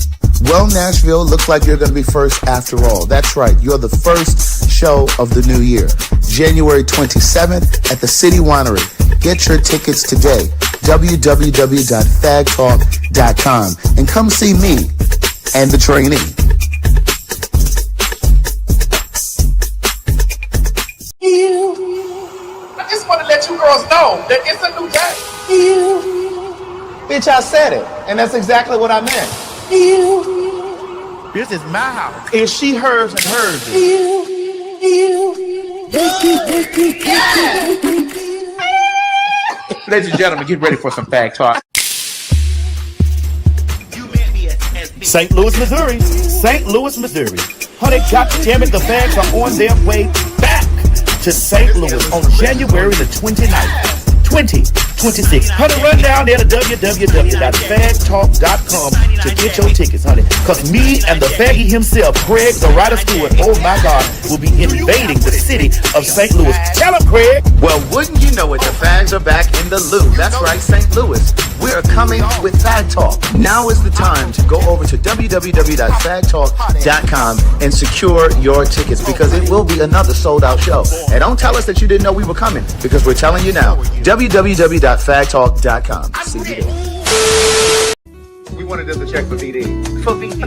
Well, Nashville, looks like you're going to be first after all. That's right. You're the first show of the new year. January 27th at the City Winery. Get your tickets today. www.PagTawlk.com. And come see me and the trainee. I just want to let you girls know that it's a new day. Bitch, I said it. And that's exactly what I meant. This is my house. It's she, hers, and hers. Ladies and gentlemen, get ready for some Fag Talk. St. Louis, Missouri. St. Louis, Missouri. Honey, goddammit, the Fags are on their way back to St. Louis on January the 29th. 2026. Honey, run down there to www.PagTawlk.com to get your tickets, honey. Because me and the faggy himself, Craig, the writer Stewart, oh my God, will be invading the city of St. Louis. Tell him, Craig. Well, wouldn't you know it, the fags are back in the loo. That's right, St. Louis. We are coming with Fag Talk. Now is the time to go over to www.PagTawlk.com and secure your tickets because it will be another sold-out show. And don't tell us that you didn't know we were coming because we're telling you now. www.PagTawlk.com. See you there. We wanted them to check for VD. For VD.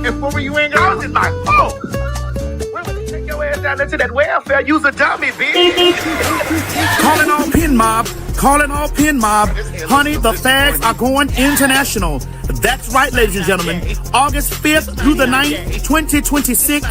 And what were you in? I was in my phone. Take your ass down into that welfare. Use a dummy, bitch. Calling all Pin Mob. Calling all Pin Mob. Honey, the Fags are going international. That's right, ladies and gentlemen. August 5th through the 9th, 2026,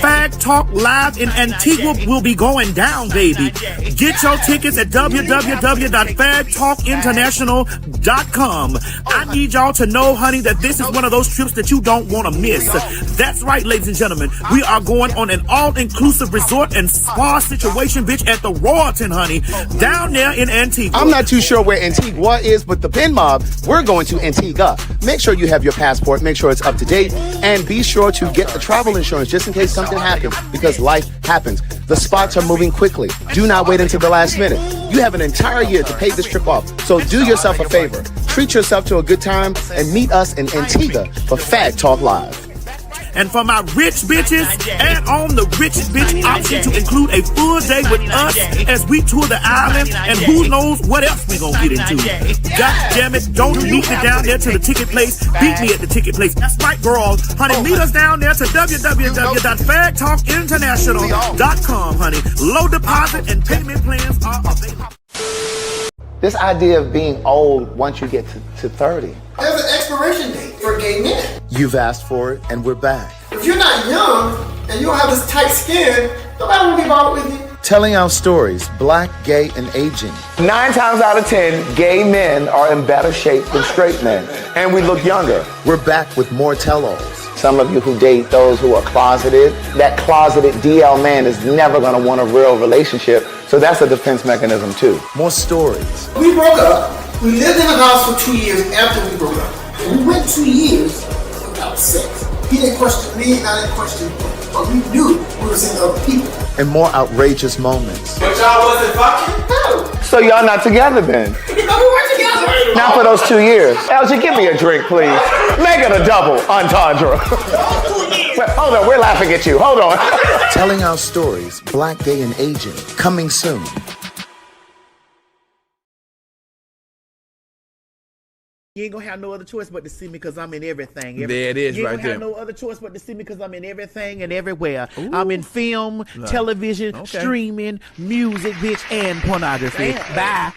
Fag Talk Live in Antigua will be going down, baby. Get your tickets at www.PagTawlkInternational.com. I need y'all to know, honey, that this is one of those trips that you don't want to miss. That's right, ladies and gentlemen. We are going on an all-inclusive resort and spa situation, bitch, at the Royalton, honey, down there in Antigua. I'm not too sure where Antigua is, but the Pin Mob, we're going to Antigua. make sure you have your passport, make sure it's up to date, and be sure to get the travel insurance just in case something happens, because life happens. The spots are moving quickly. Do not wait until the last minute. You have an entire year to pay this trip off, so do yourself a favor. Treat yourself to a good time and meet us in Antigua for PagTawlk Live. And for my rich bitches, add on the rich bitch option to include a full day with us as we tour the island, and who knows what else we gonna get into. God damn it, don't meet me down there to the ticket place. Beat me at the ticket place. That's right, girl. Honey, meet us down there to www.PagTawlkinternational.com, honey. Low deposit and payment plans are available. This idea of being old once you get to 30. There's an expiration date for gay men. You've asked for it, and we're back. If you're not young and you don't have this tight skin, nobody will be bothered with you. Telling our stories, black, gay, and aging. 9 times out of 10, gay men are in better shape than straight men, and we look younger. We're back with more tell-alls. Some of you who date those who are closeted, that closeted DL man is never gonna want a real relationship, so that's a defense mechanism too. More stories. We broke up. We lived in a house for 2 years after we broke up. And we went 2 years without sex. He didn't question me, and I didn't question him. But we knew we were seeing other people. And more outrageous moments. But y'all wasn't fucking? No. So y'all not together then? No, we weren't together. Not for those 2 years. Elsie, give me a drink, please. Make it a double entendre. Hold on, we're laughing at you. Hold on. Telling our stories, black, gay, and aging. Coming soon. You ain't gonna have no other choice but to see me because I'm in everything. There it is, you ain't right gonna have there. no other choice but to see me because I'm in everything and everywhere. I'm in film, television, streaming, music, bitch, and pornography. Bye.